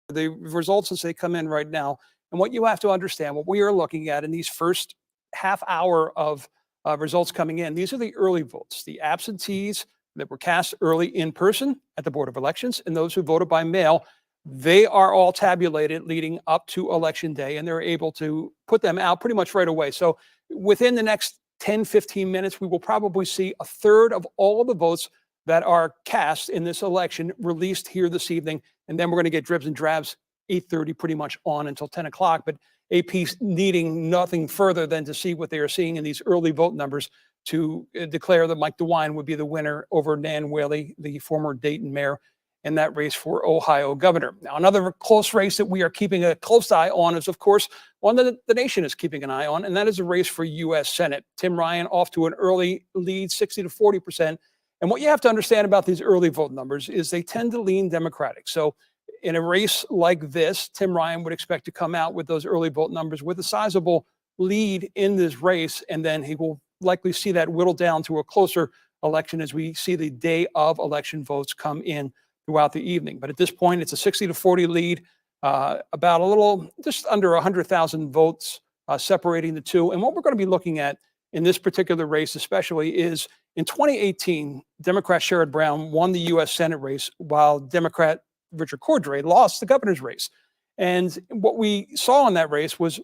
the results as they come in right now. And what you have to understand, what we are looking at in these first half hour of results coming in, these are the early votes, the absentees that were cast early in person at the Board of Elections, and those who voted by mail. They are all tabulated leading up to Election Day, and they're able to put them out pretty much right away. So within the next 10, 15 minutes, we will probably see a third of all the votes that are cast in this election released here this evening. And then we're going to get dribs and drabs 8:30 pretty much on until 10 o'clock. But AP needing nothing further than to see what they are seeing in these early vote numbers to declare that Mike DeWine would be the winner over Nan Whaley, the former Dayton mayor, in that race for Ohio governor. Now, another close race that we are keeping a close eye on is, of course, one that the nation is keeping an eye on, and that is a race for U.S. Senate. Tim Ryan off to an early lead, 60 to 40%. And what you have to understand about these early vote numbers is they tend to lean Democratic. So in a race like this, Tim Ryan would expect to come out with those early vote numbers with a sizable lead in this race, and then he will likely see that whittled down to a closer election as we see the day of election votes come in throughout the evening. But at this point, it's a 60 to 40 lead, about a little, just under 100,000 votes separating the two. And what we're going to be looking at in this particular race especially is in 2018, Democrat Sherrod Brown won the U.S. Senate race while Democrat Richard Cordray lost the governor's race. And what we saw in that race was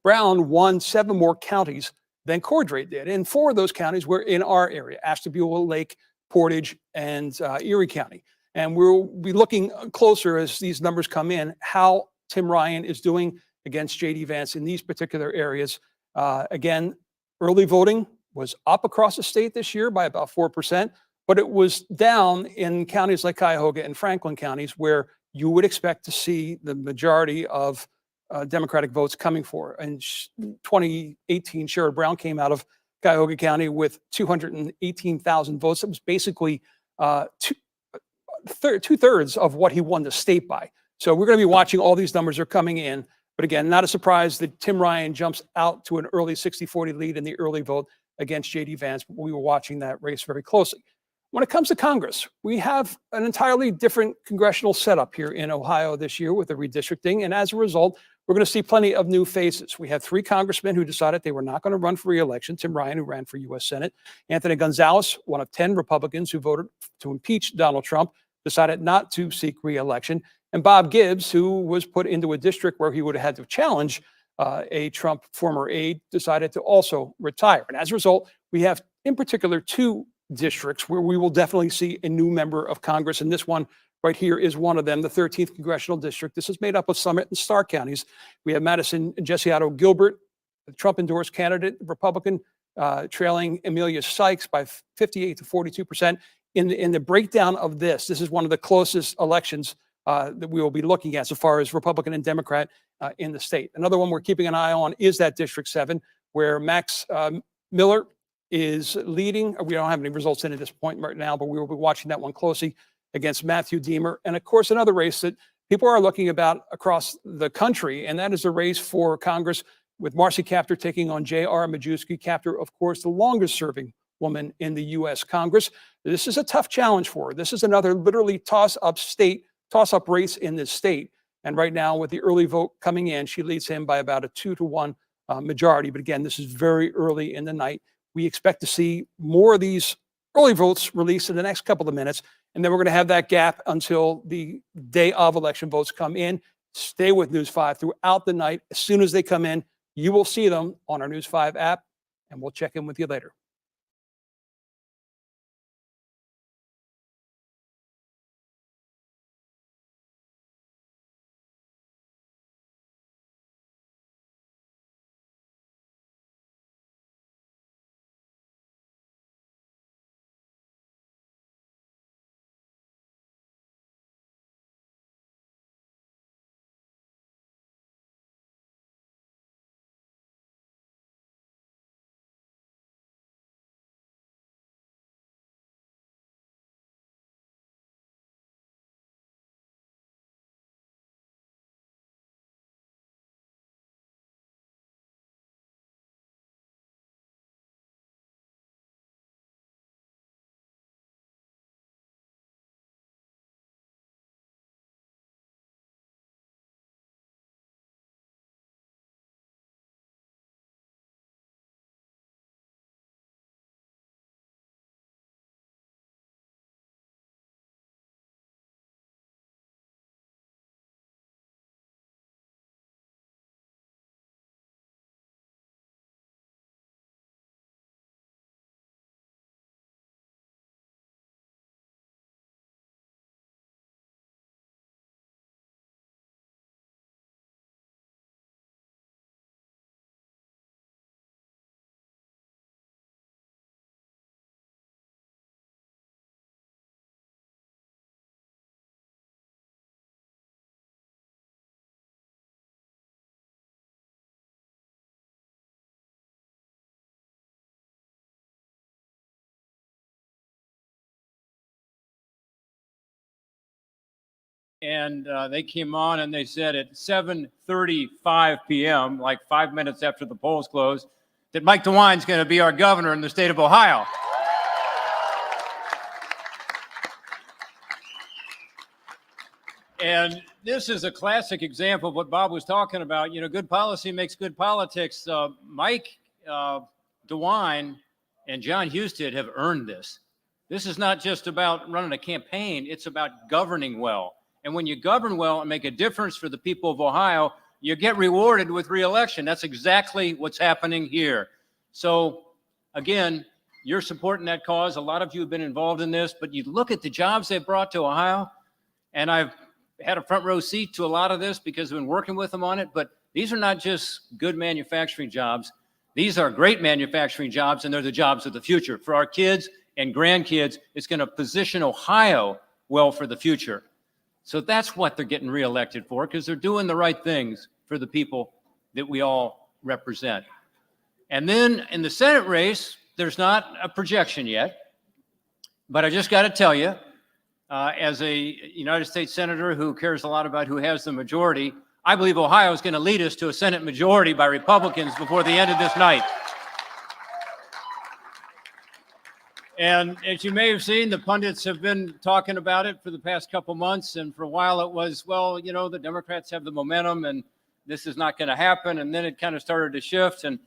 Brown won 7 more counties than Cordray did. And 4 of those counties were in our area, Ashtabula, Lake, Portage, and Erie County. And we'll be looking closer as these numbers come in, how Tim Ryan is doing against J.D. Vance in these particular areas. Again, early voting was up across the state this year by about 4%, but it was down in counties like Cuyahoga and Franklin counties where you would expect to see the majority of Democratic votes coming for. In 2018, Sherrod Brown came out of Cuyahoga County with 218,000 votes. It was basically two-thirds of what he won the state by. So we're going to be watching all these numbers are coming in. But again, not a surprise that Tim Ryan jumps out to an early 60-40 lead in the early vote against J.D. Vance. We were watching that race very closely. When it comes to Congress, we have an entirely different congressional setup here in Ohio this year with the redistricting. And as a result, we're going to see plenty of new faces. We have 3 congressmen who decided they were not going to run for re-election. Tim Ryan, who ran for U.S. Senate. Anthony Gonzalez, one of 10 Republicans who voted to impeach Donald Trump, decided not to seek re-election. And Bob Gibbs, who was put into a district where he would have had to challenge a Trump former aide, decided to also retire. And as a result, we have in particular 2 districts where we will definitely see a new member of Congress. And this one right here is one of them, the 13th Congressional District. This is made up of Summit and Stark counties. We have Madison Jesse Otto Gilbert, the Trump-endorsed candidate, Republican, trailing Amelia Sykes by 58 to 42%. In the breakdown of this is one of the closest elections that we will be looking at so far as Republican and Democrat in the state. Another one we're keeping an eye on is that District 7, where Max Miller is leading. We don't have any results in at this point right now, but we will be watching that one closely against Matthew Deemer. And of course, another race that people are looking about across the country, and that is a race for Congress with Marcy Kaptur taking on J.R. Majewski. Kaptur, of course, the longest serving woman in the U.S. Congress. This is a tough challenge for her. This is another literally toss-up race in this state. And right now, with the early vote coming in, she leads him by about a 2-to-1 majority. But again, this is very early in the night. We expect to see more of these early votes released in the next couple of minutes. And then we're going to have that gap until the day of election votes come in. Stay with News 5 throughout the night. As soon as they come in, you will see them on our News 5 app, and we'll check in with you later. and they came on and they said at 7:35 p.m., like 5 minutes after the polls closed, that Mike DeWine's going to be our governor in the state of Ohio. And this is a classic example of what Bob was talking about. You know, good policy makes good politics. Mike DeWine and John Husted have earned this. This is not just about running a campaign, it's about governing well. And when you govern well and make a difference for the people of Ohio, you get rewarded with re-election. That's exactly what's happening here. So again, you're supporting that cause. A lot of you have been involved in this, but you look at the jobs they brought to Ohio, and I've had a front row seat to a lot of this because I've been working with them on it, but these are not just good manufacturing jobs. These are great manufacturing jobs, and they're the jobs of the future. For our kids and grandkids, it's going to position Ohio well for the future. So that's what they're getting reelected for, because they're doing the right things for the people that we all represent. And then in the Senate race, there's not a projection yet, but I just got to tell you, as a United States Senator who cares a lot about who has the majority, I believe Ohio is going to lead us to a Senate majority by Republicans before the end of this night. And as you may have seen, the pundits have been talking about it for the past couple months. And for a while it was, well, you know, the Democrats have the momentum and this is not going to happen. And then it kind of started to shift. And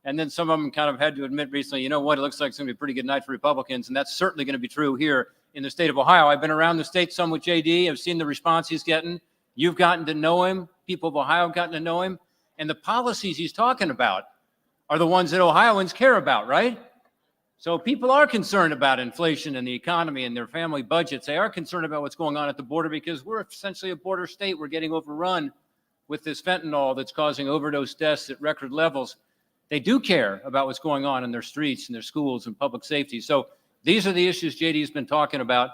then some of them kind of had to admit recently, you know what, it looks like it's going to be a pretty good night for Republicans. And that's certainly going to be true here in the state of Ohio. I've been around the state some with JD. I've seen the response he's getting. You've gotten to know him. People of Ohio have gotten to know him. And the policies he's talking about are the ones that Ohioans care about, right? So people are concerned about inflation and the economy and their family budgets. They are concerned about what's going on at the border because we're essentially a border state. We're getting overrun with this fentanyl that's causing overdose deaths at record levels. They do care about what's going on in their streets and their schools and public safety. So these are the issues JD's been talking about.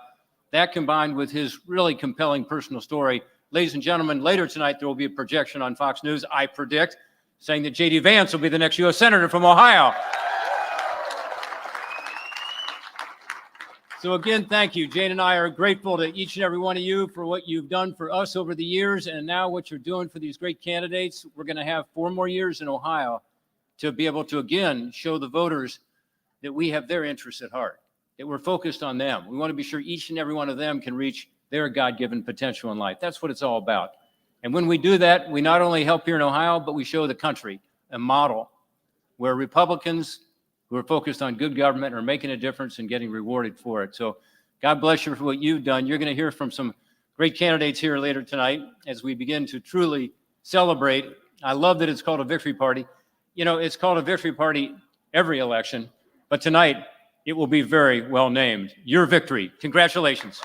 That combined with his really compelling personal story. Ladies and gentlemen, later tonight there will be a projection on Fox News, I predict, saying that JD Vance will be the next U.S. Senator from Ohio. So again, thank you. Jane and I are grateful to each and every one of you for what you've done for us over the years and now what you're doing for these great candidates. We're going to have 4 more years in Ohio to be able to, again, show the voters that we have their interests at heart, that we're focused on them. We want to be sure each and every one of them can reach their God-given potential in life. That's what it's all about. And when we do that, we not only help here in Ohio, but we show the country a model where Republicans who are focused on good government are making a difference and getting rewarded for it. So God bless you for what you've done. You're going to hear from some great candidates here later tonight as we begin to truly celebrate. I love that it's called a victory party. You know, it's called a victory party every election, but tonight it will be very well named. Your victory. Congratulations.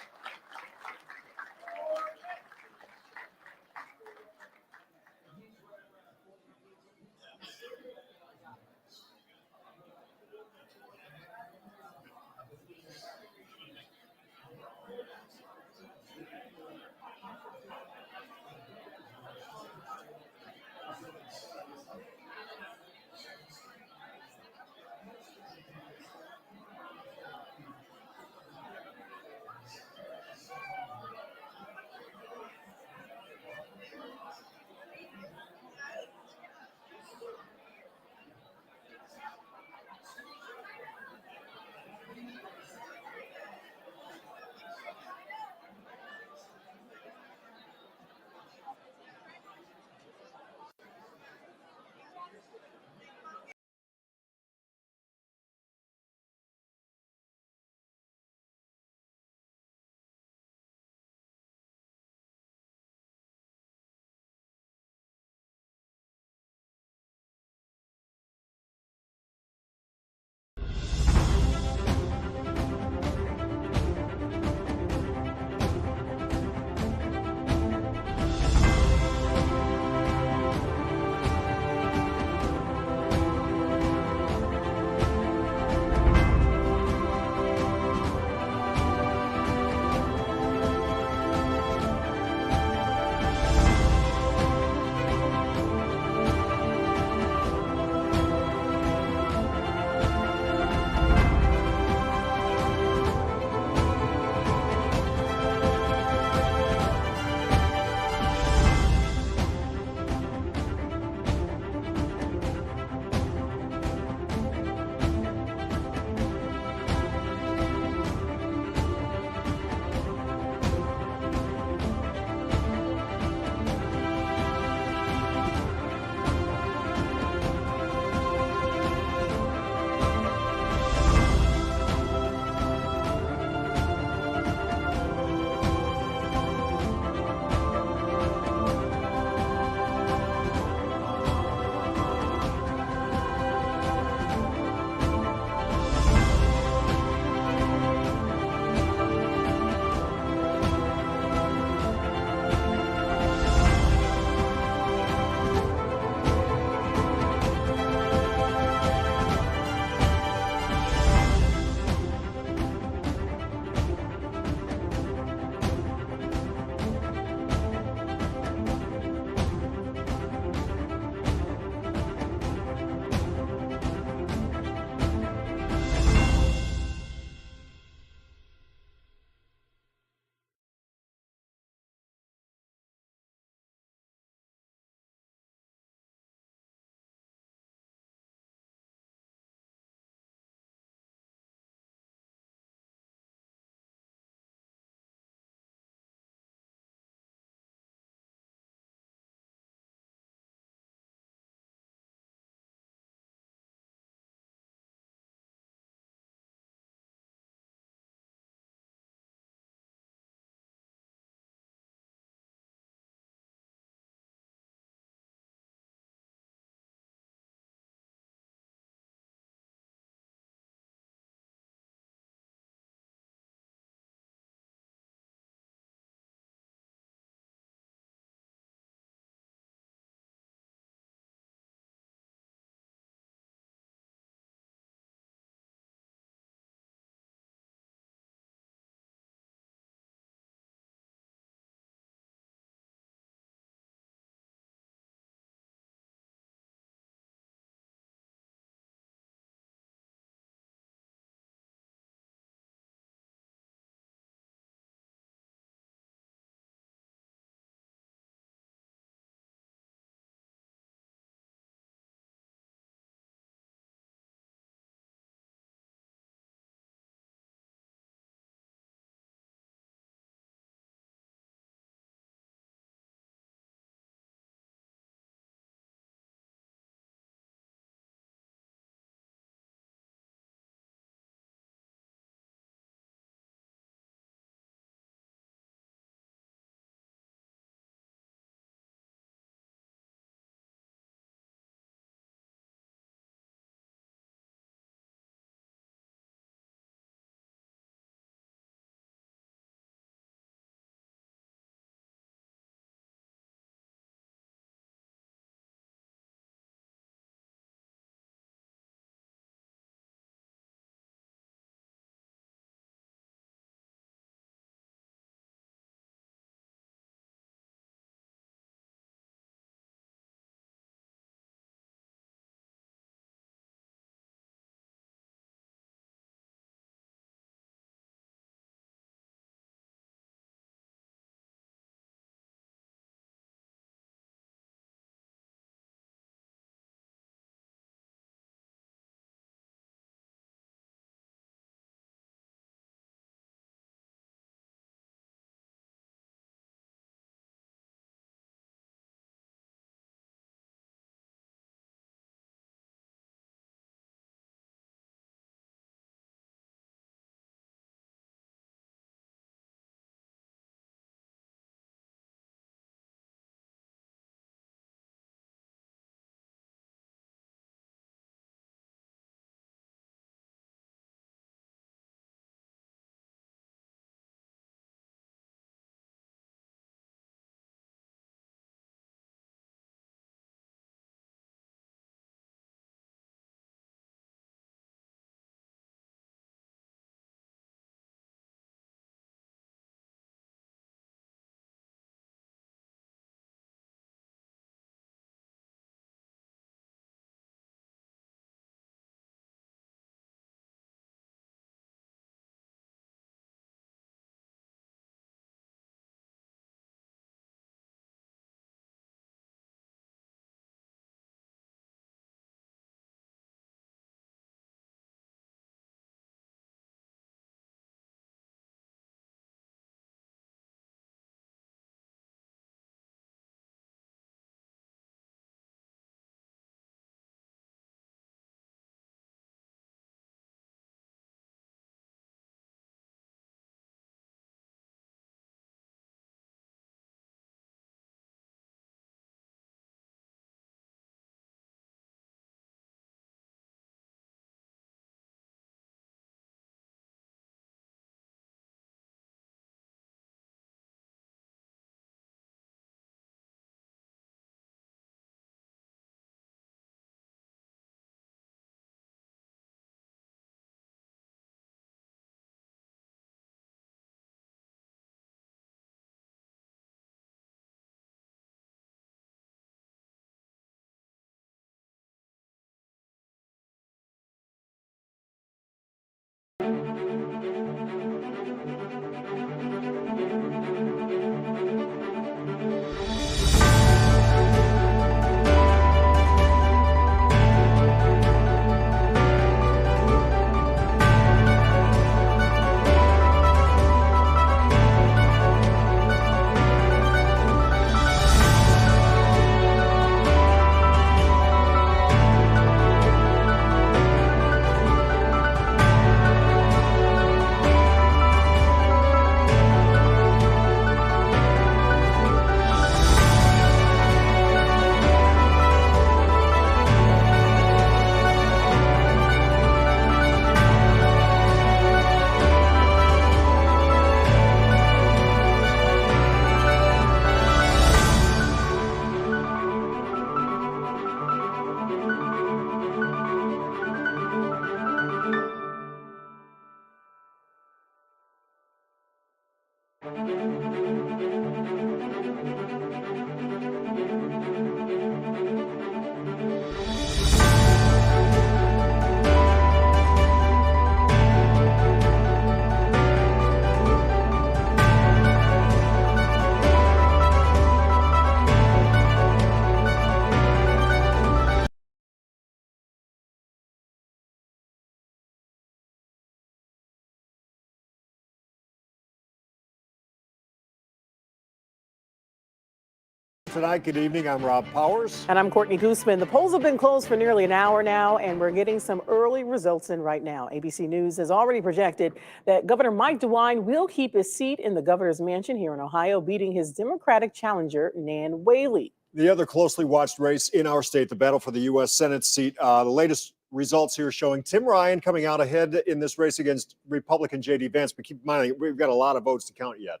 Tonight, good evening. I'm Rob Powers. And I'm Courtney Gooseman. The polls have been closed for nearly an hour now, and we're getting some early results in right now. ABC News has already projected that Governor Mike DeWine will keep his seat in the governor's mansion here in Ohio, beating his Democratic challenger, Nan Whaley. The other closely watched race in our state, the battle for the U.S. Senate seat. The latest results here showing Tim Ryan coming out ahead in this race against Republican J.D. Vance. But keep in mind, we've got a lot of votes to count yet.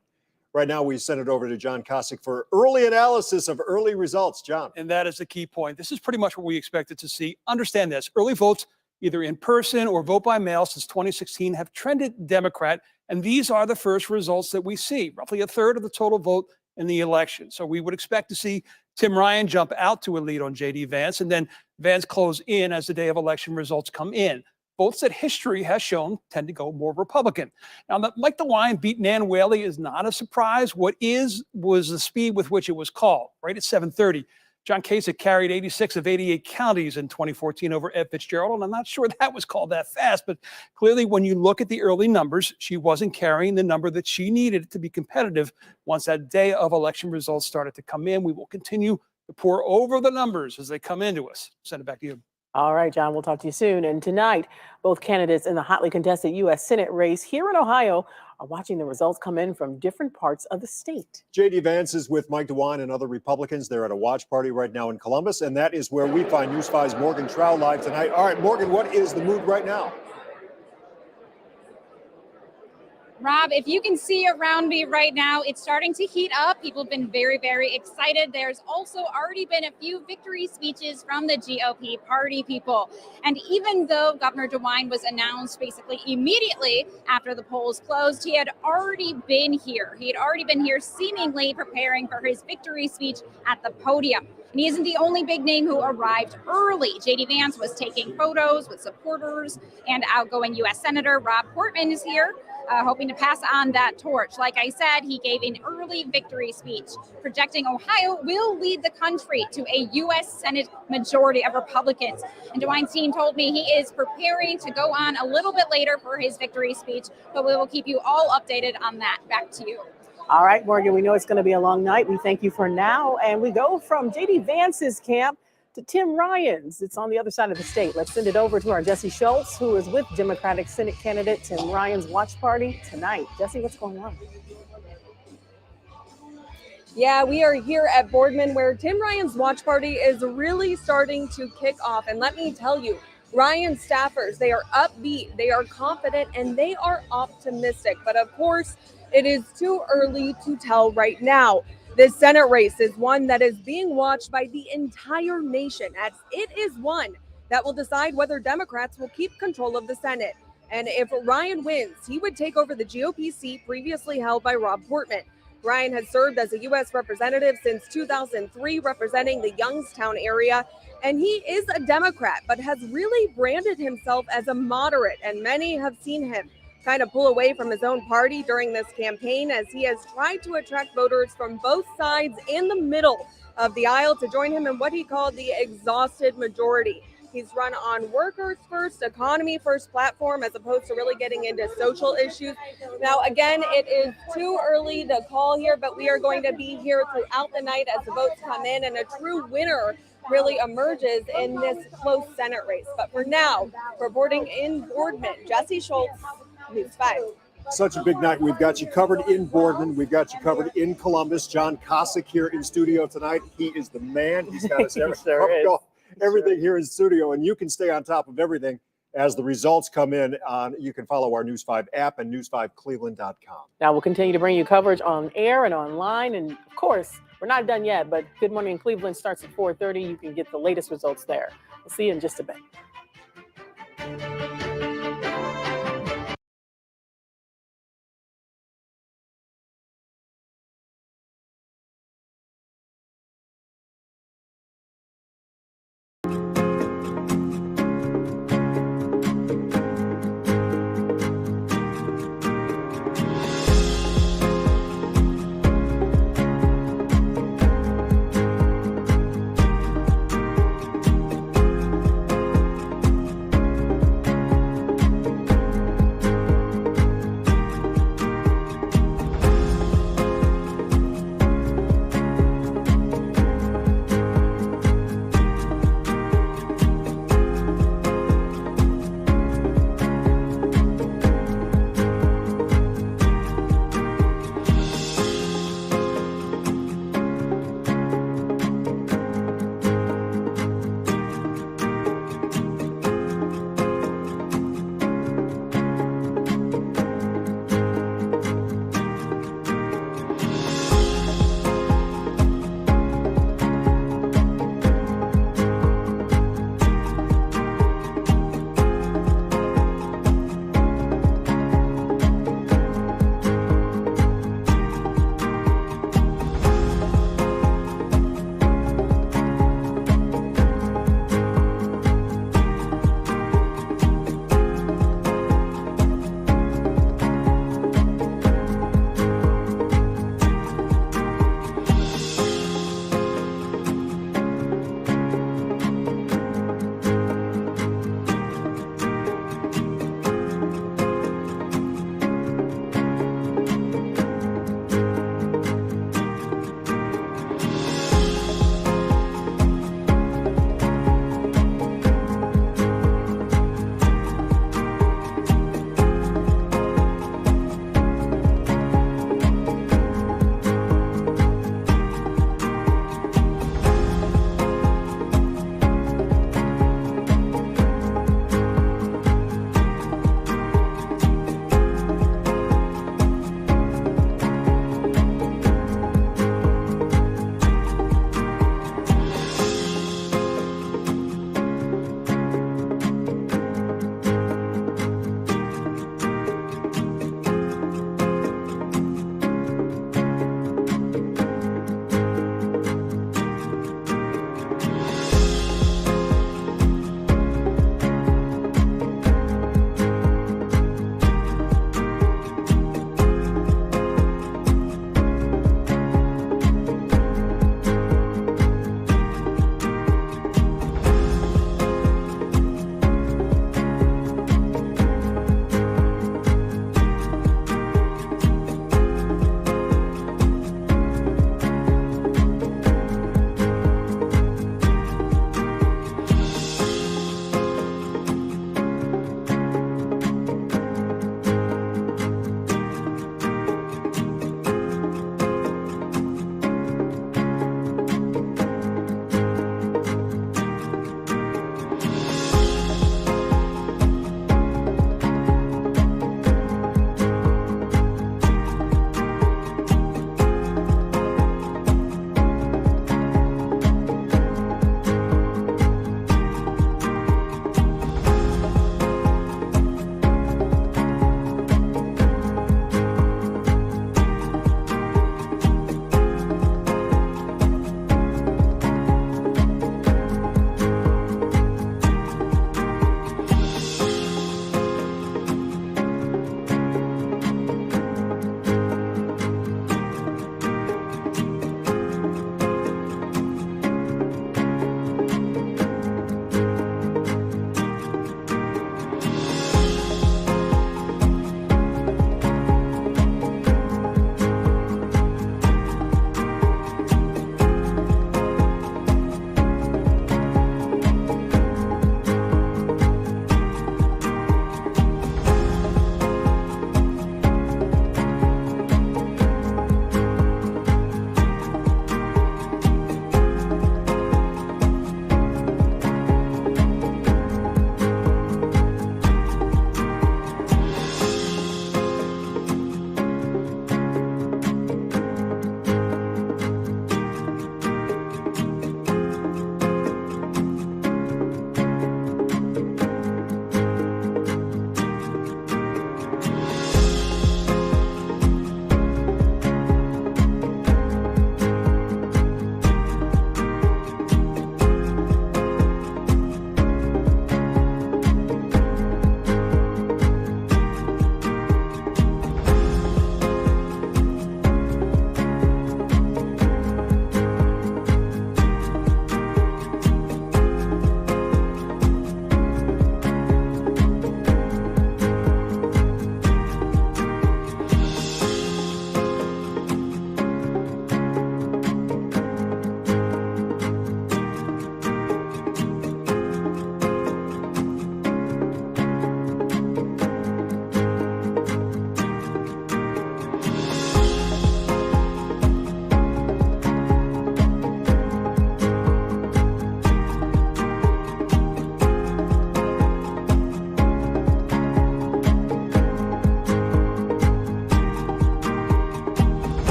Right now, we send it over to John Kosick for early analysis of early results. John. And that is the key point. This is pretty much what we expected to see. Understand this. Early votes, either in person or vote by mail since 2016, have trended Democrat. And these are the first results that we see. Roughly a third of the total vote in the election. So we would expect to see Tim Ryan jump out to a lead on J.D. Vance, and then Vance close in as the day of election results come in. Votes that history has shown tend to go more Republican. Now, that Mike DeWine beat Nan Whaley is not a surprise. What was the speed with which it was called, right at 7:30. John Kasich carried 86 of 88 counties in 2014 over Ed Fitzgerald, and I'm not sure that was called that fast, but clearly when you look at the early numbers, she wasn't carrying the number that she needed to be competitive. Once that day of election results started to come in, we will continue to pour over the numbers as they come into us. Send it back to you. All right, John, we'll talk to you soon. And tonight, both candidates in the hotly contested U.S. Senate race here in Ohio are watching the results come in from different parts of the state. J.D. Vance is with Mike DeWine and other Republicans. They're at a watch party right now in Columbus, and that is where we find News 5's Morgan Trow live tonight. All right, Morgan, what is the mood right now? Rob, if you can see around me right now, it's starting to heat up. People have been very, very excited. There's also already been a few victory speeches from the GOP party people. And even though Governor DeWine was announced basically immediately after the polls closed, he had already been here. He had already been here seemingly preparing for his victory speech at the podium. And he isn't the only big name who arrived early. J.D. Vance was taking photos with supporters, and outgoing U.S. Senator Rob Portman is here, hoping to pass on that torch. Like I said, he gave an early victory speech, projecting Ohio will lead the country to a U.S. Senate majority of Republicans. And DeWine's team told me he is preparing to go on a little bit later for his victory speech, but we will keep you all updated on that. Back to you. All right, Morgan, we know it's going to be a long night. We thank you for now. And we go from J.D. Vance's camp to Tim Ryan's. It's on the other side of the state. Let's send it over to our Jesse Schultz, who is with Democratic Senate candidate Tim Ryan's watch party tonight. Jesse, what's going on? Yeah, we are here at Boardman, where Tim Ryan's watch party is really starting to kick off. And let me tell you, Ryan's staffers, they are upbeat, they are confident, and they are optimistic. But of course, it is too early to tell right now. This Senate race is one that is being watched by the entire nation, as it is one that will decide whether Democrats will keep control of the Senate. And if Ryan wins, he would take over the GOP seat previously held by Rob Portman. Ryan has served as a U.S. representative since 2003, representing the Youngstown area. And he is a Democrat, but has really branded himself as a moderate. And many have seen him kind of pull away from his own party during this campaign, as he has tried to attract voters from both sides in the middle of the aisle to join him in what he called the exhausted majority. He's run on workers first, economy first platform, as opposed to really getting into social issues. Now, again, it is too early to call here, but we are going to be here throughout the night as the votes come in, and a true winner really emerges in this close Senate race. But for now, reporting in Boardman, Jesse Schultz, News 5. Such a big night. We've got you covered in Boardman. We've got you covered in Columbus. John Kosick here in studio tonight. He is the man. He's got us everything here in studio, and you can stay on top of everything as the results come in. You can follow our News 5 app and news5cleveland.com. Now, we'll continue to bring you coverage on air and online. And of course, we're not done yet, but Good Morning Cleveland starts at 4:30. You can get the latest results there. We'll see you in just a bit.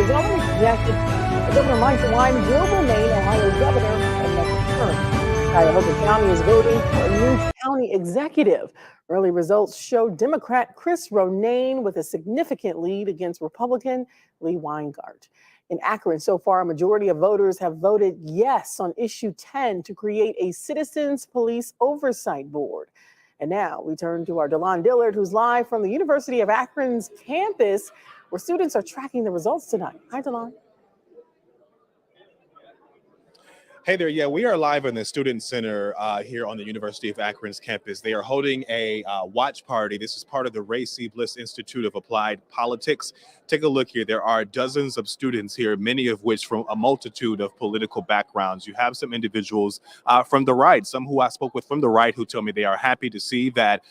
has already projected that Governor Mike DeWine will remain Ohio's governor for the next term. Cuyahoga County is voting for a new county executive. Early results show Democrat Chris Ronayne with a significant lead against Republican Lee Weingart. In Akron, so far, a majority of voters have voted yes on issue 10 to create a Citizens Police Oversight Board. And now we turn to our Delon Dillard, who's live from the University of Akron's campus, where students are tracking the results tonight. Hi, Delon. Hey there. Yeah, we are live in the Student Center here on the University of Akron's campus. They are holding a watch party. This is part of the Ray C. Bliss Institute of Applied Politics. Take a look here. There are dozens of students here, many of which from a multitude of political backgrounds. You have some individuals from the right, some who I spoke with from the right, who tell me they are happy to see that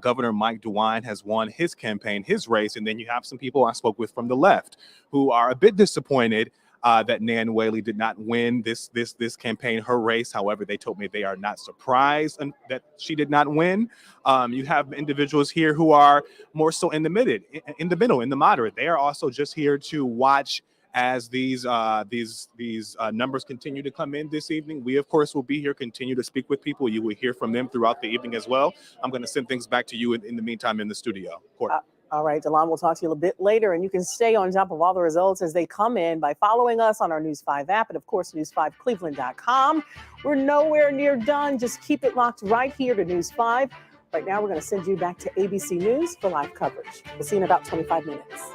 Governor Mike DeWine has won his campaign, his race. And then you have some people I spoke with from the left who are a bit disappointed that Nan Whaley did not win this campaign, her race. However, they told me they are not surprised that she did not win. You have individuals here who are more so in the middle, in the moderate. They are also just here to watch as these numbers continue to come in this evening. We, of course, will be here, continue to speak with people. You will hear from them throughout the evening as well. I'm going to send things back to you in the meantime in the studio. Courtney. All right, Delon, we'll talk to you a little bit later, and you can stay on top of all the results as they come in by following us on our News 5 app and, of course, news5cleveland.com. We're nowhere near done. Just keep it locked right here to News 5. Right now, we're going to send you back to ABC News for live coverage. We'll see you in about 25 minutes.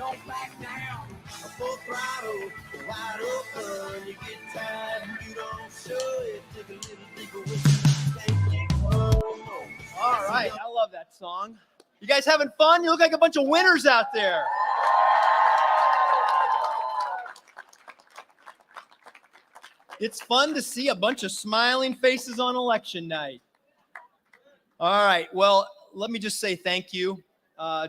Don't back down. Full throttle, wide open. You get tired and you don't show it. Take a little deeper with All right, I love that song. You guys having fun? You look like a bunch of winners out there. It's fun to see a bunch of smiling faces on election night. All right, well, let me just say thank you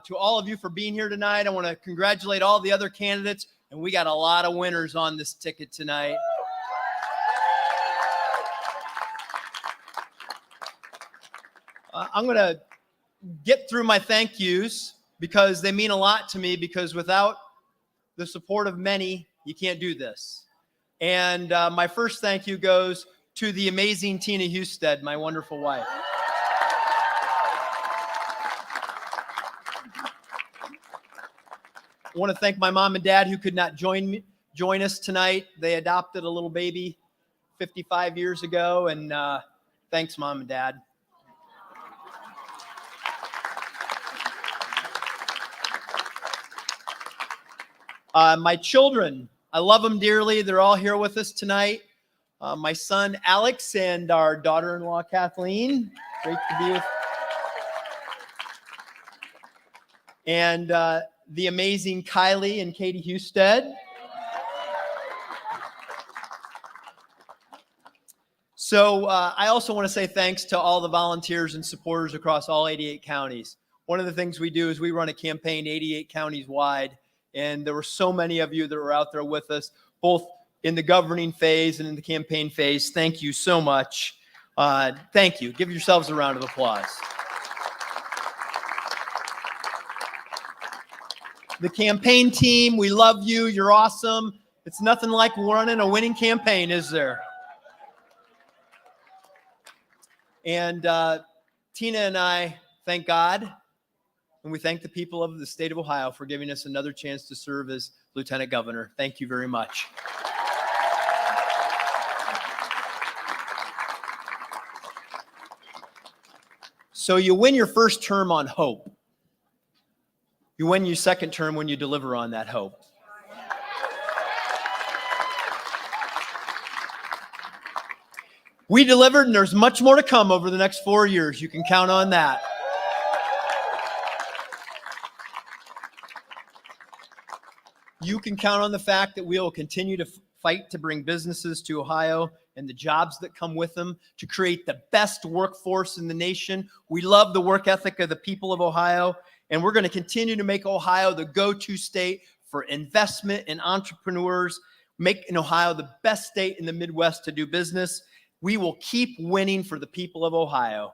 to all of you for being here tonight. I want to congratulate all the other candidates, and we got a lot of winners on this ticket tonight. I'm going to get through my thank yous because they mean a lot to me, because without the support of many, you can't do this. And my first thank you goes to the amazing Tina Husted, my wonderful wife. I want to thank my mom and dad who could not join us tonight. They adopted a little baby 55 years ago, and thanks, Mom and Dad. My children, I love them dearly. They're all here with us tonight. My son, Alex, and our daughter-in-law, Kathleen. Great to be with. And the amazing Kylie and Katie Husted. So I also want to say thanks to all the volunteers and supporters across all 88 counties. One of the things we do is we run a campaign 88 counties wide. And there were so many of you that were out there with us, both in the governing phase and in the campaign phase. Thank you so much. Thank you. Give yourselves a round of applause. The campaign team, we love you. You're awesome. It's nothing like running a winning campaign, is there? And Tina and I thank God. And we thank the people of the state of Ohio for giving us another chance to serve as Lieutenant Governor. Thank you very much. So you win your first term on hope. You win your second term when you deliver on that hope. We delivered, and there's much more to come over the next 4 years. You can count on that. You can count on the fact that we will continue to fight to bring businesses to Ohio and the jobs that come with them, to create the best workforce in the nation. We love the work ethic of the people of Ohio, and we're going to continue to make Ohio the go-to state for investment and entrepreneurs, making Ohio the best state in the Midwest to do business. We will keep winning for the people of Ohio.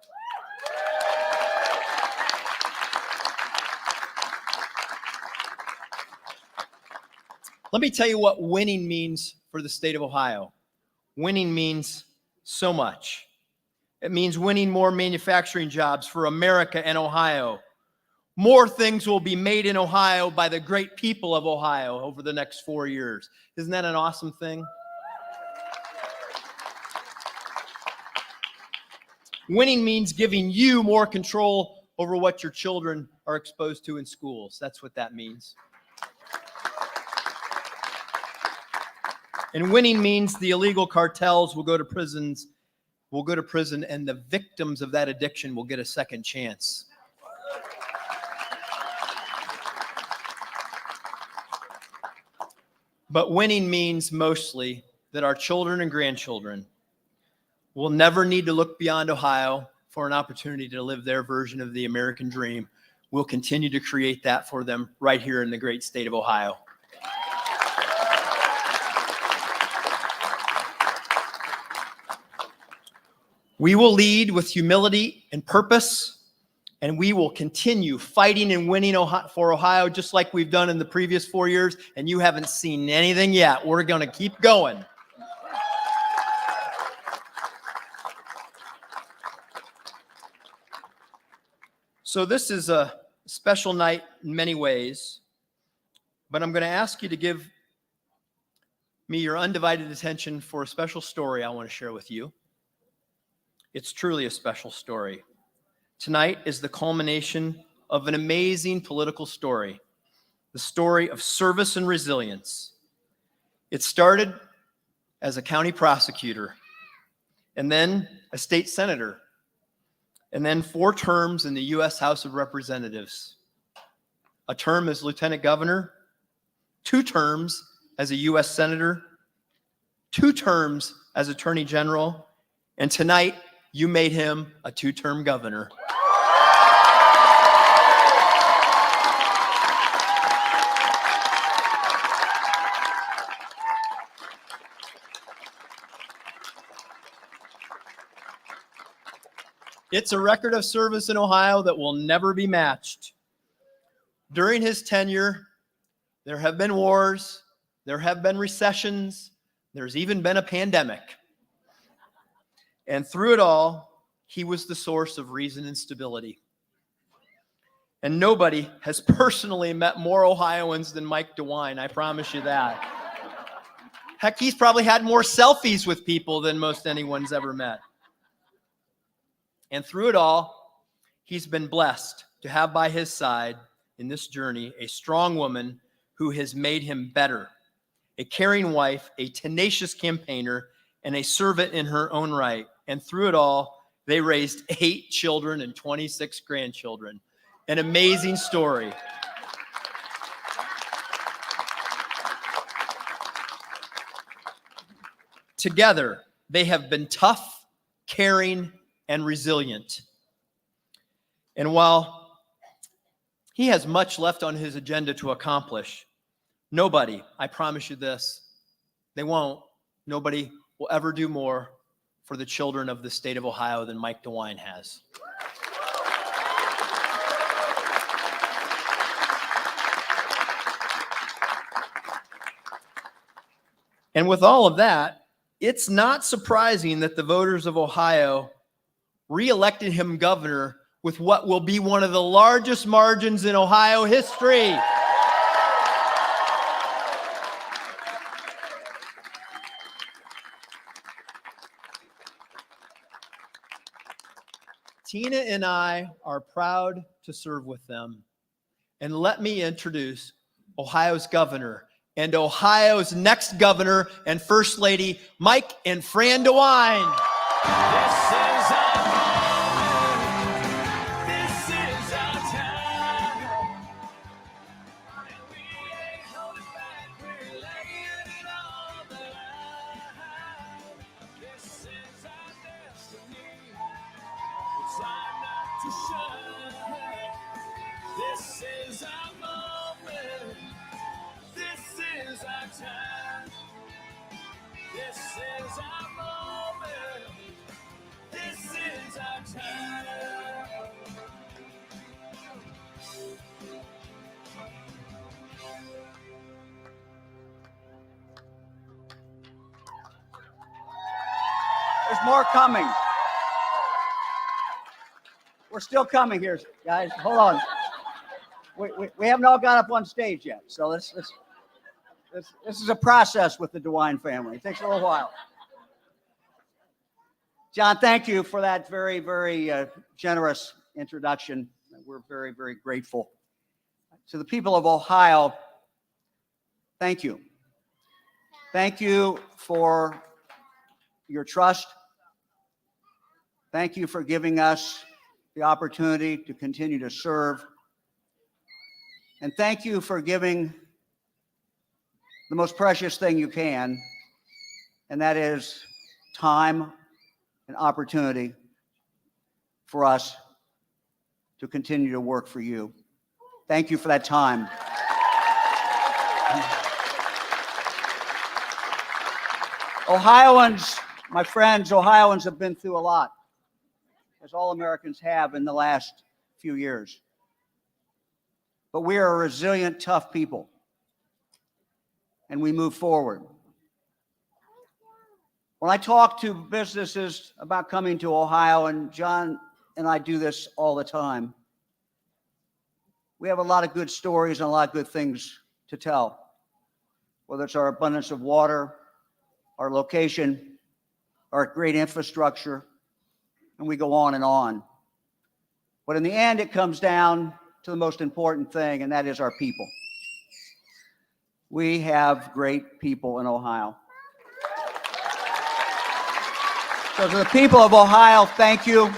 Let me tell you what winning means for the state of Ohio. Winning means so much. It means winning more manufacturing jobs for America and Ohio. More things will be made in Ohio by the great people of Ohio over the next 4 years. Isn't that an awesome thing? Winning means giving you more control over what your children are exposed to in schools. That's what that means. And winning means the illegal cartels will go to prison, and the victims of that addiction will get a second chance. But winning means mostly that our children and grandchildren will never need to look beyond Ohio for an opportunity to live their version of the American dream. We'll continue to create that for them right here in the great state of Ohio. We will lead with humility and purpose, and we will continue fighting and winning for Ohio just like we've done in the previous 4 years, and you haven't seen anything yet. We're going to keep going. So this is a special night in many ways, but I'm going to ask you to give me your undivided attention for a special story I want to share with you. It's truly a special story. Tonight is the culmination of an amazing political story. the story of service and resilience. It started as a county prosecutor, and then a state senator, and then 4 terms in the U.S. House of Representatives, a term as lieutenant governor, 2 terms as a U.S. senator, 2 terms as attorney general, and tonight you made him a 2-term governor. It's a record of service in Ohio that will never be matched. During his tenure, there have been wars, there have been recessions, there's even been a pandemic. And through it all, he was the source of reason and stability. And nobody has personally met more Ohioans than Mike DeWine, I promise you that. Heck, he's probably had more selfies with people than most anyone's ever met. And through it all, he's been blessed to have by his side in this journey a strong woman who has made him better, a caring wife, a tenacious campaigner, and a servant in her own right. And through it all, they raised 8 children and 26 grandchildren. An amazing story. Together, they have been tough, caring, and resilient. And while he has much left on his agenda to accomplish, nobody, I promise you this, nobody will ever do more for the children of the state of Ohio than Mike DeWine has. And with all of that, it's not surprising that the voters of Ohio re-elected him governor with what will be one of the largest margins in Ohio history. Tina and I are proud to serve with them. And let me introduce Ohio's governor and Ohio's next governor and First Lady, Mike and Fran DeWine. This is our moment. This is our time. And we ain't holding back. We're laying it on the line. This is our destiny. It's time not to shine. This is our moment. This is our time. This is our moment. This is our time. There's more coming. We're still coming here, guys. Hold on. We haven't all got up on stage yet, so this is a process with the DeWine family. It takes a little while. John, thank you for that very, very generous introduction. We're very, very grateful. To the people of Ohio, thank you. Thank you for your trust. Thank you for giving us the opportunity to continue to serve. And thank you for giving the most precious thing you can, and that is time and opportunity for us to continue to work for you. Thank you for that time. Ohioans, my friends, Ohioans have been through a lot, as all Americans have in the last few years. But we are a resilient, tough people, and we move forward. When I talk to businesses about coming to Ohio, and John and I do this all the time, we have a lot of good stories and a lot of good things to tell, whether it's our abundance of water, our location, our great infrastructure, and we go on and on. But in the end, it comes down to the most important thing, and that is our people. We have great people in Ohio. So to the people of Ohio, thank you.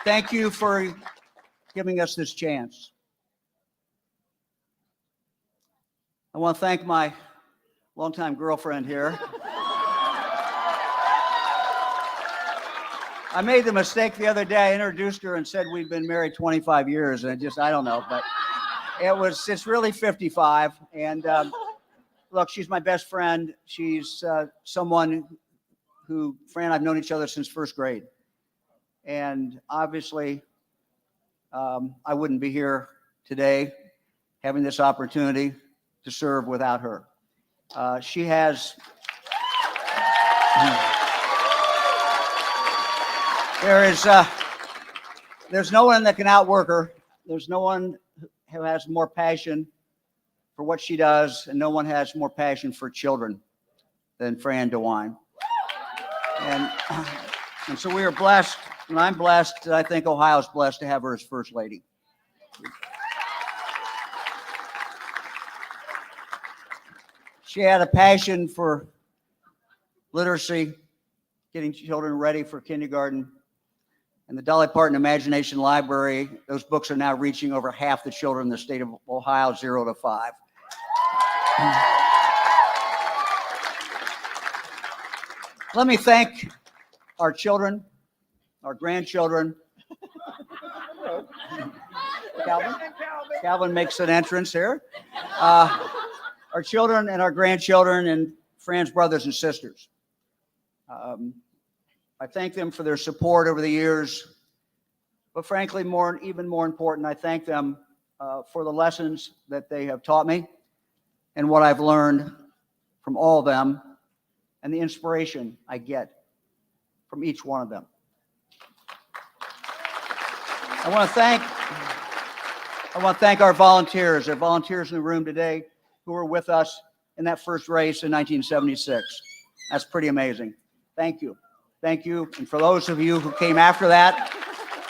Thank you for giving us this chance. I want to thank my longtime girlfriend here. I made the mistake the other day. I introduced her and said we've been married 25 years, and I don't know, but it's really 55. And look, she's my best friend. She's someone who, Fran, I've known each other since first grade. And obviously, I wouldn't be here today having this opportunity to serve without her. She has, there's no one that can outwork her. There's no one who has more passion for what she does, and no one has more passion for children than Fran DeWine. And so we are blessed, and I'm blessed, and I think Ohio's blessed to have her as First Lady. She had a passion for literacy, getting children ready for kindergarten. And the Dolly Parton Imagination Library, those books are now reaching over half the children in the state of Ohio, 0 to 5. Let me thank our children, our grandchildren. Calvin makes an entrance here. Our children and our grandchildren and Fran's brothers and sisters. I thank them for their support over the years, but frankly, even more important, I thank them for the lessons that they have taught me and what I've learned from all of them and the inspiration I get from each one of them. I want to thank our volunteers. There are volunteers in the room today who were with us in that first race in 1976. That's pretty amazing. Thank you. Thank you. And for those of you who came after that,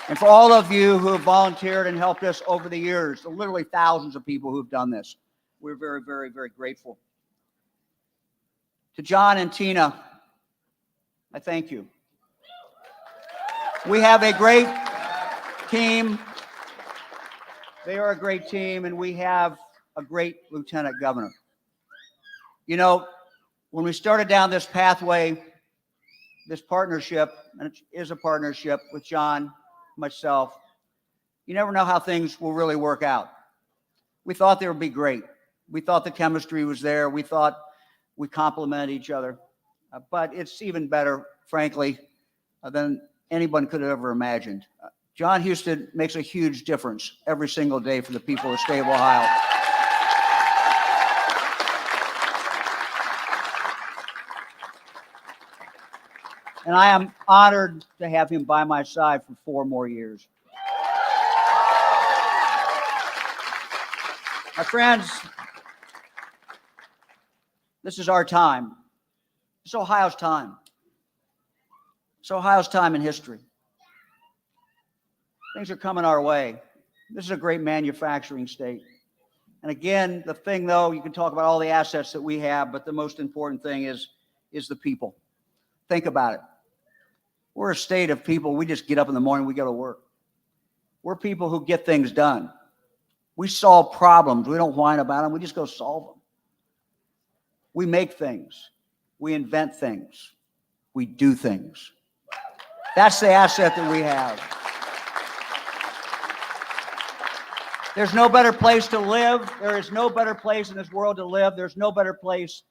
and for all of you who have volunteered and helped us over the years, literally thousands of people who've done this, we're very, very, very grateful. To John and Tina, I thank you. We have a great team. They are a great team, and we have a great lieutenant governor. You know, when we started down this pathway, this partnership, and it is a partnership with John, myself, you never know how things will really work out. We thought they would be great. We thought the chemistry was there. We thought we complemented each other. But it's even better, frankly, than anyone could have ever imagined. John Husted makes a huge difference every single day for the people of the state of Ohio. And I am honored to have him by my side for 4 more years. My friends, this is our time. It's Ohio's time. It's Ohio's time in history. Things are coming our way. This is a great manufacturing state. And again, the thing, though, you can talk about all the assets that we have, but the most important thing is the people. Think about it. We're a state of people, we just get up in the morning, we go to work. We're people who get things done. We solve problems. We don't whine about them. We just go solve them. We make things. We invent things. We do things. That's the asset that we have. There's no better place to live. There is no better place in this world to live. There's no better place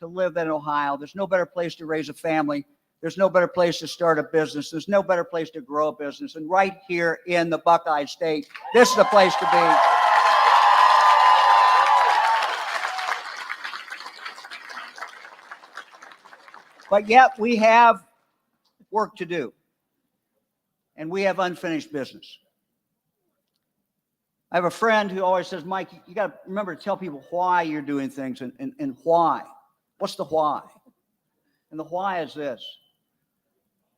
to live than Ohio. There's no better place to raise a family. There's no better place to start a business. There's no better place to grow a business. And right here in the Buckeye State, this is the place to be. But yet we have work to do. And we have unfinished business. I have a friend who always says, Mike, you got to remember to tell people why you're doing things and why. What's the why? And the why is this.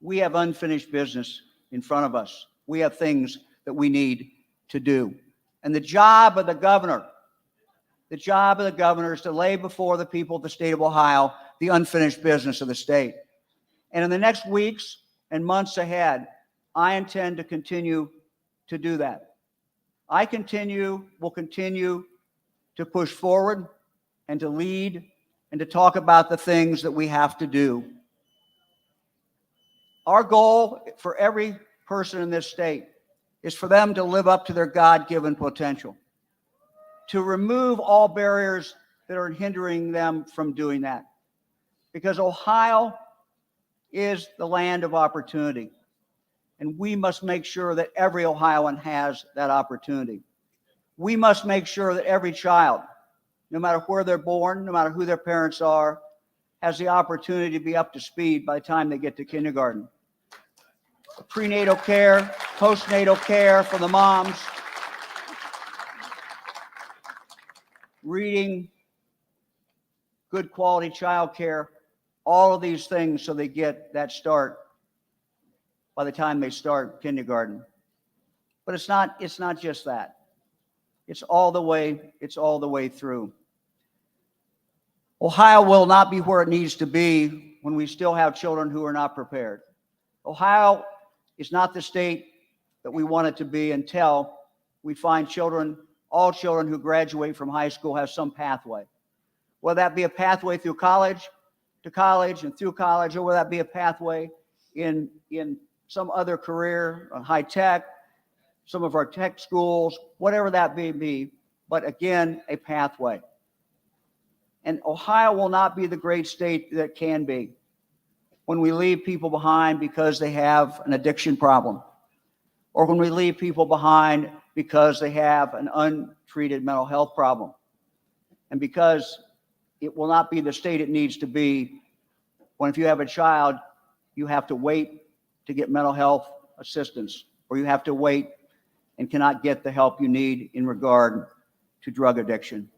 We have unfinished business in front of us. We have things that we need to do. And the job of the governor The job of the governor is to lay before the people of the state of Ohio the unfinished business of the state. And in the next weeks and months ahead, I intend to continue to do that. Will continue to push forward and to lead and to talk about the things that we have to do. Our goal for every person in this state is for them to live up to their God-given potential, to remove all barriers that are hindering them from doing that. Because Ohio is the land of opportunity, and we must make sure that every Ohioan has that opportunity. We must make sure that every child, no matter where they're born, no matter who their parents are, has the opportunity to be up to speed by the time they get to kindergarten. Prenatal care, postnatal care for the moms, reading, good quality child care, all of these things so they get that start by the time they start kindergarten. But it's not just that. It's all the way through. Ohio will not be where it needs to be when we still have children who are not prepared. Ohio is not the state that we want it to be until we find all children who graduate from high school have some pathway. Whether that be a pathway through college, to college and through college, or whether that be a pathway in some other career, high tech, some of our tech schools, whatever that may be, but again, a pathway. And Ohio will not be the great state that can be when we leave people behind because they have an addiction problem, or when we leave people behind because they have an untreated mental health problem. And because it will not be the state it needs to be when, if you have a child, you have to wait to get mental health assistance, or you have to wait and cannot get the help you need in regard to drug addiction.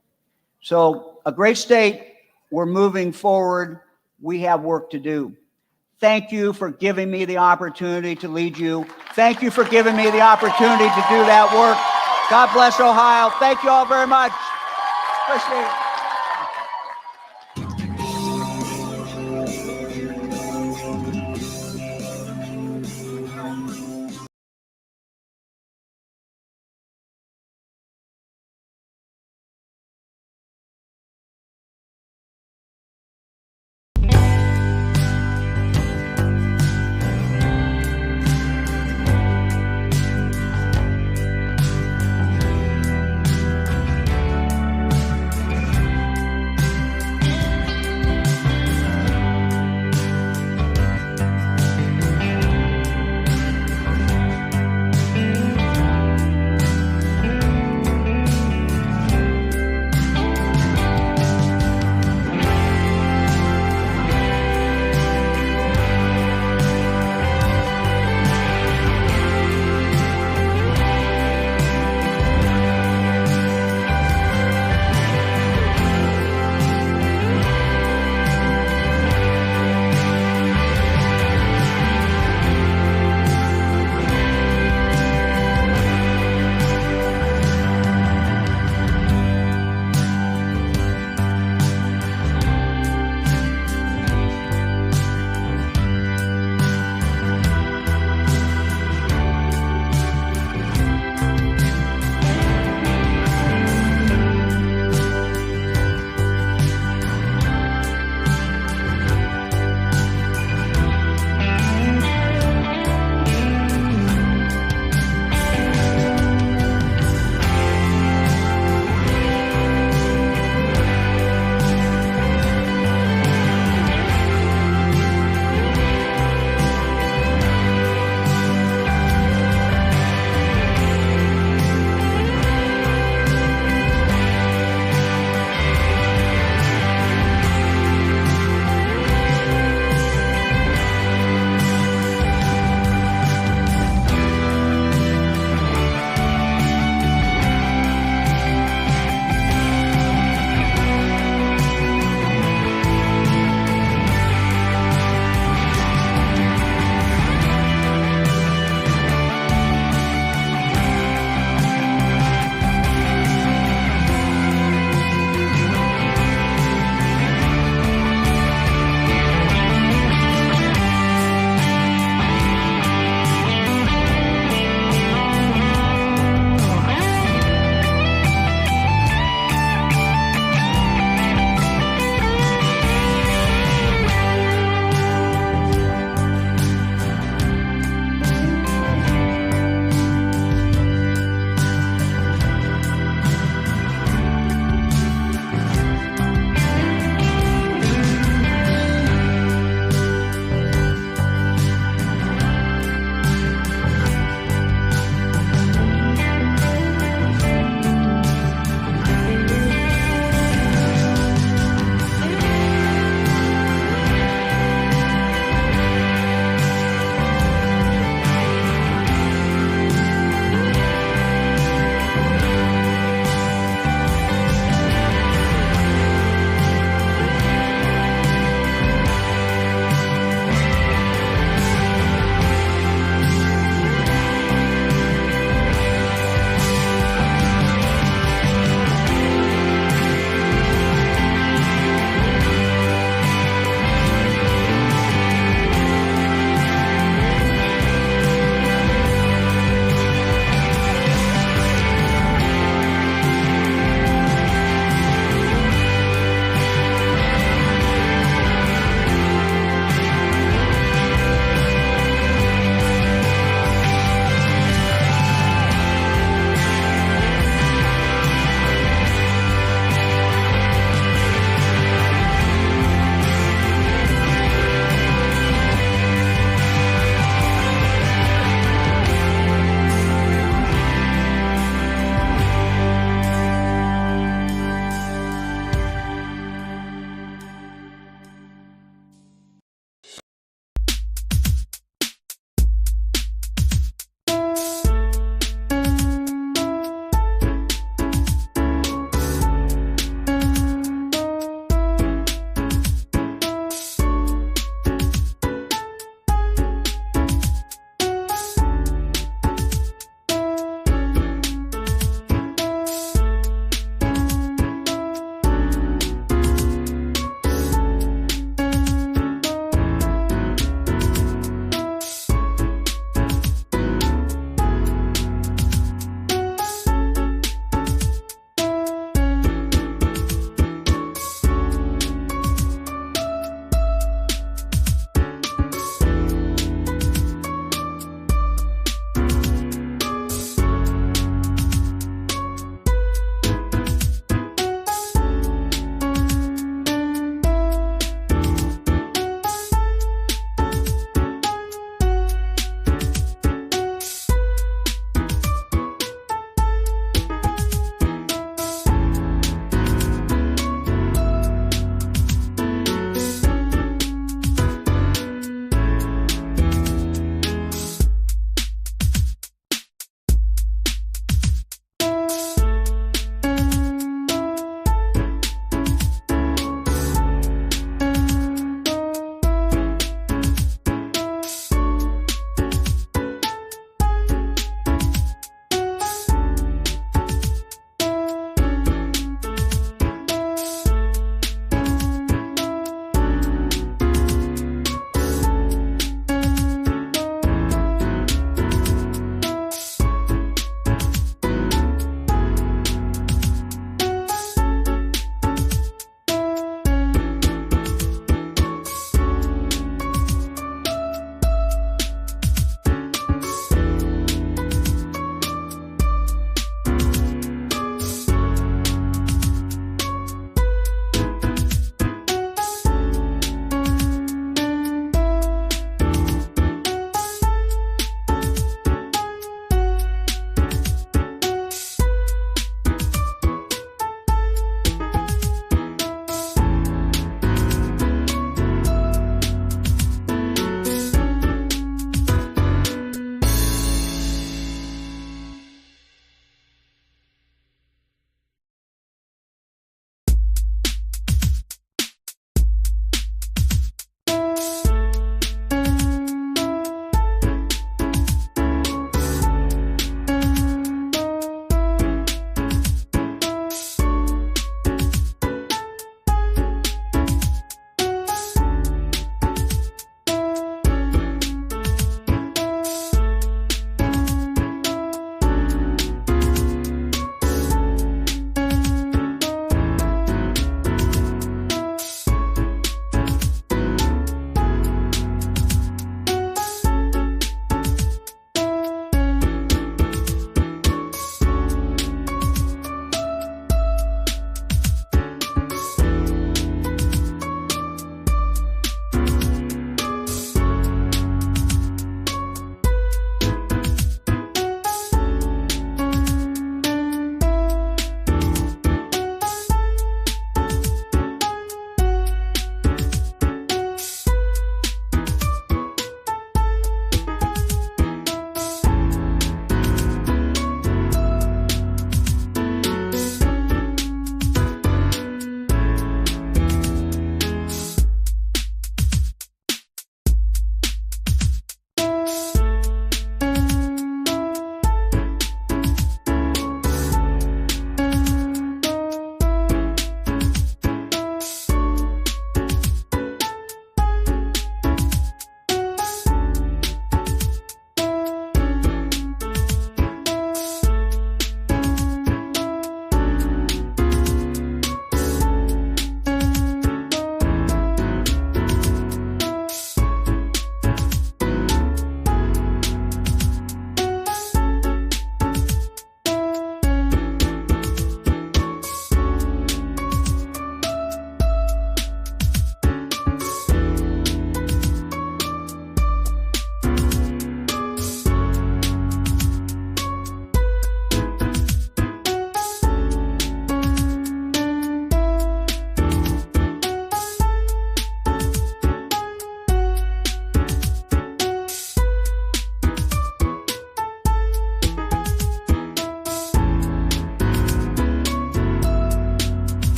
So a great state, we're moving forward. We have work to do. Thank you for giving me the opportunity to lead you. Thank you for giving me the opportunity to do that work. God bless Ohio. Thank you all very much. Appreciate it.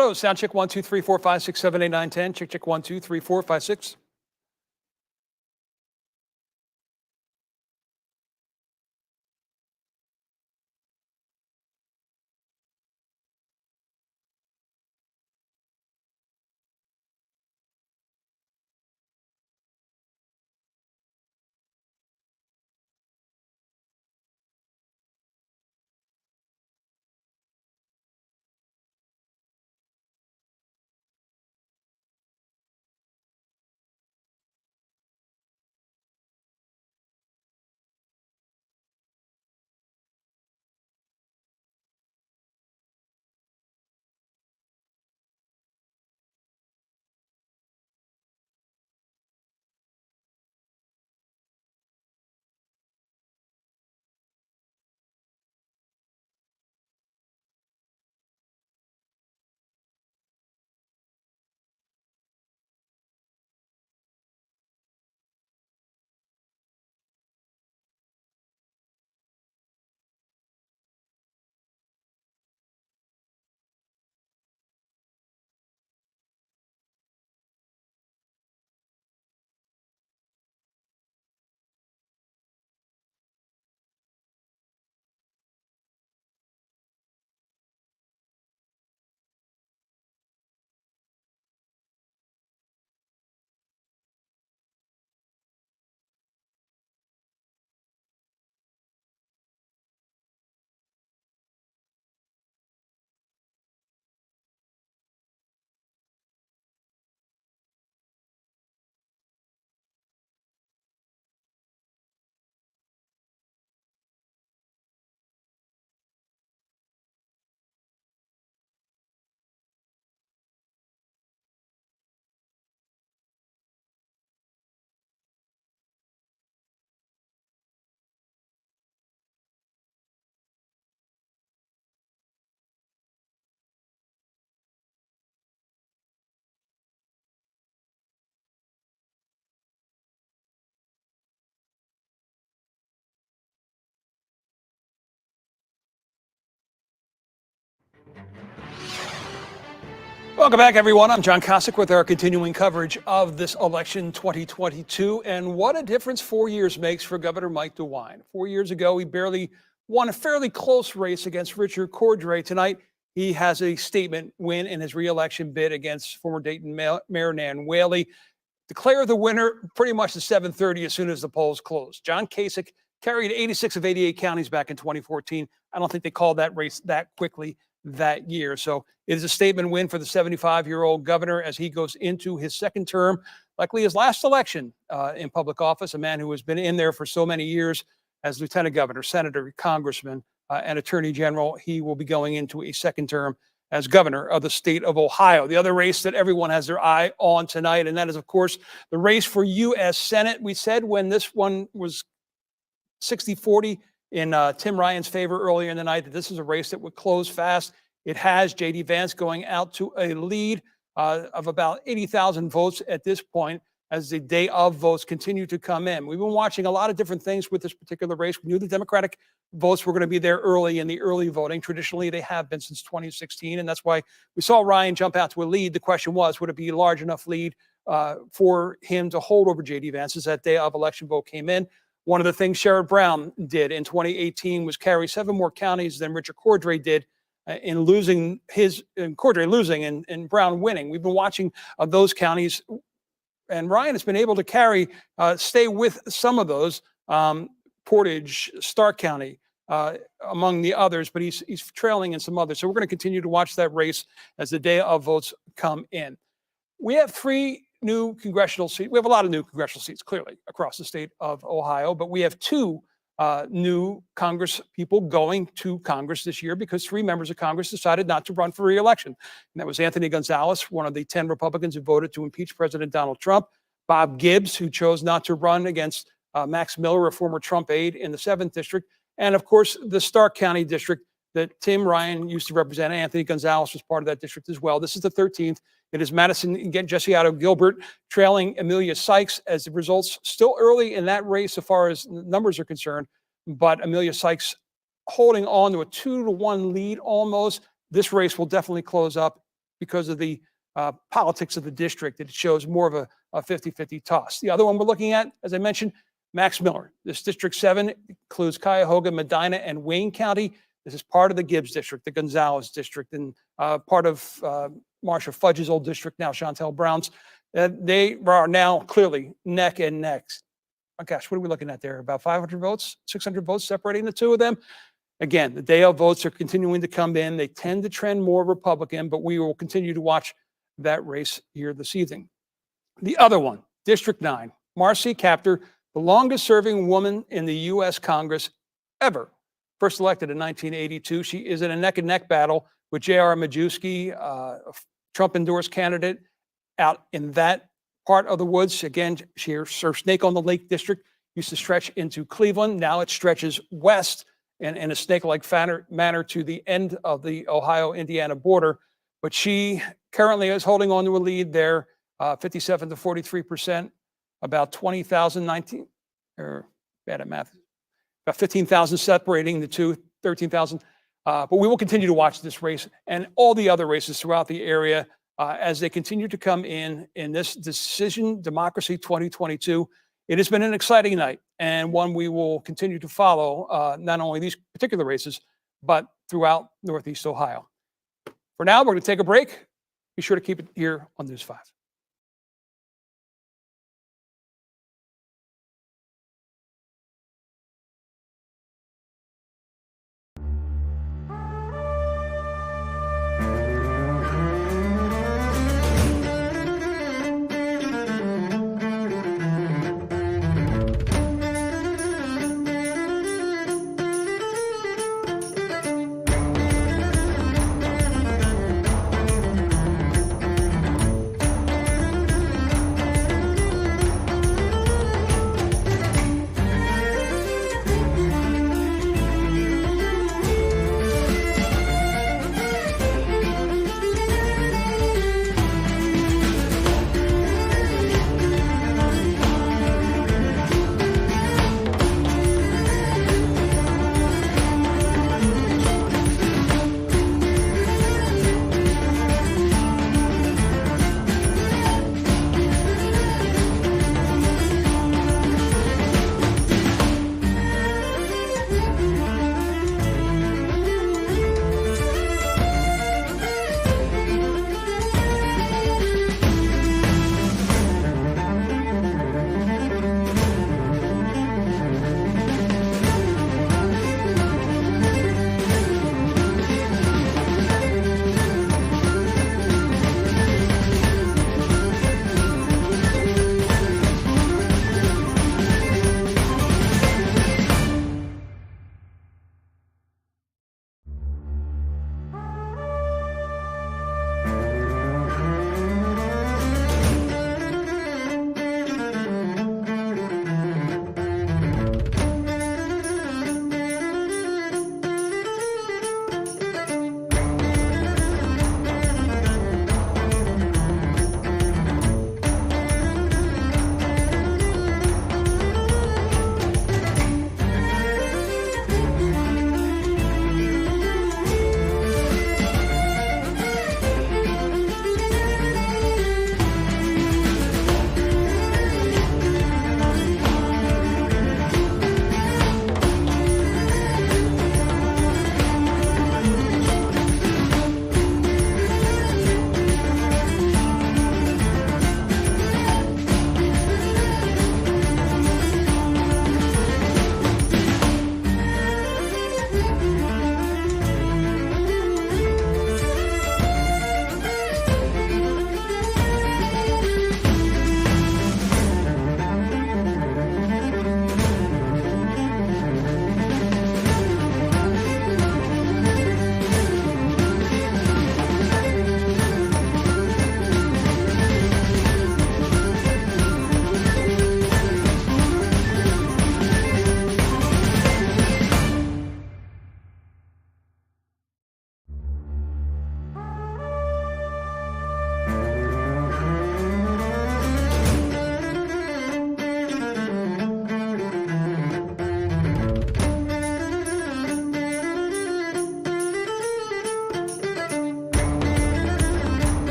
Hello, sound check 1, 2, 3, 4, 5, 6, 7, 8, 9, 10. Check 1, 2, 3, 4, 5, 6. Welcome back, everyone. I'm John Kosick with our continuing coverage of this election 2022. And what a difference 4 years makes for Governor Mike DeWine. 4 years ago, he barely won a fairly close race against Richard Cordray. Tonight, he has a statement win in his reelection bid against former Dayton Mayor Nan Whaley. Declare the winner pretty much at 7:30 as soon as the polls close. John Kasich carried 86 of 88 counties back in 2014. I don't think they called that race that quickly that year. So it is a statement win for the 75-year-old governor as he goes into his second term, likely his last election in public office, a man who has been in there for so many years as lieutenant governor, senator, congressman, and attorney general. He will be going into a second term as governor of the state of Ohio. The other race that everyone has their eye on tonight, and that is, of course, the race for U.S. Senate. We said when this one was 60-40 in Tim Ryan's favor earlier in the night that this is a race that would close fast. It has. J.D. Vance going out to a lead of about 80,000 votes at this point as the day of votes continue to come in. We've been watching a lot of different things with this particular race. We knew the Democratic votes were going to be there early in the early voting. Traditionally, they have been since 2016, and that's why we saw Ryan jump out to a lead. The question was, would it be a large enough lead for him to hold over J.D. Vance as that day of election vote came in? One of the things Sherrod Brown did in 2018 was carry 7 more counties than Richard Cordray did in losing Cordray losing and Brown winning. We've been watching those counties, and Ryan has been able to stay with some of those, Portage, Stark County, among the others, but he's trailing in some others. So we're going to continue to watch that race as the day of votes come in. We have 3 new congressional seats. We have a lot of new congressional seats, clearly, across the state of Ohio, but we have 2 new Congress people going to Congress this year because 3 members of Congress decided not to run for re-election. And that was Anthony Gonzalez, one of the 10 Republicans who voted to impeach President Donald Trump, Bob Gibbs, who chose not to run against Max Miller, a former Trump aide in the 7th district, and of course, the Stark County district that Tim Ryan used to represent. Anthony Gonzalez was part of that district as well. This is the 13th. It is Madison and Jesse Otto Gilbert trailing Amelia Sykes as the results still early in that race so far as numbers are concerned, but Amelia Sykes holding on to a 2-1 lead almost. This race will definitely close up because of the politics of the district. It shows more of a 50-50 toss. The other one we're looking at, as I mentioned, Max Miller. This District 7 includes Cuyahoga, Medina, and Wayne County. This is part of the Gibbs District, the Gonzales District, and part of Marsha Fudge's old district, now Chantel Brown's. They are now clearly neck and neck. Oh gosh, what are we looking at there? About 500 votes, 600 votes separating the two of them. Again, the day of votes are continuing to come in. They tend to trend more Republican, but we will continue to watch that race here this evening. The other one, District 9, Marcy Kaptur, the longest serving woman in the U.S. Congress ever. First elected in 1982. She is in a neck and neck battle with J.R. Majewski, a Trump endorsed candidate out in that part of the woods. Again, her Snake on the Lake district used to stretch into Cleveland. Now it stretches west in a snake-like manner to the end of the Ohio-Indiana border. But she currently is holding on to a lead there, 57 to 43%, about 20,000, 19, or bad at math, about 15,000 separating the two, 13,000. But we will continue to watch this race and all the other races throughout the area as they continue to come in this Decision Democracy 2022. It has been an exciting night and one we will continue to follow, not only these particular races, but throughout Northeast Ohio. For now, we're going to take a break. Be sure to keep it here on News 5.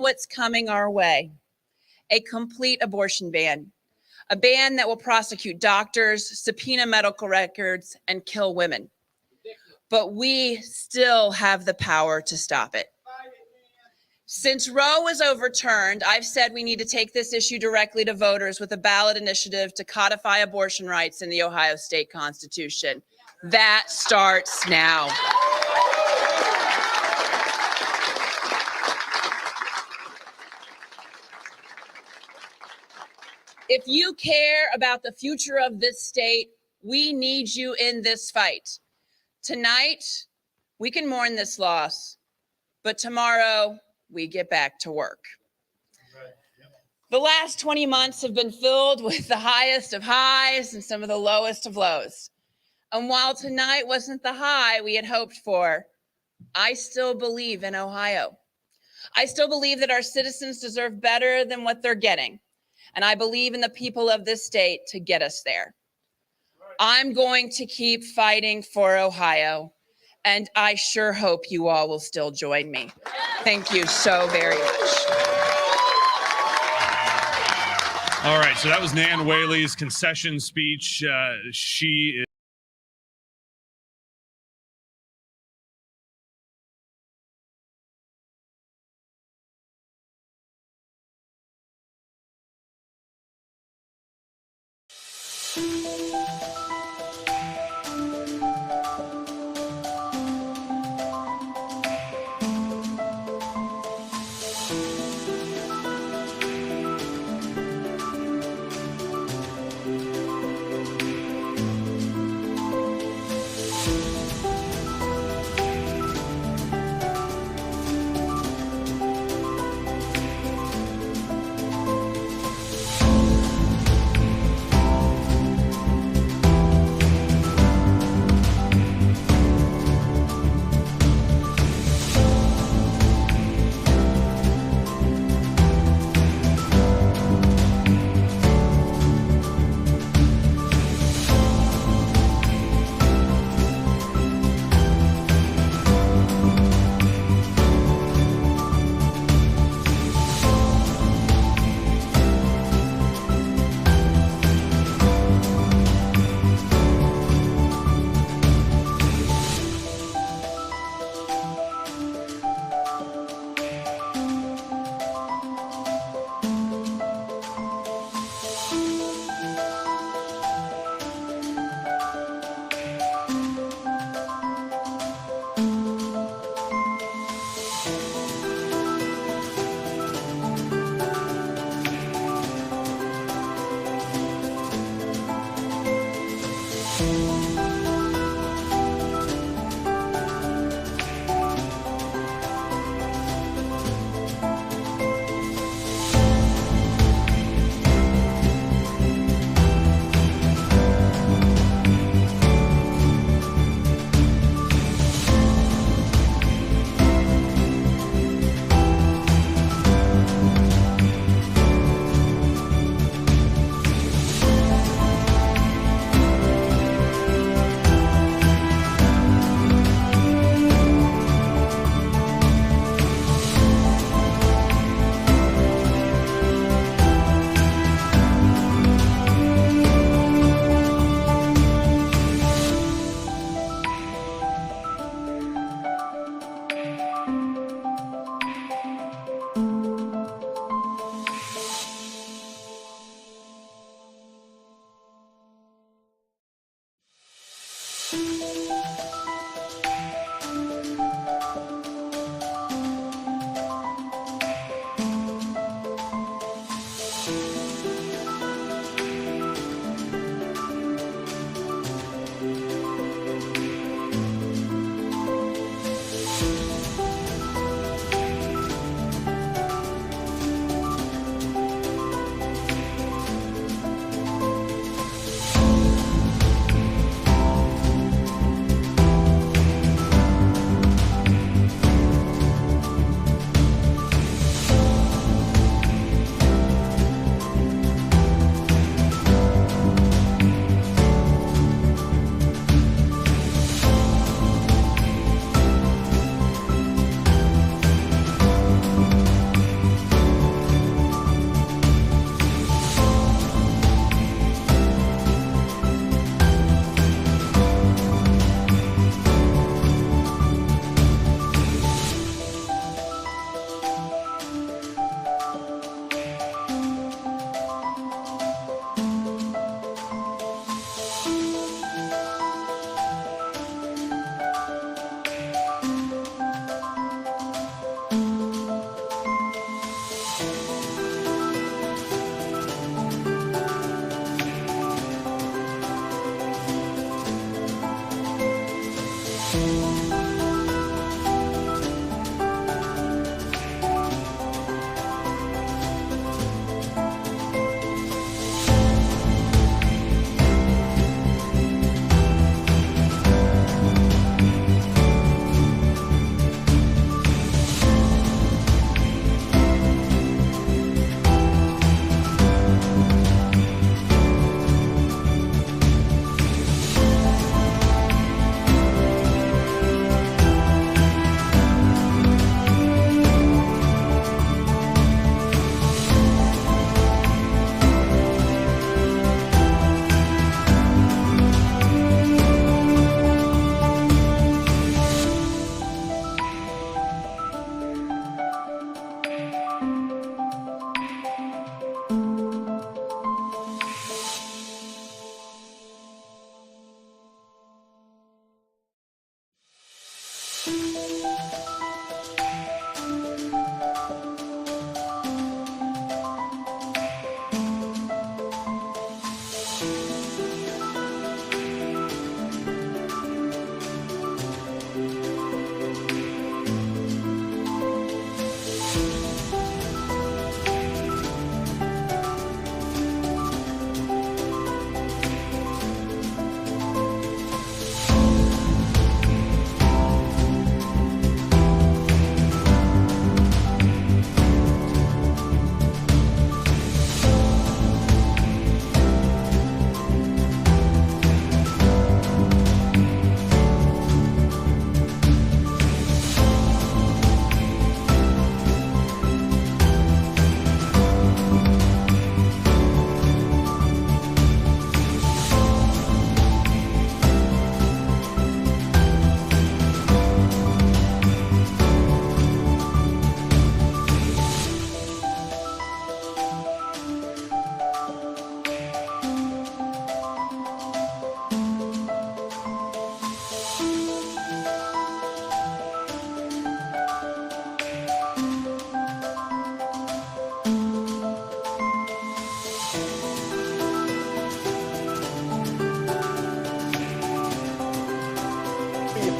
what's coming our way. A complete abortion ban. A ban that will prosecute doctors, subpoena medical records, and kill women. But we still have the power to stop it. Since Roe was overturned, I've said we need to take this issue directly to voters with a ballot initiative to codify abortion rights in the Ohio State Constitution. That starts now. If you care about the future of this state, we need you in this fight. Tonight, we can mourn this loss, but tomorrow we get back to work. The last 20 months have been filled with the highest of highs and some of the lowest of lows. And while tonight wasn't the high we had hoped for, I still believe in Ohio. I still believe that our citizens deserve better than what they're getting. And I believe in the people of this state to get us there. I'm going to keep fighting for Ohio, and I sure hope you all will still join me. Thank you so very much. All right, so that was Nan Whaley's concession speech. She is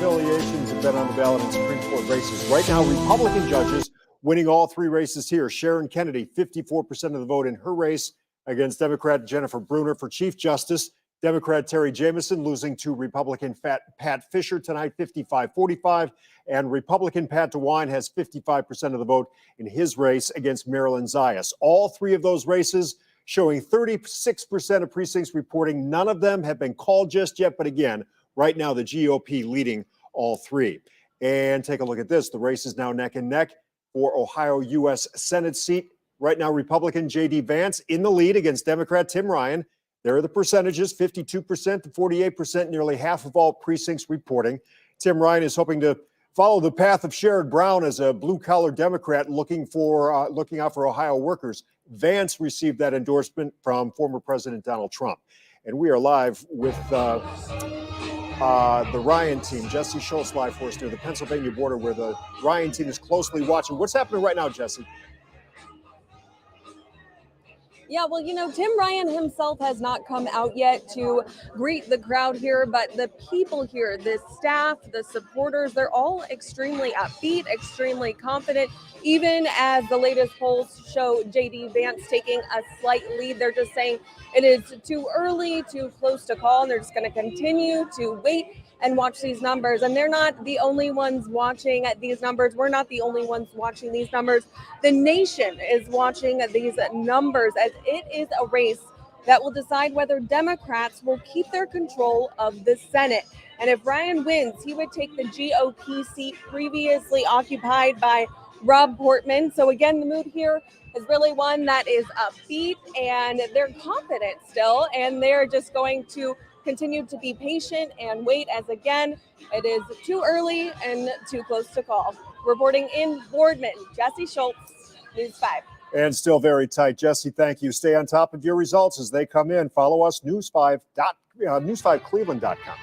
affiliations have been on the ballot in Supreme Court races. Right now, Republican judges winning all three races here. Sharon Kennedy, 54% of the vote in her race against Democrat Jennifer Brunner for Chief Justice. Democrat Terry Jamison losing to Republican Pat Fisher tonight, 55-45. And Republican Pat DeWine has 55% of the vote in his race against Marilyn Zayas. All three of those races showing 36% of precincts reporting. None of them have been called just yet. But again, right now, the GOP leading all three. And take a look at this. The race is now neck and neck for Ohio U.S. Senate seat. Right now, Republican J.D. Vance in the lead against Democrat Tim Ryan. There are the percentages, 52% to 48%, nearly half of all precincts reporting. Tim Ryan is hoping to follow the path of Sherrod Brown as a blue-collar Democrat looking out for Ohio workers. Vance received that endorsement from former President Donald Trump. And we are live with the Ryan team. Jesse Schultz live for us near the Pennsylvania border where the Ryan team is closely watching. What's happening right now, Jesse? Yeah, well, you know, Tim Ryan himself has not come out yet to greet the crowd here, but the people here, the staff, the supporters, they're all extremely upbeat, extremely confident. Even as the latest polls show J.D. Vance taking a slight lead, they're just saying it is too early, too close to call, and they're just going to continue to wait and watch these numbers. And they're not the only ones watching these numbers. We're not the only ones watching these numbers. The nation is watching these numbers as it is a race that will decide whether Democrats will keep their control of the Senate. And if Ryan wins, he would take the GOP seat previously occupied by Rob Portman. So again, the mood here is really one that is upbeat and they're confident still, and they're just going to continue to be patient and wait as, again, it is too early and too close to call. Reporting in Boardman, Jesse Schultz, News 5. And still very tight. Jesse, thank you. Stay on top of your results as they come in. Follow us, news5cleveland.com.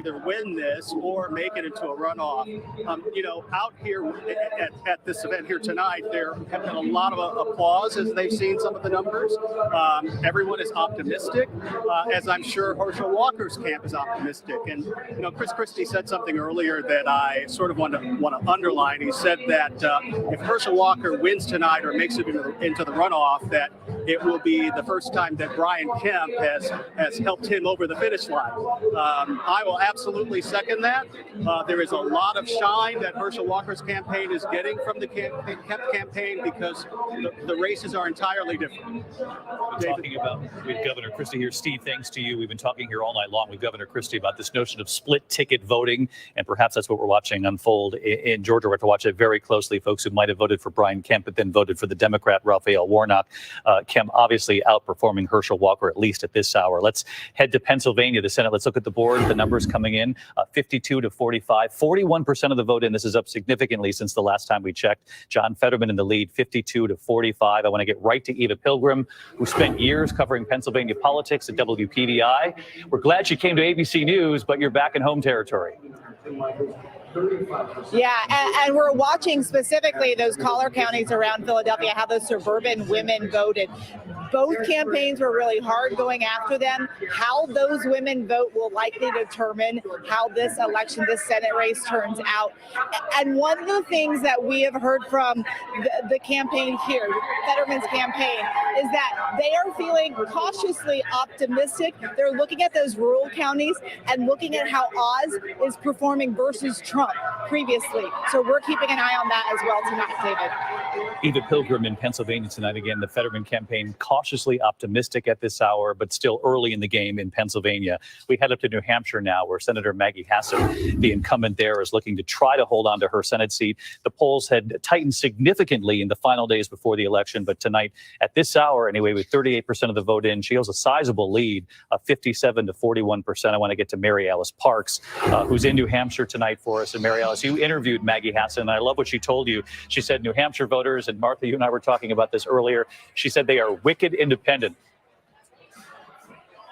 either win this or make it into a runoff. Out here at this event here tonight, there have been a lot of applause as they've seen some of the numbers. Everyone is optimistic, as I'm sure Herschel Walker's camp is optimistic. And Chris Christie said something earlier that I sort of want to underline. He said that if Herschel Walker wins tonight or makes it into the runoff, that it will be the first time that Brian Kemp has helped him over the finish line. I will absolutely second that. There is a lot of shine that Herschel Walker's campaign is getting from the Kemp campaign because the races are entirely different. Talking about with Governor Christie here. Steve, thanks to you. We've been talking here all night long with Governor Christie about this notion of split ticket voting, and perhaps that's what we're watching unfold in Georgia. We're to watch it very closely. Folks who might have voted for Brian Kemp but then voted for the Democrat Raphael Warnock. Kemp obviously outperforming Herschel Walker, at least at this hour. Let's head to Pennsylvania, the Senate. Let's look at the board. The numbers coming in 52 to 45, 41% of the vote in. This is up significantly since the last time we checked. John Fetterman in the lead, 52 to 45. I want to get right to Eva Pilgrim, who spent years covering Pennsylvania politics at WPVI. We're glad she came to ABC News, but you're back in home territory. Yeah, and we're watching specifically those collar counties around Philadelphia, how those suburban women voted. Both campaigns were really hard going after them. How those women vote will likely determine how this election, this Senate race turns out. And one of the things that we have heard from the campaign here, Fetterman's campaign, is that they are feeling cautiously optimistic. They're looking at those rural counties and looking at how Oz is performing versus Trump previously. So we're keeping an eye on that as well tonight, David. Eva Pilgrim in Pennsylvania tonight. Again, the Fetterman campaign cautiously optimistic at this hour, but still early in the game in Pennsylvania. We head up to New Hampshire now, where Senator Maggie Hassan, the incumbent there, is looking to try to hold on to her Senate seat. The polls had tightened significantly in the final days before the election, but tonight, at this hour anyway, with 38% of the vote in, she holds a sizable lead of 57 to 41%. I want to get to Mary Alice Parks, who's in New Hampshire tonight for us. And Mary Alice, you interviewed Maggie Hassan, and I love what she told you. She said New Hampshire voters, and Martha, you and I were talking about this earlier, she said they are wicked independent.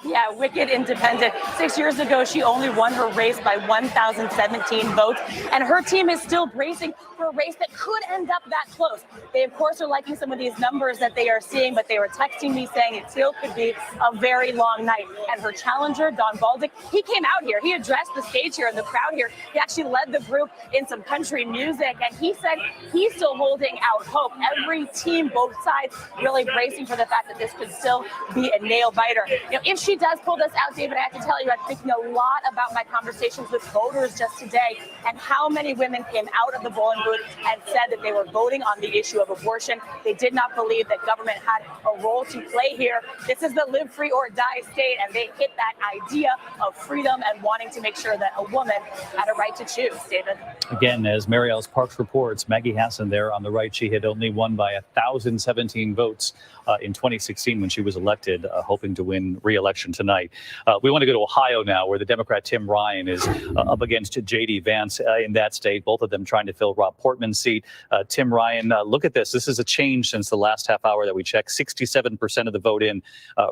Yeah, wicked independent. 6 years ago, she only won her race by 1,017 votes, and her team is still bracing for a race that could end up that close. They, of course, are liking some of these numbers that they are seeing, but they were texting me saying it still could be a very long night. And her challenger, Don Baldick, he came out here. He addressed the stage here and the crowd here. He actually led the group in some country music, and he said he's still holding out hope. Every team, both sides, really bracing for the fact that this could still be a nail biter. If she does pull this out, David, I have to tell you, I'm thinking a lot about my conversations with voters just today and how many women came out of the polling booth and said that they were voting on the issue of abortion. They did not believe that government had a role to play here. This is the live free or die state, and they hit that idea of freedom and wanting to make sure that a woman had a right to choose, David. Again, as Mary Alice Parks reports, Maggie Hassan there on the right, she had only won by 1,017 votes in 2016 when she was elected, hoping to win re-election tonight. We want to go to Ohio now, where the Democrat Tim Ryan is up against J.D. Vance in that state, both of them trying to fill Rob Portman's seat. Tim Ryan, look at this. This is a change since the last half hour that we checked. 67% of the vote in.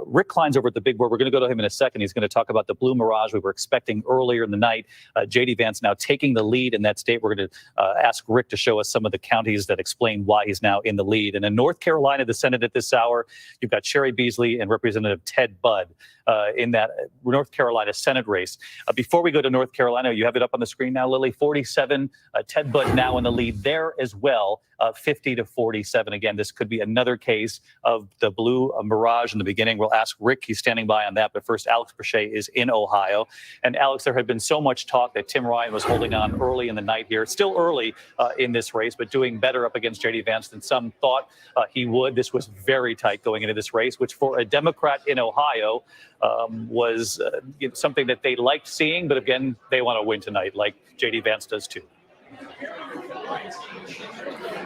Rick Klein's over at the big board. We're going to go to him in a second. He's going to talk about the blue mirage we were expecting earlier in the night. J.D. Vance now taking the lead in that state. We're going to ask Rick to show us some of the counties that explain why he's now in the lead. And in North Carolina, the Senate at this hour, you've got Sherry Beasley and Representative Ted Budd in that North Carolina Senate race. Before we go to North Carolina, you have it up on the screen now, Lily, 47. Ted Budd now in the lead there as well, 50 to 47. Again, this could be another case of the blue mirage in the beginning. We'll ask Rick. He's standing by on that. But first, Alex Brachet is in Ohio. And Alex, there had been so much talk that Tim Ryan was holding on early in the night here. Still early in this race, but doing better up against J.D. Vance than some thought he would. This was very tight going into this race, which for a Democrat in Ohio was something that they liked seeing. But again, they want to win tonight, like J.D. Vance does too.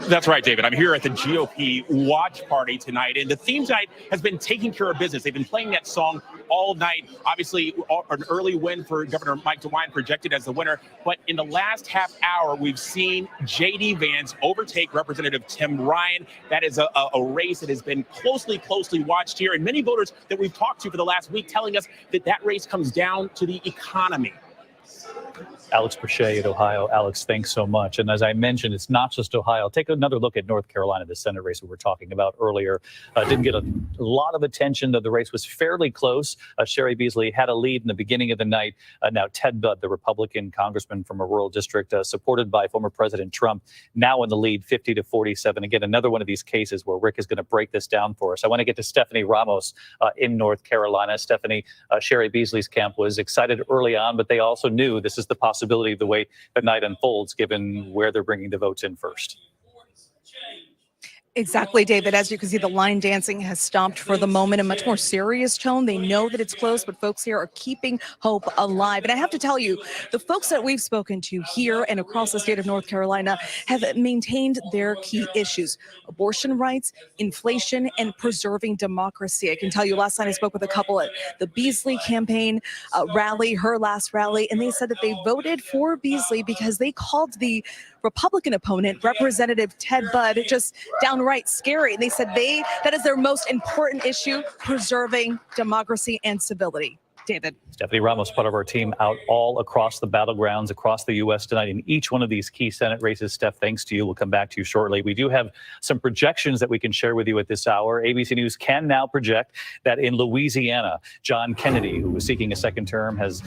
That's right, David. I'm here at the GOP watch party tonight, and the theme tonight has been taking care of business. They've been playing that song all night. Obviously, an early win for Governor Mike DeWine, projected as the winner. But in the last half hour, we've seen J.D. Vance overtake Representative Tim Ryan. That is a race that has been closely watched here. And many voters that we've talked to for the last week telling us that that race comes down to the economy. Alex Prochet at Ohio. Alex, thanks so much. And as I mentioned, it's not just Ohio. Take another look at North Carolina, the Senate race we were talking about earlier. Didn't get a lot of attention, though the race was fairly close. Sherry Beasley had a lead in the beginning of the night. Now Ted Budd, the Republican congressman from a rural district supported by former President Trump, now in the lead 50-47. Again, another one of these cases where Rick is going to break this down for us. I want to get to Stephanie Ramos in North Carolina. Stephanie, Sherry Beasley's camp was excited early on, but they also knew this is the possibility of the way the night unfolds, given where they're bringing the votes in first. Exactly, David. As you can see, the line dancing has stopped for the moment. A much more serious tone. They know that it's close, but folks here are keeping hope alive. And I have to tell you, the folks that we've spoken to here and across the state of North Carolina have maintained their key issues: abortion rights, inflation, and preserving democracy. I can tell you, last night I spoke with a couple at the Beasley campaign rally, her last rally, and they said that they voted for Beasley because they called the Republican opponent, Representative Ted Budd, just downright scary. And they said that is their most important issue, preserving democracy and civility. David. Stephanie Ramos, part of our team, out all across the battlegrounds across the U.S. tonight in each one of these key Senate races. Steph, thanks to you. We'll come back to you shortly. We do have some projections that we can share with you at this hour. ABC News can now project that in Louisiana, John Kennedy, who was seeking a second term, has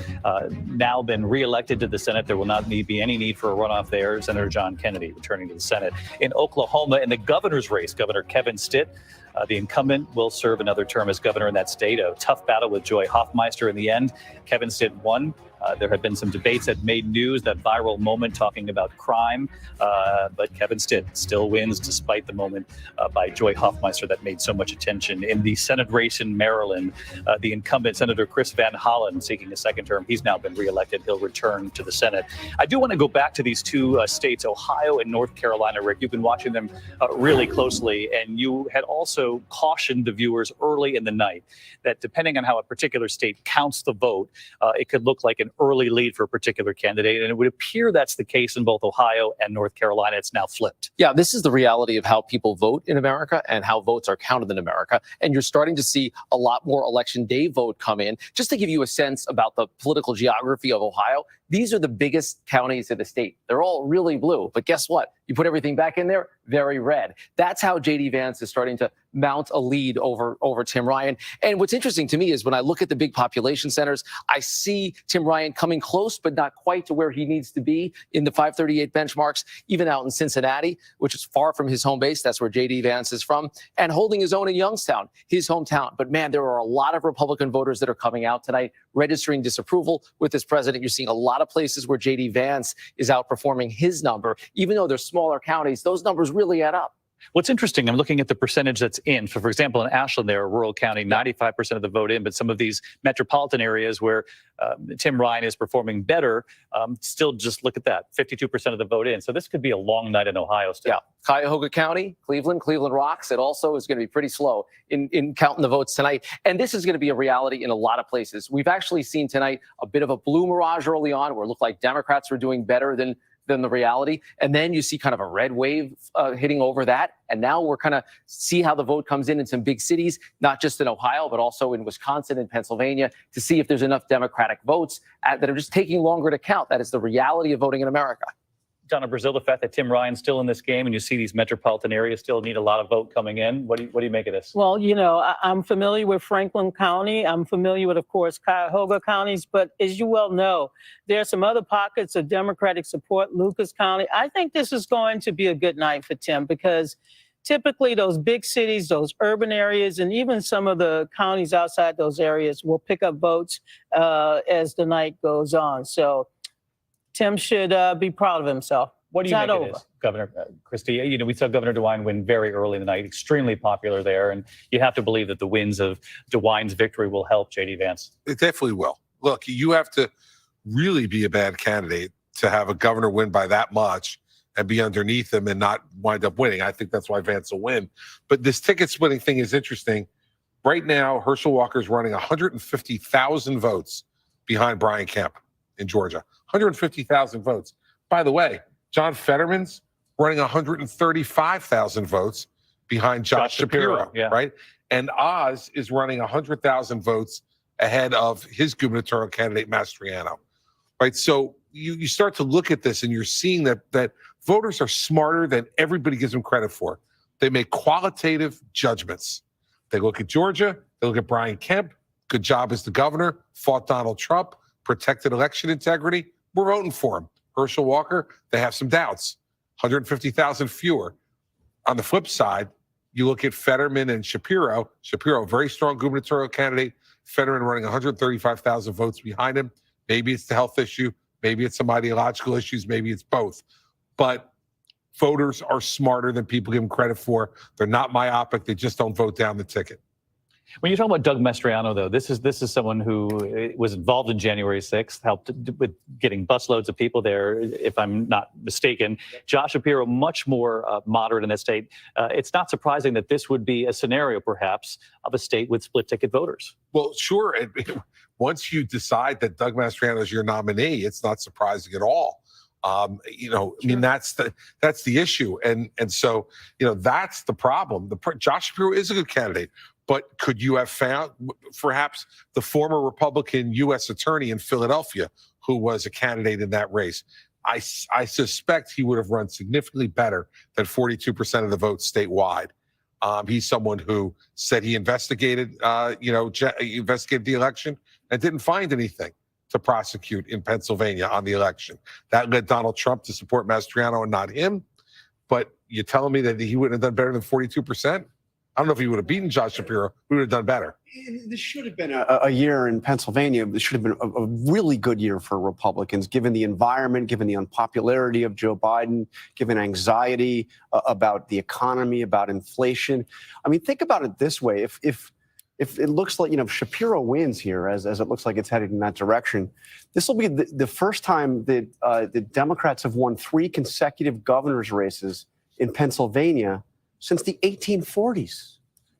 now been reelected to the Senate. There will not be any need for a runoff there. Senator John Kennedy returning to the Senate. In Oklahoma, in the governor's race, Governor Kevin Stitt, the incumbent, will serve another term as governor in that state. A tough battle with Joy Hoffmeister in the end. Kevin Stitt won. There have been some debates that made news, that viral moment talking about crime, but Kevin Stitt still wins despite the moment by Joy Hoffmeister that made so much attention. In the Senate race in Maryland, the incumbent Senator Chris Van Hollen, seeking a second term, he's now been reelected. He'll return to the Senate. I do want to go back to these two states, Ohio and North Carolina. Rick, you've been watching them really closely, and you had also cautioned the viewers early in the night that depending on how a particular state counts the vote, it could look like an early lead for a particular candidate. And it would appear that's the case in both Ohio and North Carolina. It's now flipped. Yeah, this is the reality of how people vote in America and how votes are counted in America. And you're starting to see a lot more election day vote come in. Just to give you a sense about the political geography of Ohio, these are the biggest counties in the state. They're all really blue. But guess what? You put everything back in there, very red. That's how J.D. Vance is starting to mount a lead over Tim Ryan. And what's interesting to me is when I look at the big population centers, I see Tim Ryan coming close, but not quite to where he needs to be in the 538 benchmarks, even out in Cincinnati, which is far from his home base. That's where J.D. Vance is from, and holding his own in Youngstown, his hometown. But man, there are a lot of Republican voters that are coming out tonight, registering disapproval with this president. You're seeing a lot of places where J.D. Vance is outperforming his number. Even though they're smaller counties, those numbers really add up. What's interesting, I'm looking at the percentage that's in. So, for example, in Ashland, there, a rural county, 95% of the vote in, but some of these metropolitan areas where Tim Ryan is performing better, still just look at that, 52% of the vote in. So this could be a long night in Ohio still. Yeah, Cuyahoga County, Cleveland Rocks. It also is going to be pretty slow in counting the votes tonight. And this is going to be a reality in a lot of places. We've actually seen tonight a bit of a blue mirage early on where it looked like Democrats were doing better than the reality. And then you see kind of a red wave hitting over that. And now we're kind of see how the vote comes in some big cities, not just in Ohio, but also in Wisconsin and Pennsylvania, to see if there's enough Democratic votes that are just taking longer to count. That is the reality of voting in America. Donna Brazil, the fact that Tim Ryan's still in this game and you see these metropolitan areas still need a lot of vote coming in. What do you make of this? Well, you know, I'm familiar with Franklin County. I'm familiar with, of course, Cuyahoga counties. But as you well know, there are some other pockets of Democratic support, Lucas County. I think this is going to be a good night for Tim because typically those big cities, those urban areas, and even some of the counties outside those areas will pick up votes as the night goes on. So Tim should be proud of himself. What do you make of this, Governor Christie? You know, we saw Governor DeWine win very early in the night, extremely popular there. And you have to believe that the wins of DeWine's victory will help J.D. Vance. It definitely will. Look, you have to really be a bad candidate to have a governor win by that much and be underneath him and not wind up winning. I think that's why Vance will win. But this ticket splitting thing is interesting. Right now, Herschel Walker's running 150,000 votes behind Brian Kemp in Georgia. 150,000 votes. By the way, John Fetterman's running 135,000 votes behind Josh Shapiro, yeah. Right? And Oz is running 100,000 votes ahead of his gubernatorial candidate, Mastriano, right? So you start to look at this and you're seeing that voters are smarter than everybody gives them credit for. They make qualitative judgments. They look at Georgia, they look at Brian Kemp, good job as the governor, fought Donald Trump, protected election integrity. We're voting for him. Herschel Walker, they have some doubts. 150,000 fewer. On the flip side, you look at Fetterman and Shapiro. Shapiro, very strong gubernatorial candidate. Fetterman running 135,000 votes behind him. Maybe it's the health issue. Maybe it's some ideological issues. Maybe it's both. But voters are smarter than people give them credit for. They're not myopic. They just don't vote down the ticket. When you talk about Doug Mastriano, though, this is someone who was involved in January 6th, helped with getting busloads of people there, if I'm not mistaken. Josh Shapiro, much more moderate in the state. It's not surprising that this would be a scenario, perhaps, of a state with split-ticket voters. Well, sure. Once you decide that Doug Mastriano is your nominee, it's not surprising at all. I mean, that's the issue, and so that's the problem. Josh Shapiro is a good candidate. But could you have found perhaps the former Republican U.S. attorney in Philadelphia who was a candidate in that race? I suspect he would have run significantly better than 42% of the votes statewide. He's someone who said he investigated the election and didn't find anything to prosecute in Pennsylvania on the election. That led Donald Trump to support Mastriano and not him. But you're telling me that he wouldn't have done better than 42%? I don't know if he would have beaten Josh Shapiro. We would have done better. This should have been a year in Pennsylvania. This should have been a really good year for Republicans, given the environment, given the unpopularity of Joe Biden, given anxiety about the economy, about inflation. I mean, think about it this way. If it looks like, Shapiro wins here, as it looks like it's headed in that direction, this will be the first time that the Democrats have won 3 consecutive governor's races in Pennsylvania since the 1840s.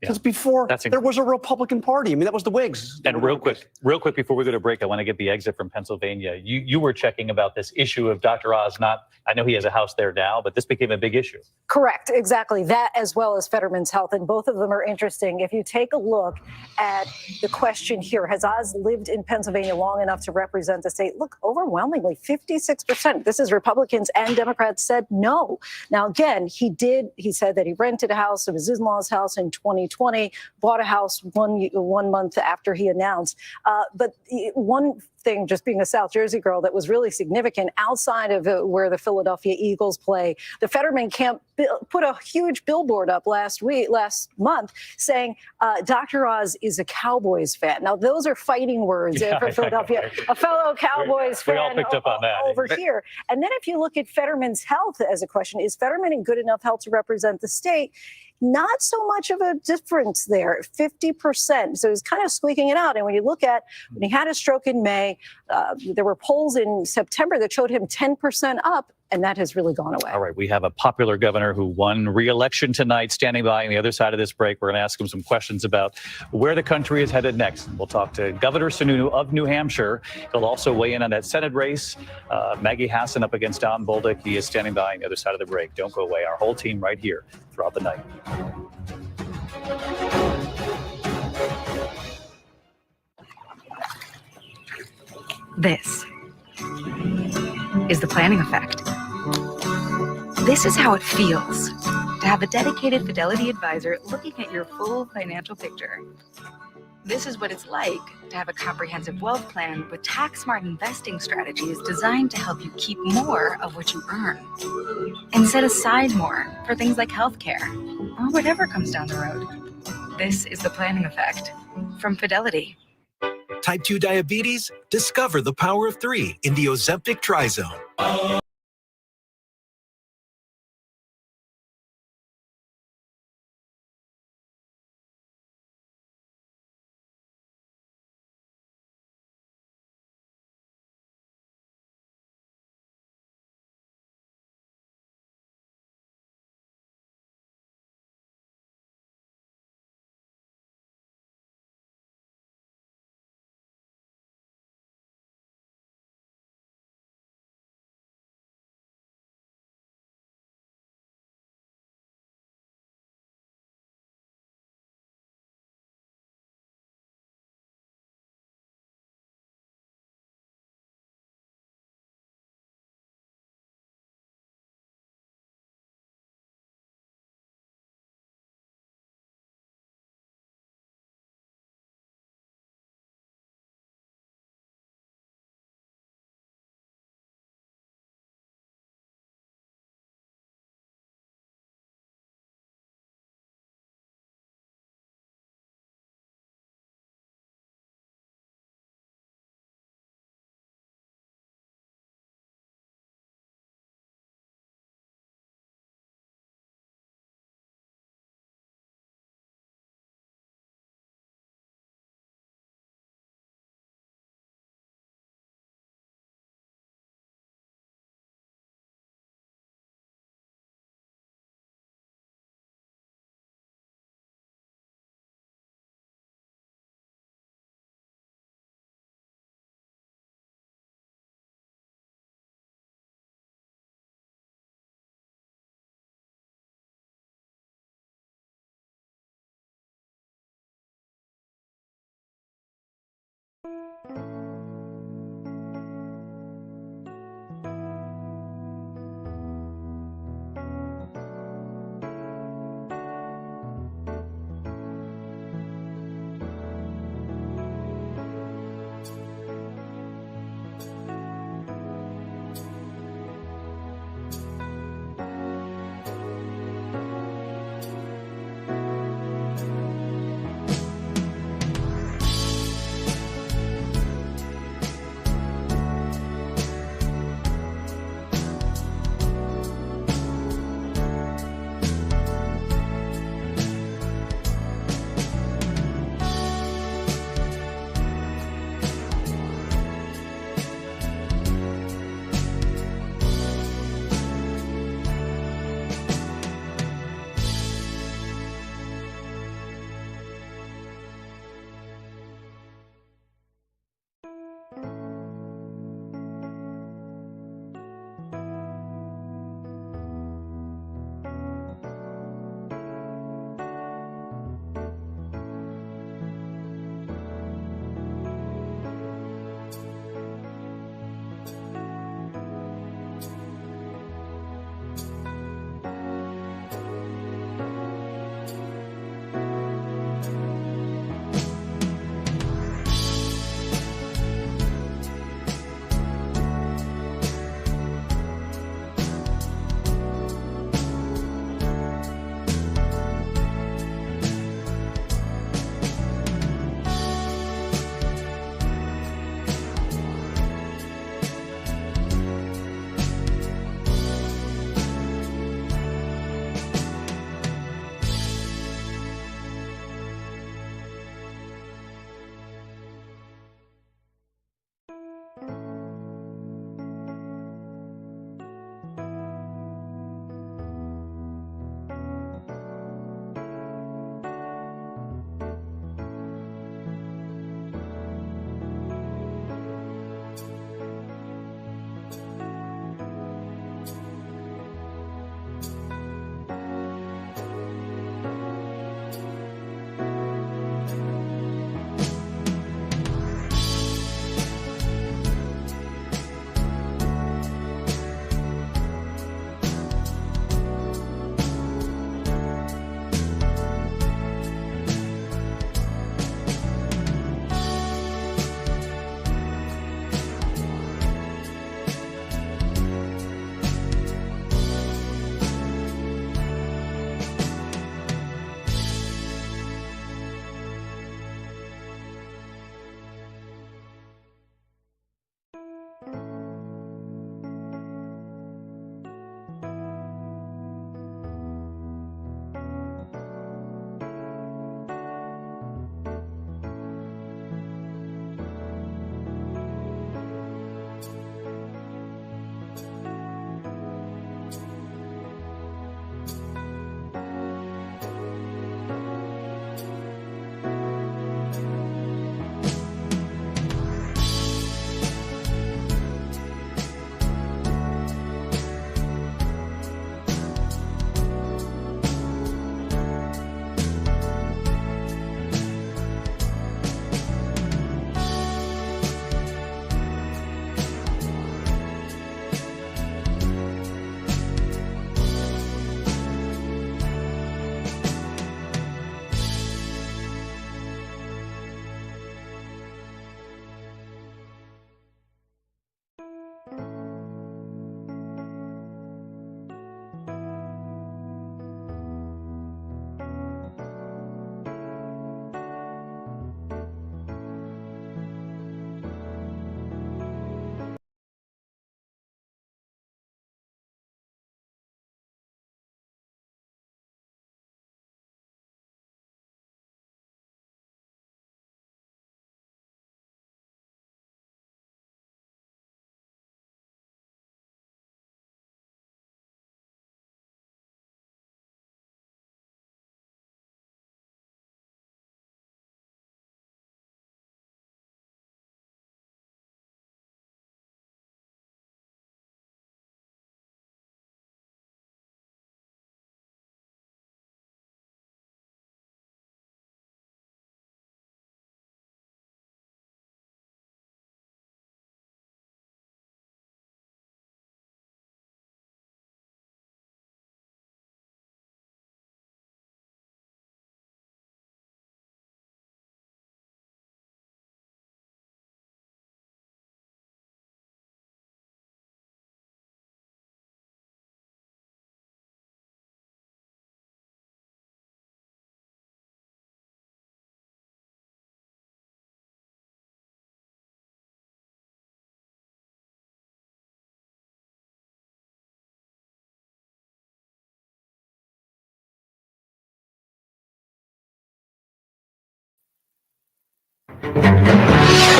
Yeah. Since before there was a Republican Party. I mean, that was the Whigs. And real quick before we go to break, I want to get the exit from Pennsylvania. You were checking about this issue of Dr. Oz. I know he has a house there now, but this became a big issue. Correct, exactly. That as well as Fetterman's health, and both of them are interesting. If you take a look at the question here, has Oz lived in Pennsylvania long enough to represent the state? Look, overwhelmingly, 56%. This is Republicans and Democrats said no. Now, again, he said that he rented a house. It was his in-laws' house in 2020, bought a house one month after he announced. But one thing, just being a South Jersey girl, that was really significant outside of where the Philadelphia Eagles play, the Fetterman camp put a huge billboard up last month saying Dr. Oz is a Cowboys fan. Now, those are fighting words for Philadelphia. A fellow Cowboys fan we all picked up on that. Over here. And then if you look at Fetterman's health as a question, is Fetterman in good enough health to represent the state? Not so much of a difference there, 50%. So he's kind of squeaking it out. And when you look at when he had a stroke in May, there were polls in September that showed him 10% up, and that has really gone away. All right, we have a popular governor who won re-election tonight standing by on the other side of this break. We're going to ask him some questions about where the country is headed next. We'll talk to Governor Sununu of New Hampshire. He'll also weigh in on that Senate race. Maggie Hassan up against Don Bolduc. He is standing by on the other side of the break. Don't go away. Our whole team right here throughout the night. This is the planning effect. This is how it feels to have a dedicated Fidelity advisor looking at your full financial picture. This is what it's like to have a comprehensive wealth plan with tax-smart investing strategies designed to help you keep more of what you earn and set aside more for things like healthcare or whatever comes down the road. This is the planning effect from Fidelity. Type 2 diabetes? Discover the power of 3 in the Ozempic Trizone.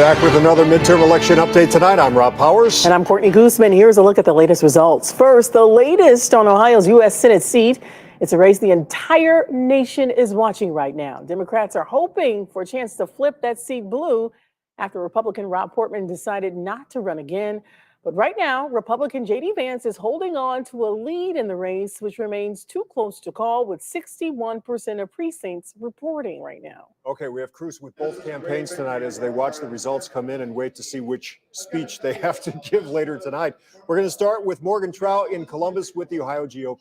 Back with another midterm election update tonight. I'm Rob Powers. And I'm Courtney Gooseman. Here's a look at the latest results. First, the latest on Ohio's U.S. Senate seat. It's a race the entire nation is watching right now. Democrats are hoping for a chance to flip that seat blue after Republican Rob Portman decided not to run again. But right now, Republican J.D. Vance is holding on to a lead in the race, which remains too close to call, with 61% of precincts reporting right now. Okay, we have crews with both campaigns tonight as they watch the results come in and wait to see which speech they have to give later tonight. We're going to start with Morgan Trout in Columbus with the Ohio GOP.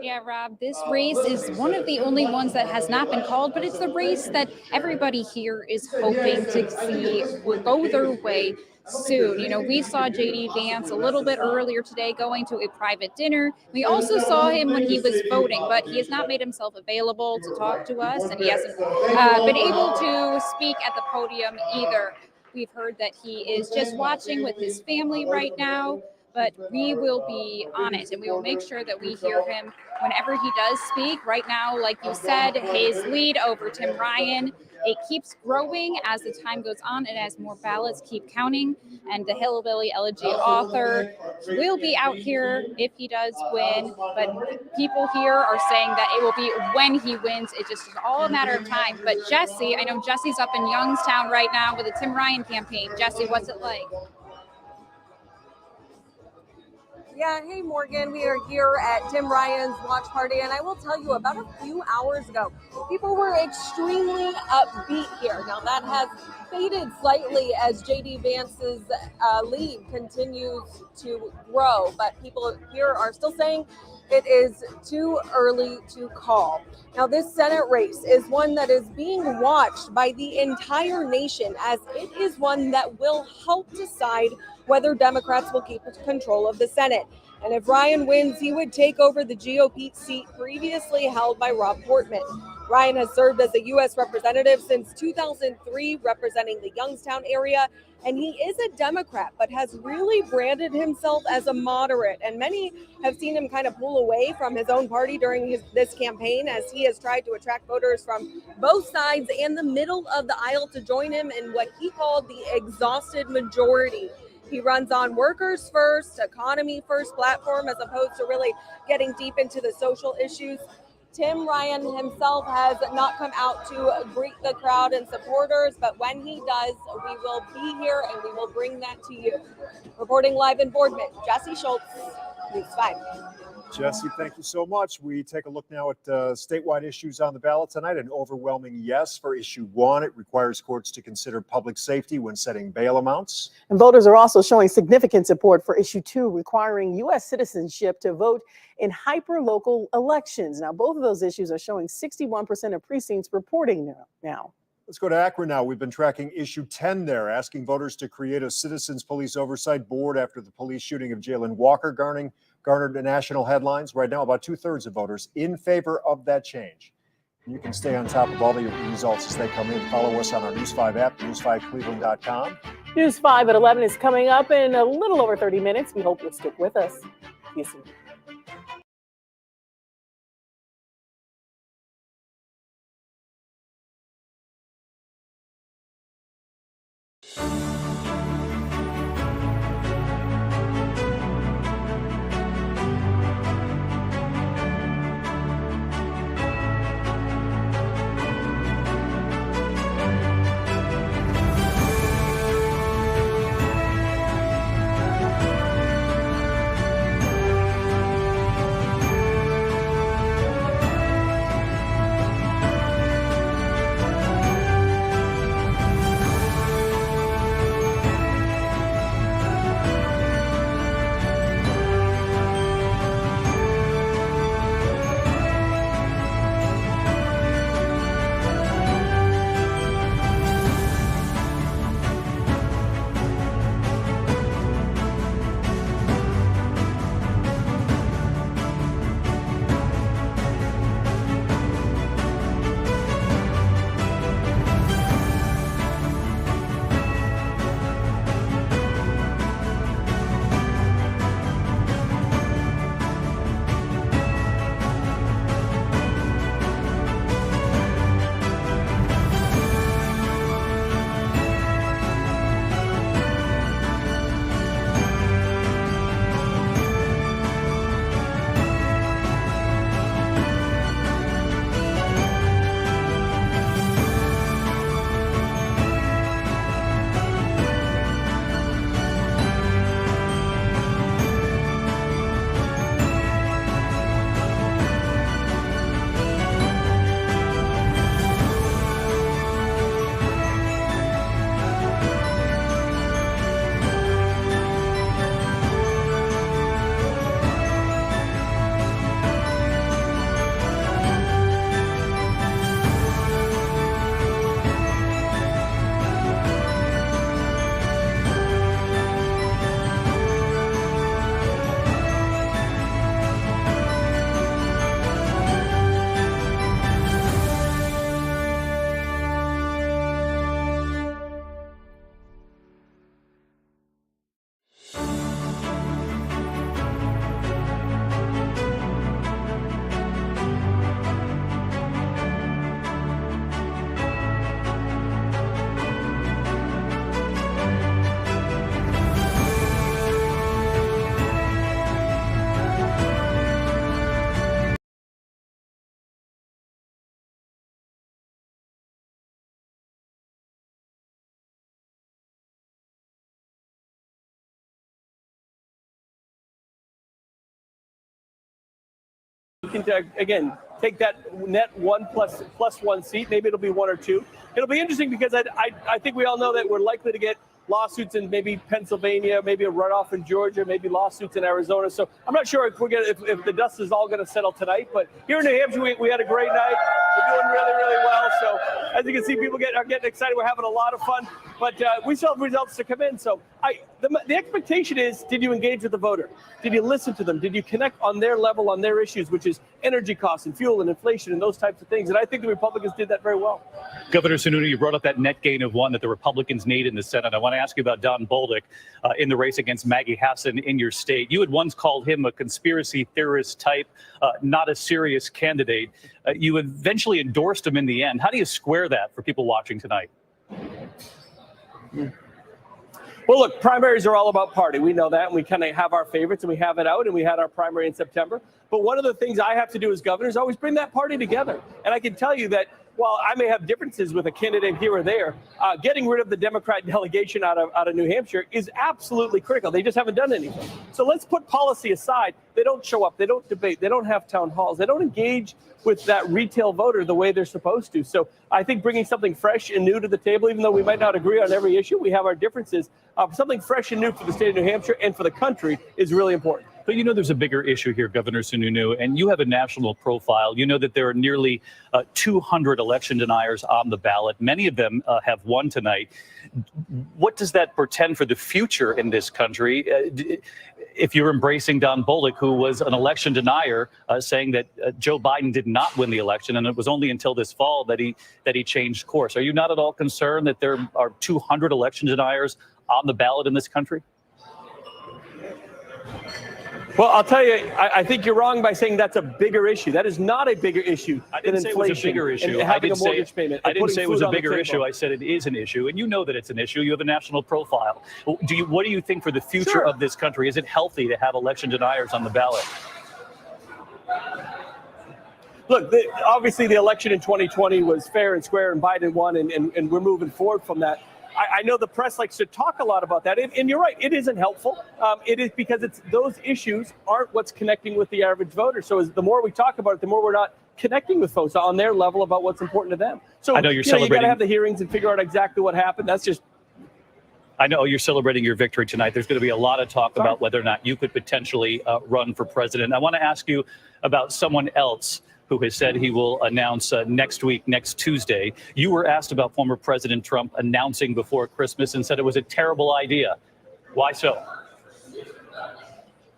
Yeah, Rob, this race is one of the only ones that has not been called, but it's the race that everybody here is hoping to see will go their way soon. You know, we saw J.D. Vance a little bit earlier today going to a private dinner. We also saw him when he was voting, but he has not made himself available to talk to us, and he hasn't been able to speak at the podium either. We've heard that he is just watching with his family right now, but we will be on it, and we will make sure that we hear him whenever he does speak. Right now, like you said, his lead over Tim Ryan, it keeps growing as the time goes on and as more ballots keep counting. And the Hillbilly Elegy author will be out here if he does win, but people here are saying that it will be when he wins. It just is all a matter of time. But Jesse, I know Jesse's up in Youngstown right now with the Tim Ryan campaign. Jesse, what's it like? Yeah, hey Morgan, we are here at Tim Ryan's watch party, and I will tell you, about a few hours ago, people were extremely upbeat here. Now that has faded slightly as J.D. Vance's lead continues to grow, but people here are still saying it is too early to call. Now, this Senate race is one that is being watched by the entire nation, as it is one that will help decide whether Democrats will keep control of the Senate. And if Ryan wins, he would take over the GOP seat previously held by Rob Portman. Ryan has served as a U.S. representative since 2003, representing the Youngstown area, and he is a Democrat, but has really branded himself as a moderate. And many have seen him kind of pull away from his own party during this campaign, as he has tried to attract voters from both sides and the middle of the aisle to join him in what he called the exhausted majority. He runs on workers first, economy first platform, as opposed to really getting deep into the social issues. Tim Ryan himself has not come out to greet the crowd and supporters, but when he does, we will be here and we will bring that to you. Reporting live in Boardman, Jesse Schultz, News 5. Jesse, thank you so much. We take a look now at statewide issues on the ballot tonight. An overwhelming yes for issue 1. It requires courts to consider public safety when setting bail amounts. And voters are also showing significant support for issue 2, requiring U.S. citizenship to vote in hyper-local elections. Now, both of those issues are showing 61% of precincts reporting now. Let's go to Akron now. We've been tracking issue 10 there, asking voters to create a Citizens Police Oversight Board after the police shooting of Jalen Walker garnered the national headlines. Right now, about 2/3 of voters in favor of that change. And you can stay on top of all the results as they come in. Follow us on our News 5 app, news5cleveland.com. News 5 at 11 is coming up in a little over 30 minutes. We hope you'll stick with us. See you soon. You can, again, take that net plus one seat. Maybe it'll be 1 or 2. It'll be interesting because I think we all know that we're likely to get lawsuits in maybe Pennsylvania, maybe a runoff in Georgia, maybe lawsuits in Arizona. So I'm not sure if if the dust is all going to settle tonight. But here in New Hampshire, we had a great night. We're doing really, really well. So as you can see, people are getting excited. We're having a lot of fun. But we still have results to come in. So the expectation is, did you engage with the voter? Did you listen to them? Did you connect on their level, on their issues, which is energy costs and fuel and inflation and those types of things? And I think the Republicans did that very well. Governor Sununu, you brought up that net gain of 1 that the Republicans need in the Senate. I want to ask you about Don Bolduc in the race against Maggie Hassan in your state. You had once called him a conspiracy theorist type, not a serious candidate. You eventually endorsed him in the end. How do you square that for people watching tonight? Well, look, primaries are all about party. We know that, and we kind of have our favorites, and we have it out, and we had our primary in September. But one of the things I have to do as governor is always bring that party together. And I can tell you that while I may have differences with a candidate here or there, getting rid of the Democrat delegation out of New Hampshire is absolutely critical. They just haven't done anything. So let's put policy aside. They don't show up. They don't debate. They don't have town halls. They don't engage with that retail voter the way they're supposed to. So I think bringing something fresh and new to the table, even though we might not agree on every issue, we have our differences. Something fresh and new for the state of New Hampshire and for the country is really important. But you know there's a bigger issue here, Governor Sununu, and you have a national profile. You know that there are nearly 200 election deniers on the ballot. Many of them have won tonight. What does that portend for the future in this country? If you're embracing Don Bolduc, who was an election denier, saying that Joe Biden did not win the election, and it was only until this fall that he changed course. Are you not at all concerned that there are 200 election deniers on the ballot in this country? Well, I'll tell you, I think you're wrong by saying that's a bigger issue. That is not a bigger issue than inflation. It was a bigger issue. And having a mortgage payment. I didn't say it was a bigger issue. I said it is an issue, and you know that it's an issue. You have a national profile. What do you think for the future of this country? Is it healthy to have election deniers on the ballot? Look, obviously the election in 2020 was fair and square, and Biden won, and we're moving forward from that. I know the press likes to talk a lot about that, and you're right, it isn't helpful. It is because those issues aren't what's connecting with the average voter. So the more we talk about it, the more we're not connecting with folks on their level about what's important to them. So I know you're celebrating. You got to have the hearings and figure out exactly what happened. That's just. I know you're celebrating your victory tonight. There's going to be a lot of talk about whether or not you could potentially run for president. I want to ask you about someone else who has said he will announce next Tuesday. You were asked about former President Trump announcing before Christmas and said it was a terrible idea. Why so?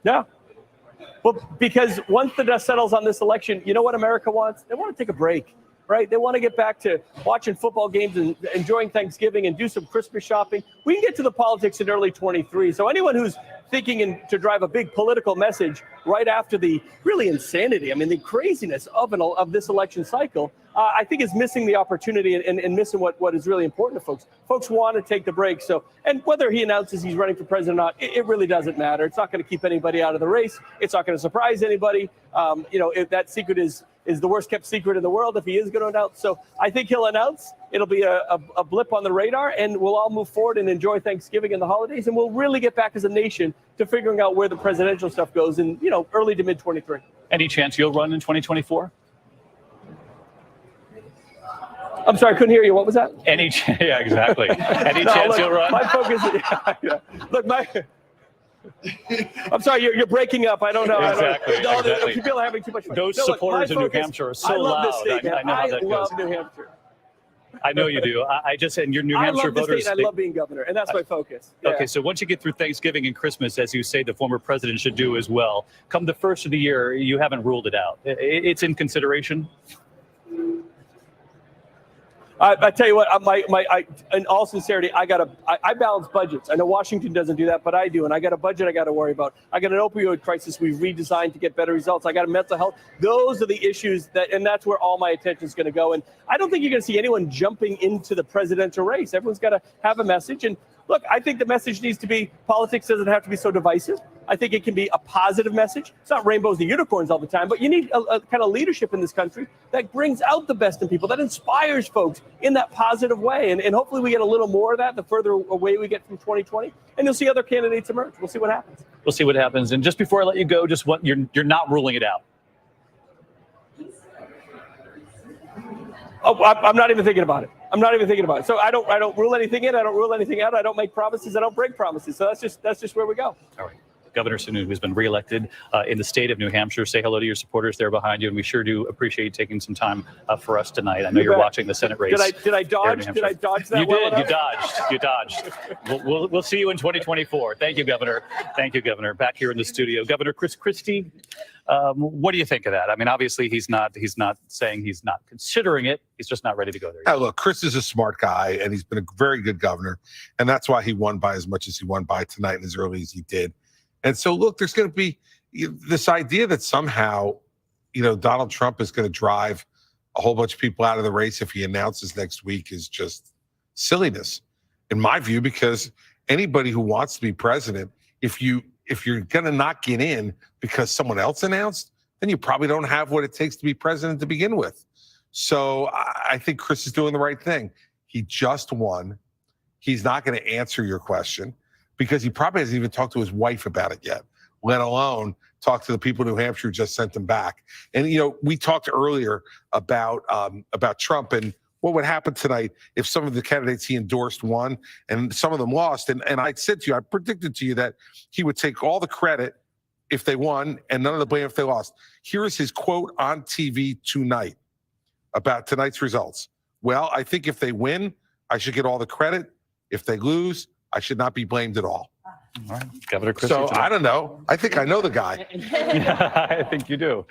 Yeah. Well, because once the dust settles on this election, you know what America wants? They want to take a break, right? They want to get back to watching football games and enjoying Thanksgiving and do some Christmas shopping. We can get to the politics in early 23. So anyone who's thinking to drive a big political message right after the really insanity, I mean, the craziness of this election cycle, I think is missing the opportunity and missing what is really important to folks. Folks want to take the break. So, and whether he announces he's running for president or not, it really doesn't matter. It's not going to keep anybody out of the race. It's not going to surprise anybody. If that secret is the worst kept secret in the world, if he is going to announce. So I think he'll announce. It'll be a blip on the radar, and we'll all move forward and enjoy Thanksgiving and the holidays, and we'll really get back as a nation to figuring out where the presidential stuff goes in, early to mid 23. Any chance you'll run in 2024? I'm sorry, I couldn't hear you. What was that? Yeah, exactly. Any chance you'll run? My focus is, I'm sorry, you're breaking up. I don't know. Exactly. Exactly. People are having too much fun. Those supporters in New Hampshire are so loud. This state, I know how that goes. I love New Hampshire. I know you do. And your New Hampshire I love voters. I love being governor, and that's my focus. Yeah. Okay, so once you get through Thanksgiving and Christmas, as you say, the former president should do as well. Come the first of the year, you haven't ruled it out. It's in consideration. I tell you what, in all sincerity, I balance budgets. I know Washington doesn't do that, but I do. And I got a budget I got to worry about. I got an opioid crisis we've redesigned to get better results. I got a mental health. Those are the issues and that's where all my attention is going to go. And I don't think you're going to see anyone jumping into the presidential race. Everyone's got to have a message. And look, I think the message needs to be politics doesn't have to be so divisive. I think it can be a positive message. It's not rainbows and unicorns all the time, but you need a kind of leadership in this country that brings out the best in people, that inspires folks in that positive way. And hopefully we get a little more of that the further away we get from 2020. And you'll see other candidates emerge. We'll see what happens. We'll see what happens. And just before I let you go, you're not ruling it out. Oh, I'm not even thinking about it. I'm not even thinking about it. So I don't rule anything in. I don't rule anything out. I don't make promises. I don't break promises. So that's just where we go. All right. Governor Sununu, who's been reelected in the state of New Hampshire. Say hello to your supporters there behind you, and we sure do appreciate you taking some time for us tonight. I know you're watching the Senate race. Did I dodge? Did I dodge that? You well did. enough? You dodged. We'll see you in 2024. Thank you, Governor. Thank you, Governor. Back here in the studio, Governor Chris Christie. What do you think of that? I mean, obviously he's not saying he's not considering it. He's just not ready to go there yet. Look, Chris is a smart guy, and he's been a very good governor, and that's why he won by as much as he won by tonight and as early as he did. And so, look, there's going to be this idea that somehow, Donald Trump is going to drive a whole bunch of people out of the race if he announces next week is just silliness, in my view, because anybody who wants to be president, if you're going to not get in because someone else announced, then you probably don't have what it takes to be president to begin with. So I think Chris is doing the right thing. He just won. He's not going to answer your question, because he probably hasn't even talked to his wife about it yet, let alone talk to the people in New Hampshire who just sent him back. And, we talked earlier about Trump and what would happen tonight if some of the candidates he endorsed won and some of them lost. And I said to you, I predicted to you that he would take all the credit if they won and none of the blame if they lost. Here is his quote on TV tonight about tonight's results. Well, I think if they win, I should get all the credit. If they lose, I should not be blamed at all. All right, Governor Christie. So I don't know. I think I know the guy. I think you do.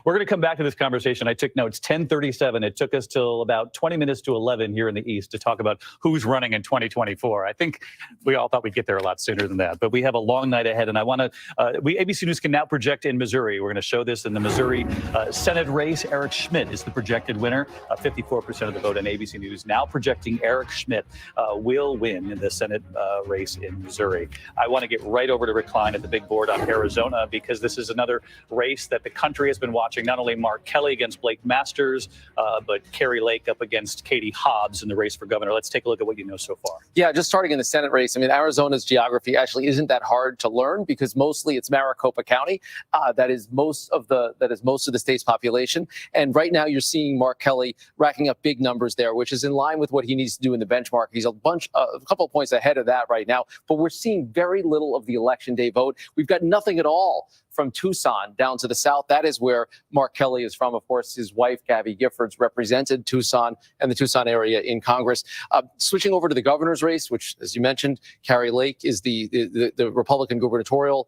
We're going to come back to this conversation. I took notes. 10:37. It took us till about 20 minutes to 11 here in the East to talk about who's running in 2024. I think we all thought we'd get there a lot sooner than that, but we have a long night ahead. And I want to. ABC News can now project in Missouri. We're going to show this in the Missouri Senate race. Eric Schmidt is the projected winner. 54% of the vote on ABC News now projecting Eric Schmidt will win in the Senate race in Missouri. I want to get right over to Rick Klein at the big board on Arizona, because this is another race that the country has been watching. Not only Mark Kelly against Blake Masters, but Kari Lake up against Katie Hobbs in the race for governor. Let's take a look at what you know so far. Yeah, just starting in the Senate race. I mean, Arizona's geography actually isn't that hard to learn, because mostly it's Maricopa County. That is most of the state's population. And right now you're seeing Mark Kelly racking up big numbers there, which is in line with what he needs to do in the benchmark. He's a couple of points ahead of that right now, but we're seeing very little of the election day vote. We've got nothing at all from Tucson down to the south. That is where Mark Kelly is from. Of course, his wife, Gabby Giffords, represented Tucson and the Tucson area in Congress. Switching over to the governor's race, which, as you mentioned, Kari Lake is the Republican gubernatorial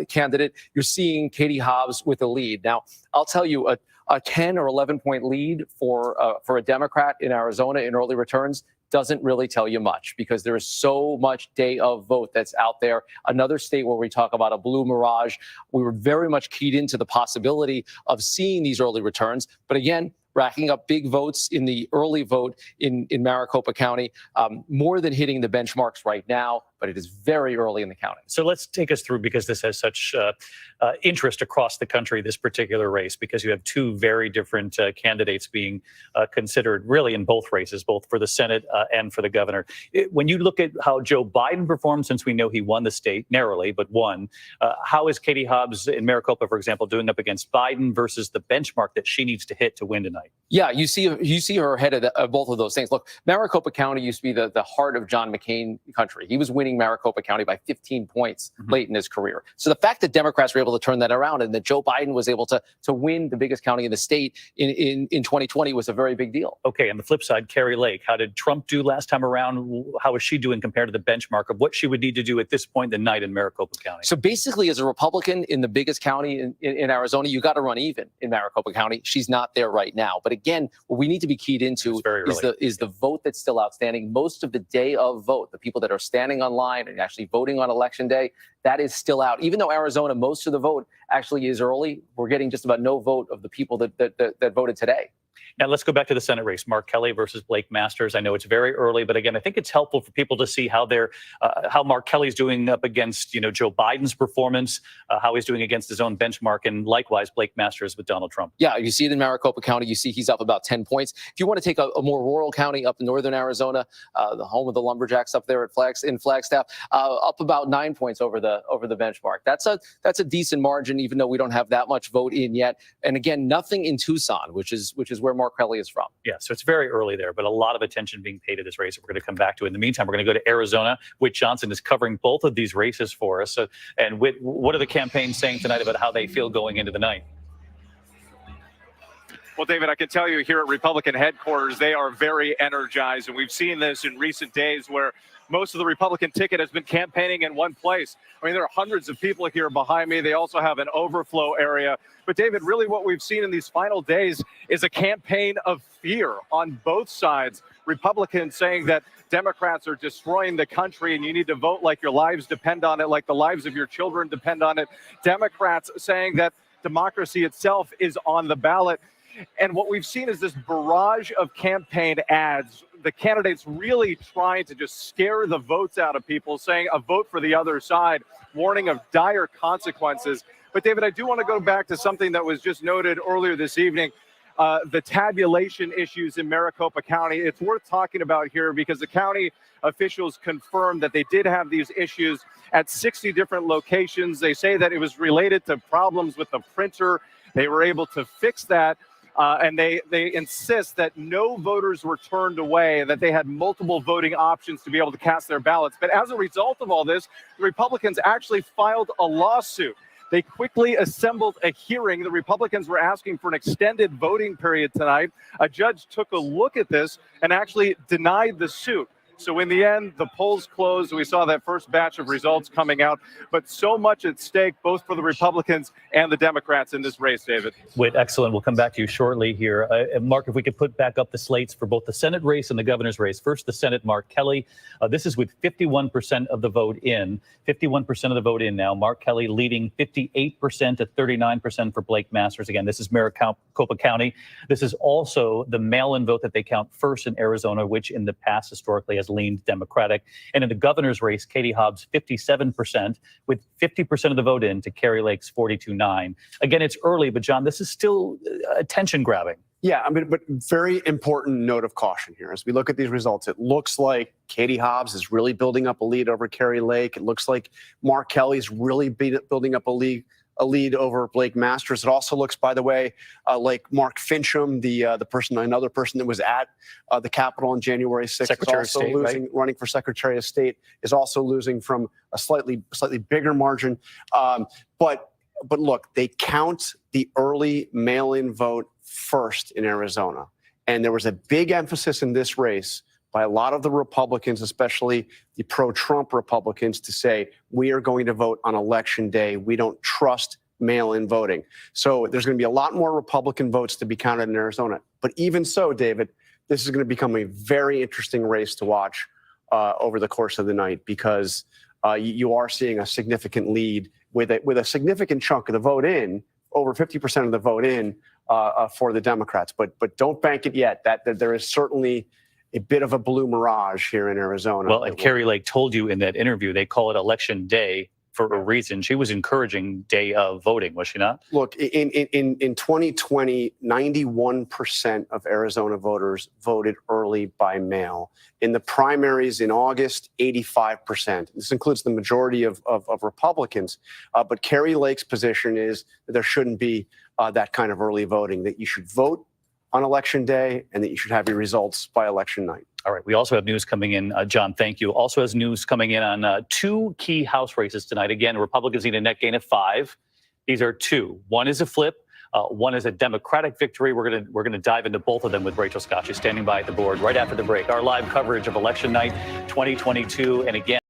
candidate. You're seeing Katie Hobbs with a lead. Now, I'll tell you, a 10 or 11 point lead for a Democrat in Arizona in early returns doesn't really tell you much, because there is so much day of vote that's out there. Another state where we talk about a blue mirage. We were very much keyed into the possibility of seeing these early returns. But again, racking up big votes in the early vote in Maricopa County, more than hitting the benchmarks right now, but it is very early in the counting. So let's take us through, because this has such interest across the country, this particular race, because you have two very different candidates being considered really in both races, both for the Senate and for the governor. When you look at how Joe Biden performed, since we know he won the state narrowly, but won, how is Katie Hobbs in Maricopa, for example, doing up against Biden versus the benchmark that she needs to hit to win tonight? Yeah, you see her ahead of both of those things. Look, Maricopa County used to be the heart of John McCain country. He was winning Maricopa County by 15 points late in his career. So the fact that Democrats were able to turn that around and that Joe Biden was able to win the biggest county in the state in 2020 was a very big deal. Okay, on the flip side, Kari Lake, how did Trump do last time around? How is she doing compared to the benchmark of what she would need to do at this point in the night in Maricopa County? So basically, as a Republican in the biggest county in Arizona, you got to run even in Maricopa County. She's not there right now. But again, what we need to be keyed into is the vote that's still outstanding. Most of the day of vote, the people that are standing online and actually voting on election day, that is still out. Even though Arizona, most of the vote actually is early, we're getting just about no vote of the people that voted today. Now let's go back to the Senate race, Mark Kelly versus Blake Masters. I know it's very early, but again, I think it's helpful for people to see how how Mark Kelly's doing up against, Joe Biden's performance, how he's doing against his own benchmark, and likewise Blake Masters with Donald Trump. Yeah, you see it in Maricopa County. You see he's up about 10 points. If you want to take a more rural county up in northern Arizona, the home of the Lumberjacks up there in Flagstaff, up about 9 points over the benchmark. That's a decent margin, even though we don't have that much vote in yet. And again, nothing in Tucson, which is where Mark Kelly is from. Yeah, so it's very early there, but a lot of attention being paid to this race. We're going to come back to it. In the meantime, we're going to go to Arizona. Whit Johnson is covering both of these races for us. So, and Whit, what are the campaigns saying tonight about how they feel going into the night? Well, David, I can tell you here at Republican headquarters, they are very energized. And we've seen this in recent days where most of the Republican ticket has been campaigning in one place. I mean, there are hundreds of people here behind me. They also have an overflow area. But, David, really what we've seen in these final days is a campaign of fear on both sides. Republicans saying that Democrats are destroying the country and you need to vote like your lives depend on it, like the lives of your children depend on it. Democrats saying that democracy itself is on the ballot. And what we've seen is this barrage of campaign ads, the candidates really trying to just scare the votes out of people, saying a vote for the other side, warning of dire consequences. But, David, I do want to go back to something that was just noted earlier this evening, the tabulation issues in Maricopa County. It's worth talking about here because the county officials confirmed that they did have these issues at 60 different locations. They say that it was related to problems with the printer. They were able to fix that. And they insist that no voters were turned away and that they had multiple voting options to be able to cast their ballots. But as a result of all this, the Republicans actually filed a lawsuit. They quickly assembled a hearing. The Republicans were asking for an extended voting period tonight. A judge took a look at this and actually denied the suit. So in the end, the polls closed. We saw that first batch of results coming out, but so much at stake, both for the Republicans and the Democrats in this race, David. Whit, excellent. We'll come back to you shortly here. Mark, if we could put back up the slates for both the Senate race and the governor's race. First, the Senate, Mark Kelly. This is with 51% of the vote in. 51% of the vote in now. Mark Kelly leading 58% to 39% for Blake Masters. Again, this is Maricopa County. This is also the mail-in vote that they count first in Arizona, which in the past historically has leaned Democratic. And in the governor's race, Katie Hobbs 57% with 50% of the vote in to Kari Lake's 42.9. Again, it's early, but John, this is still attention grabbing. Yeah, I mean, but very important note of caution here. As we look at these results, it looks like Katie Hobbs is really building up a lead over Kari Lake. It looks like Mark Kelly is really building up a lead over Blake Masters. It also looks, by the way, like Mark Fincham, another person that was at the Capitol on January 6th, Secretary is also of State, losing, right? running for Secretary of State, is also losing from a slightly bigger margin. But look, they count the early mail-in vote first in Arizona. And there was a big emphasis in this race by a lot of the Republicans, especially the pro-Trump Republicans, to say, we are going to vote on Election Day. We don't trust mail-in voting. So there's going to be a lot more Republican votes to be counted in Arizona. But even so, David, this is going to become a very interesting race to watch over the course of the night because you are seeing a significant lead with a significant chunk of the vote in, over 50% of the vote in for the Democrats. But don't bank it yet. That there is certainly a bit of a blue mirage here in Arizona. Well, and Kari Lake told you in that interview, they call it Election Day for a reason. She was encouraging day of voting, was she not? Look, in 2020, 91% of Arizona voters voted early by mail. In the primaries in August, 85%. This includes the majority of Republicans. But Kari Lake's position is that there shouldn't be that kind of early voting, that you should vote on Election Day and that you should have your results by election night. All right. We also have news coming in. John, thank you. Also has news coming in on two key House races tonight. Again, Republicans need a net gain of 5. These are 2. One is a flip. One is a Democratic victory. We're gonna dive into both of them with Rachel Scott. She's standing by at the board right after the break. Our live coverage of Election Night 2022. And again,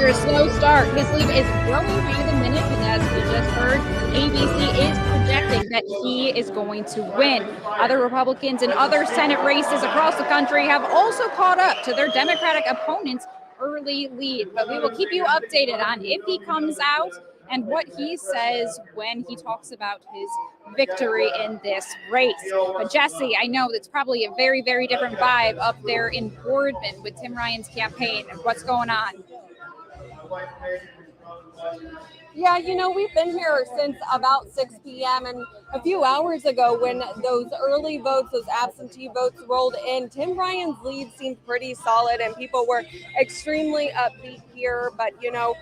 a slow start, his lead is growing by the minute, and as we just heard, ABC is projecting that he is going to win. Other Republicans in other Senate races across the country have also caught up to their Democratic opponents' early lead, but we will keep you updated on if he comes out and what he says when he talks about his victory in this race. But Jesse, I know it's probably a very, very different vibe up there in Boardman with Tim Ryan's campaign and what's going on. Yeah, you know, we've been here since about 6 p.m. and a few hours ago when those early votes, those absentee votes rolled in, Tim Ryan's lead seemed pretty solid and people were extremely upbeat here. But, you know,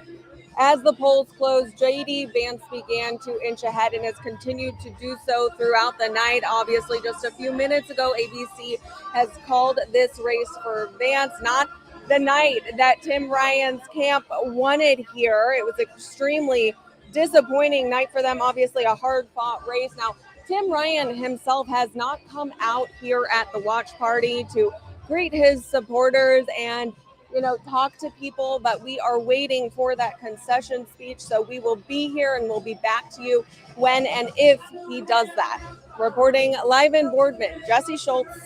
as the polls closed, JD Vance began to inch ahead and has continued to do so throughout the night. Obviously, just a few minutes ago, ABC has called this race for Vance, not the night that Tim Ryan's camp won it here. It was an extremely disappointing night for them. Obviously, a hard-fought race. Now, Tim Ryan himself has not come out here at the watch party to greet his supporters and, you know, talk to people, but we are waiting for that concession speech. So we will be here and we'll be back to you when and if he does that. Reporting live in Boardman, Jesse Schultz,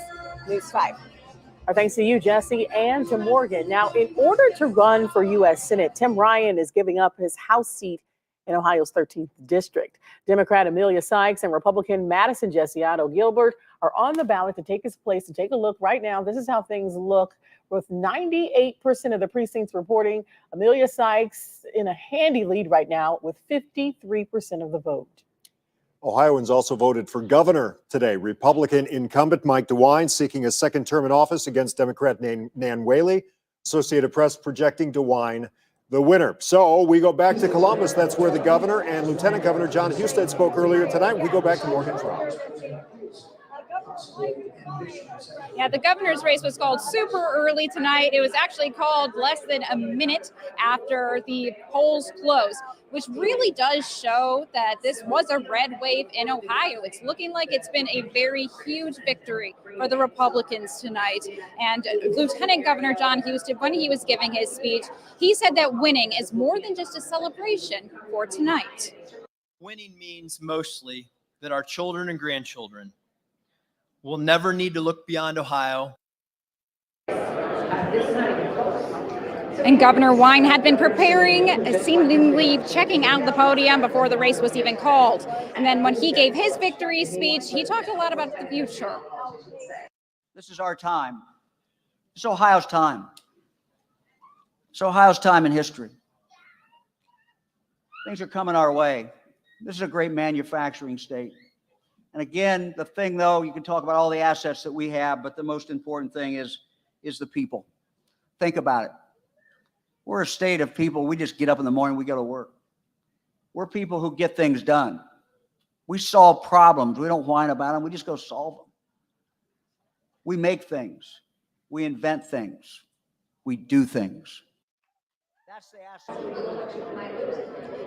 News 5. Our thanks to you, Jesse, and to Morgan. Now, in order to run for U.S. Senate, Tim Ryan is giving up his House seat in Ohio's 13th district. Democrat Amelia Sykes and Republican Madison Jesse-Otto Gilbert are on the ballot to take his place. To take a look right now, this is how things look with 98% of the precincts reporting Amelia Sykes in a handy lead right now with 53% of the vote. Ohioans also voted for governor today. Republican incumbent Mike DeWine seeking a second term in office against Democrat Nan Whaley. Associated Press projecting DeWine the winner. So we go back to Columbus. That's where the governor and Lieutenant Governor John Husted spoke earlier tonight. We go back to Morgan Trout. Yeah, the governor's race was called super early tonight. It was actually called less than a minute after the polls closed, which really does show that this was a red wave in Ohio. It's looking like it's been a very huge victory for the Republicans tonight. And Lieutenant Governor John Husted, when he was giving his speech, he said that winning is more than just a celebration for tonight. Winning means mostly that our children and grandchildren will never need to look beyond Ohio. And Governor Wine had been preparing, seemingly checking out the podium before the race was even called. And then when he gave his victory speech, he talked a lot about the future. This is our time. It's Ohio's time. It's Ohio's time in history. Things are coming our way. This is a great manufacturing state. And again, the thing, though, you can talk about all the assets that we have, but the most important thing is the people. Think about it. We're a state of people. We just get up in the morning, we go to work. We're people who get things done. We solve problems. We don't whine about them. We just go solve them. We make things. We invent things. We do things.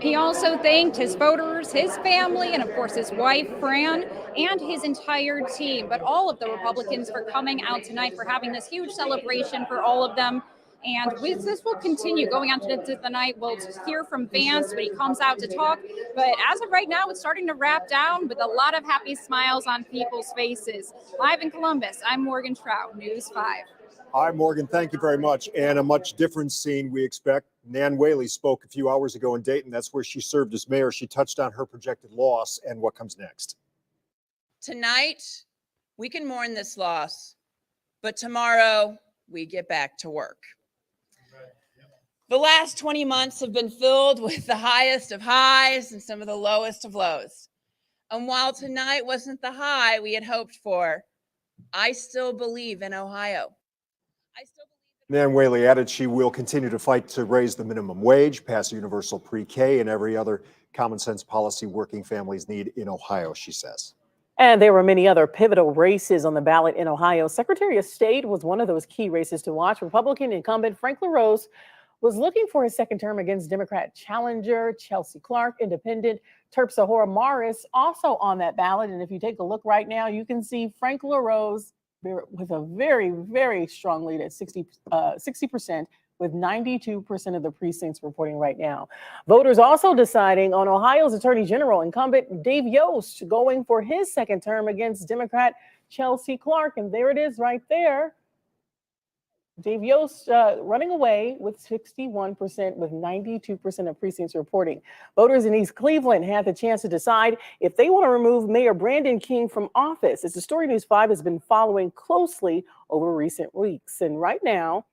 He also thanked his voters, his family, and of course his wife, Fran, and his entire team, but all of the Republicans for coming out tonight, for having this huge celebration for all of them. And this will continue going on to the night. We'll hear from Vance when he comes out to talk. But as of right now, it's starting to wrap down with a lot of happy smiles on people's faces. Live in Columbus, I'm Morgan Trout, News 5. Hi, Morgan. Thank you very much. And a much different scene we expect. Nan Whaley spoke a few hours ago in Dayton. That's where she served as mayor. She touched on her projected loss and what comes next. Tonight, we can mourn this loss, but tomorrow we get back to work. The last 20 months have been filled with the highest of highs and some of the lowest of lows. And while tonight wasn't the high we had hoped for, I still believe in Ohio. Nan Whaley added she will continue to fight to raise the minimum wage, pass universal pre-K, and every other common sense policy working families need in Ohio, she says. And there were many other pivotal races on the ballot in Ohio. Secretary of State was one of those key races to watch. Republican incumbent Frank LaRose was looking for his second term against Democrat challenger Chelsea Clark. Independent Terpsahora Morris also on that ballot. And if you take a look right now, you can see Frank LaRose with a very, very strong lead at 60%, with 92% of the precincts reporting right now. Voters also deciding on Ohio's Attorney General incumbent Dave Yost going for his second term against Democrat Chelsea Clark. And there it is right there. Dave Yost running away with 61%, with 92% of precincts reporting. Voters in East Cleveland had the chance to decide if they want to remove Mayor Brandon King from office. It's a story News 5 has been following closely over recent weeks. And right now,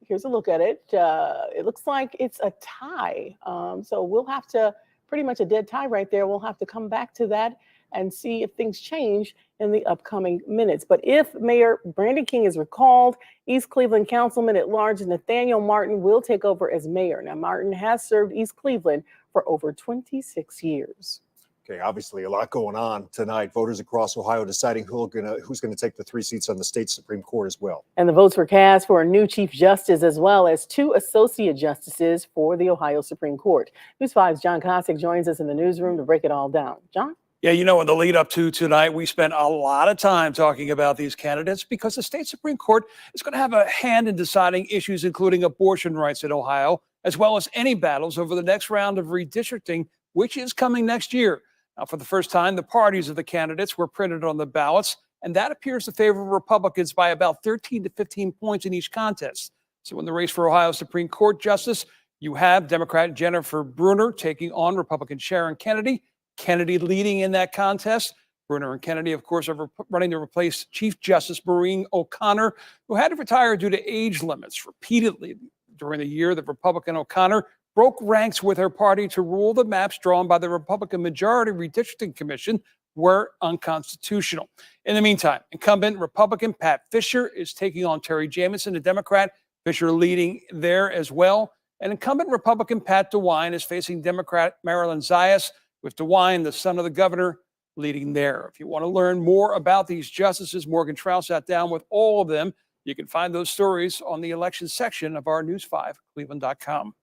here's a look at it. It looks like it's a tie. So we'll have to, pretty much a dead tie right there. We'll have to come back to that and see if things change in the upcoming minutes. But if Mayor Brandon King is recalled, East Cleveland Councilman at Large Nathaniel Martin will take over as mayor. Now, Martin has served East Cleveland for over 26 years. Okay, obviously a lot going on tonight. Voters across Ohio deciding who's gonna take the 3 seats on the state Supreme Court as well. And the votes were cast for a new Chief Justice as well as 2 Associate Justices for the Ohio Supreme Court. News 5's John Kosick joins us in the newsroom to break it all down. John? Yeah, you know, in the lead up to tonight, we spent a lot of time talking about these candidates because the state Supreme Court is going to have a hand in deciding issues, including abortion rights in Ohio, as well as any battles over the next round of redistricting, which is coming next year. Now, for the first time, the parties of the candidates were printed on the ballots, and that appears to favor Republicans by about 13 to 15 points in each contest. So in the race for Ohio Supreme Court Justice, you have Democrat Jennifer Brunner taking on Republican Sharon Kennedy. Kennedy leading in that contest. Brunner and Kennedy, of course, are running to replace Chief Justice Maureen O'Connor, who had to retire due to age limits. Repeatedly during the year, the Republican O'Connor broke ranks with her party to rule the maps drawn by the Republican majority redistricting commission were unconstitutional. In the meantime, incumbent Republican Pat Fisher is taking on Terry Jamison, a Democrat. Fisher leading there as well. And incumbent Republican Pat DeWine is facing Democrat Marilyn Zayas, with DeWine, the son of the governor, leading there. If you want to learn more about these justices, Morgan Trout sat down with all of them. You can find those stories on the election section of our News5Cleveland.com.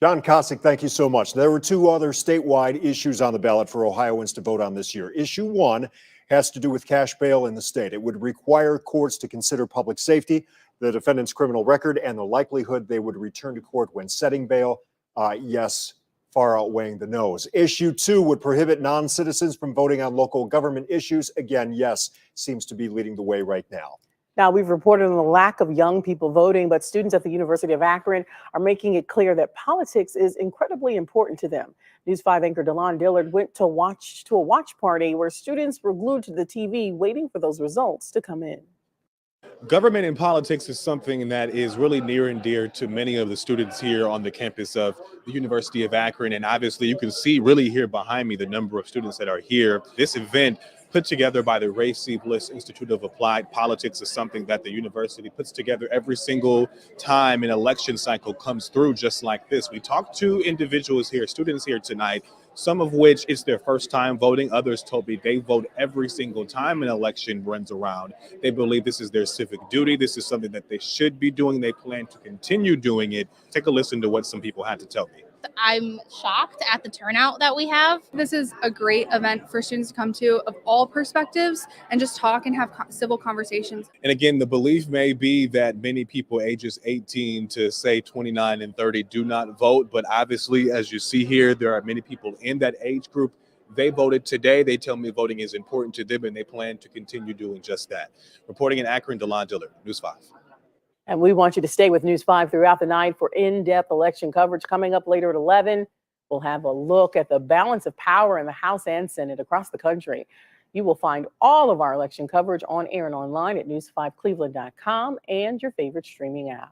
John Kosick, thank you so much. There were 2 other statewide issues on the ballot for Ohioans to vote on this year. Issue 1 has to do with cash bail in the state. It would require courts to consider public safety, the defendant's criminal record, and the likelihood they would return to court when setting bail. Yes, far outweighing the no's. Issue 2 would prohibit non-citizens from voting on local government issues. Again, yes, seems to be leading the way right now. Now, we've reported on the lack of young people voting, but students at the University of Akron are making it clear that politics is incredibly important to them. News 5 anchor DeLon Dillard went to a watch party where students were glued to the TV waiting for those results to come in. Government and politics is something that is really near and dear to many of the students here on the campus of the University of Akron. And obviously you can see really here behind me the number of students that are here. This event put together by the Ray C. Bliss Institute of Applied Politics is something that the university puts together every single time an election cycle comes through just like this. We talked to individuals here, students here tonight, some of which it's their first time voting. Others told me they vote every single time an election runs around. They believe this is their civic duty. This is something that they should be doing. They plan to continue doing it. Take a listen to what some people had to tell me. I'm shocked at the turnout that we have. This is a great event for students to come to of all perspectives and just talk and have civil conversations. And again, the belief may be that many people ages 18 to say 29 and 30 do not vote. But obviously, as you see here, there are many people in that age group. They voted today. They tell me voting is important to them and they plan to continue doing just that. Reporting in Akron, DeLon Dillard, News 5. And we want you to stay with News 5 throughout the night for in-depth election coverage. Coming up later at 11, we'll have a look at the balance of power in the House and Senate across the country. You will find all of our election coverage on air and online at news5cleveland.com and your favorite streaming app.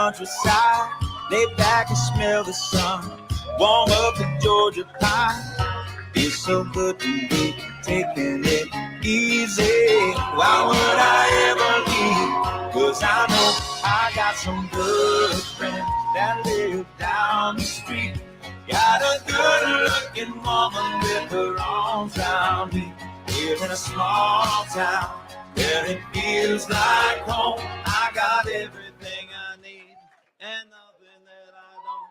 countryside, lay back and smell the sun, warm up the Georgia pie. It's so good to be taking it easy. Why would I ever leave? 'Cause I know I got some good friends that live down the street. Got a good-looking woman with her arms around me. Live in a small town where it feels like home. I got everything I need and nothing that I don't.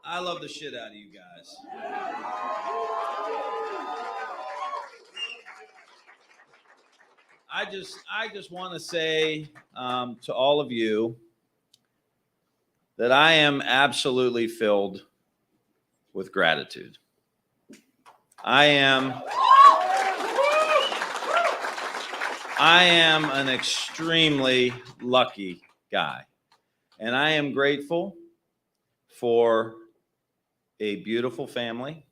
I love the shit out of you guys. I just want to say to all of you that I am absolutely filled with gratitude. I am an extremely lucky guy, and I am grateful for a beautiful family.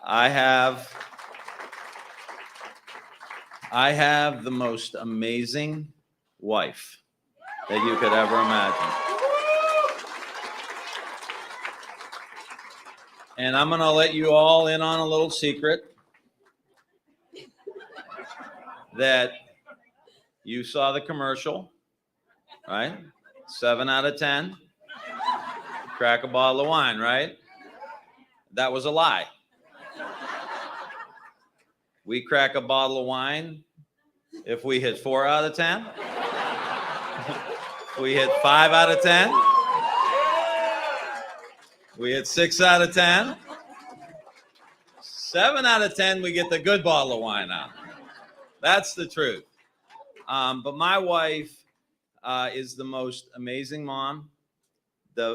I have the most amazing wife that you could ever imagine. And I'm going to let you all in on a little secret that you saw the commercial, right? 7 out of 10. Crack a bottle of wine, right? That was a lie. We crack a bottle of wine if we hit 4 out of 10. We hit 5 out of 10. We hit 6 out of 10. 7 out of 10, we get the good bottle of wine out. That's the truth. But my wife is the most amazing mom.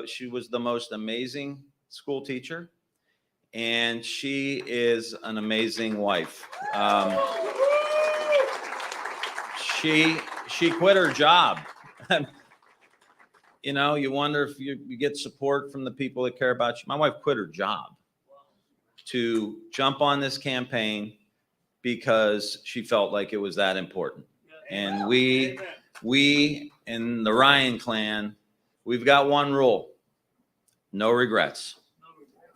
She was the most amazing school teacher. And she is an amazing wife. She quit her job. You know, you wonder if you get support from the people that care about you. My wife quit her job to jump on this campaign because she felt like it was that important. And we in the Ryan clan, we've got one rule: no regrets.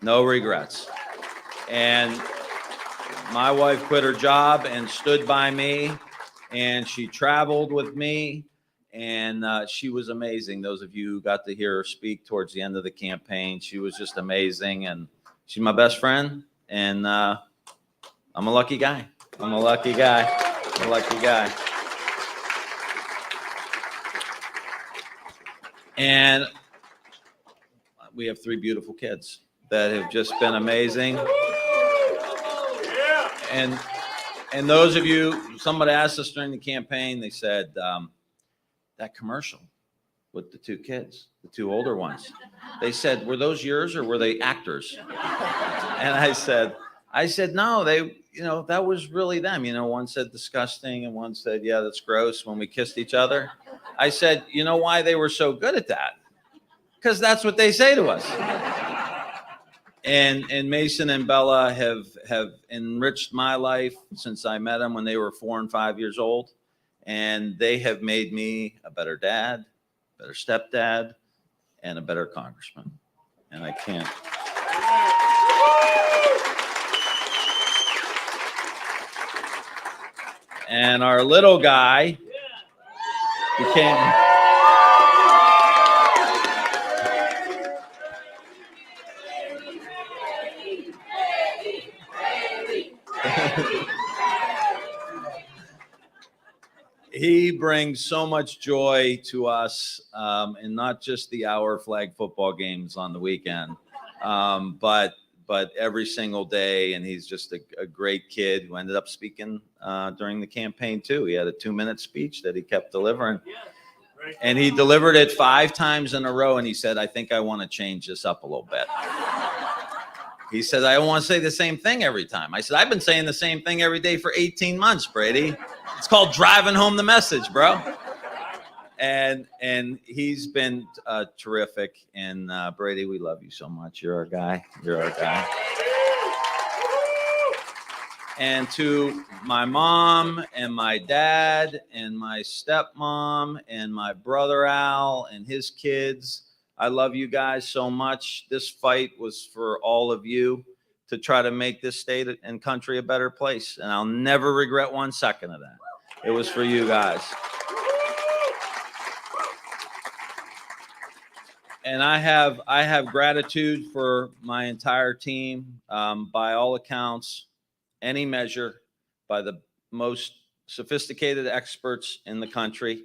No regrets. And my wife quit her job and stood by me, and she traveled with me, and she was amazing. Those of you who got to hear her speak towards the end of the campaign, she was just amazing, and she's my best friend, and I'm a lucky guy. I'm a lucky guy. I'm a lucky guy. And we have 3 beautiful kids that have just been amazing. And those of you, somebody asked us during the campaign, they said, that commercial with the 2 kids, the 2 older ones, they said, were those yours or were they actors? And I said, no, that was really them. You know, one said disgusting and one said, yeah, that's gross, when we kissed each other. I said, you know why they were so good at that? Because that's what they say to us. And Mason and Bella have enriched my life since I met them when they were 4 and 5 years old. And they have made me a better dad, better stepdad, and a better congressman. And I can't. And our little guy became... He brings so much joy to us, and not just the Our Flag football games on the weekend, but every single day. And he's just a great kid who ended up speaking during the campaign too. He had a 2-minute speech that he kept delivering, and he delivered it 5 times in a row. And he said, "I think I want to change this up a little bit." He said, "I don't want to say the same thing every time." I said, "I've been saying the same thing every day for 18 months, Brady. It's called driving home the message, bro." And he's been terrific. And Brady, we love you so much. You're our guy. You're our guy. And to my mom and my dad and my stepmom and my brother Al and his kids, I love you guys so much. This fight was for all of you to try to make this state and country a better place. And I'll never regret 1 second of that. It was for you guys. And I have gratitude for my entire team. By all accounts, any measure, by the most sophisticated experts in the country,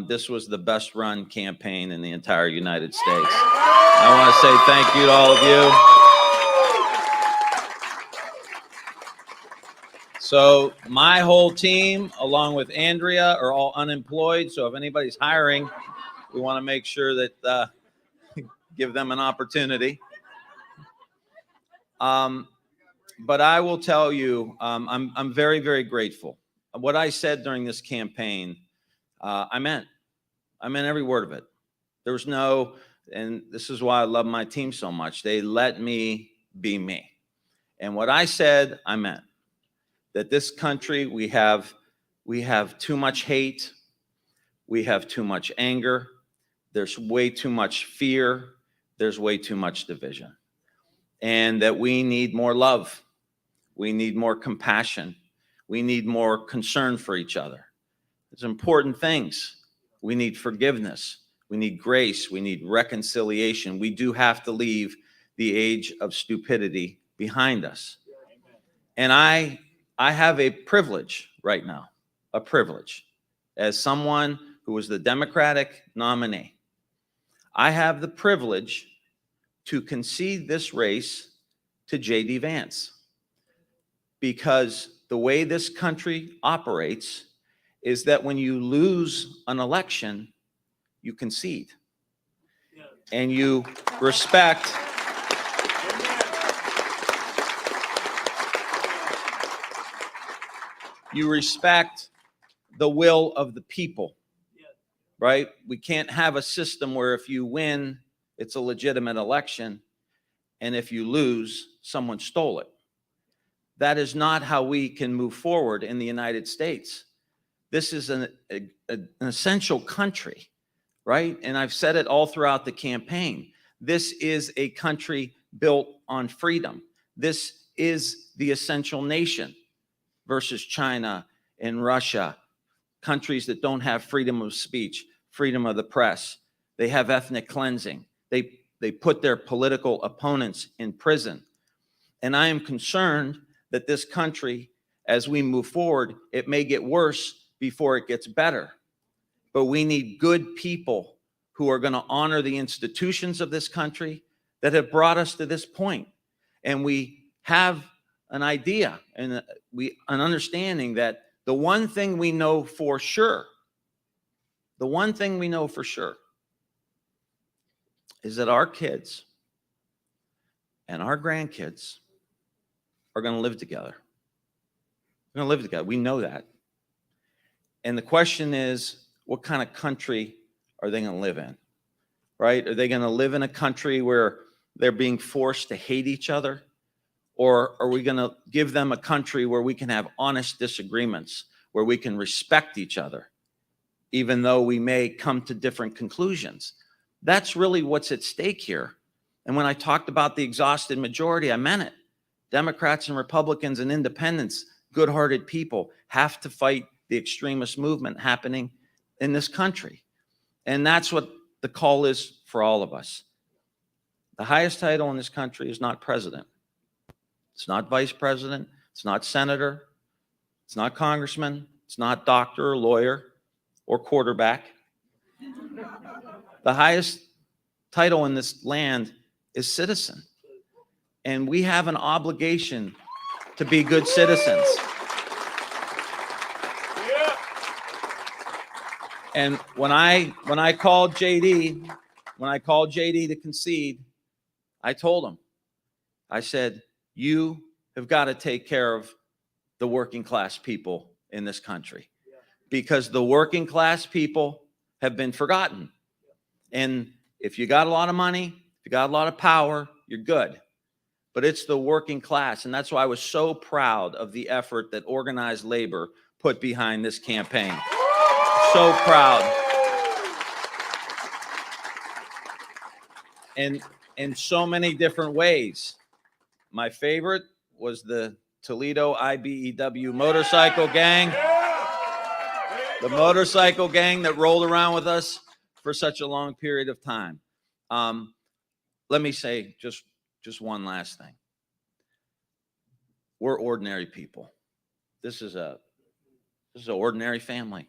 this was the best run campaign in the entire United States. I want to say thank you to all of you. So my whole team, along with Andrea, are all unemployed. So if anybody's hiring, we want to make sure that give them an opportunity. But I will tell you, I'm very, very grateful. What I said during this campaign, I meant every word of it. There was no, and this is why I love my team so much. They let me be me. And what I said, I meant. That this country, we have too much hate. We have too much anger. There's way too much fear. There's way too much division. And that we need more love. We need more compassion. We need more concern for each other. It's important things. We need forgiveness. We need grace. We need reconciliation. We do have to leave the age of stupidity behind us. And I have a privilege right now, a privilege. As someone who was the Democratic nominee, I have the privilege to concede this race to J.D. Vance. Because the way this country operates is that when you lose an election, you concede. And you respect the will of the people, right? We can't have a system where if you win, it's a legitimate election, and if you lose, someone stole it. That is not how we can move forward in the United States. This is an essential country, right? And I've said it all throughout the campaign. This is a country built on freedom. This is the essential nation versus China and Russia, countries that don't have freedom of speech, freedom of the press. They have ethnic cleansing. They put their political opponents in prison. And I am concerned that this country, as we move forward, it may get worse before it gets better. But we need good people who are going to honor the institutions of this country that have brought us to this point. And we have an idea and an understanding that the one thing we know for sure, is that our kids and our grandkids are going to live together. They're going to live together. We know that. And the question is, what kind of country are they going to live in? Right? Are they going to live in a country where they're being forced to hate each other? Or are we going to give them a country where we can have honest disagreements, where we can respect each other, even though we may come to different conclusions? That's really what's at stake here. And when I talked about the exhausted majority, I meant it. Democrats and Republicans and independents, good-hearted people, have to fight the extremist movement happening in this country. And that's what the call is for all of us. The highest title in this country is not president. It's not vice president. It's not senator. It's not congressman. It's not doctor or lawyer or quarterback. The highest title in this land is citizen. And we have an obligation to be good citizens. And when I called JD to concede, I told him, I said, you have got to take care of the working class people in this country, because the working class people have been forgotten. And if you got a lot of money, if you got a lot of power, you're good. but it's the working class. And that's why I was so proud of the effort that organized labor put behind this campaign. So proud. And in so many different ways. My favorite was the Toledo IBEW motorcycle gang. The motorcycle gang that rolled around with us for such a long period of time. Let me say just one last thing. We're ordinary people. This is an ordinary family.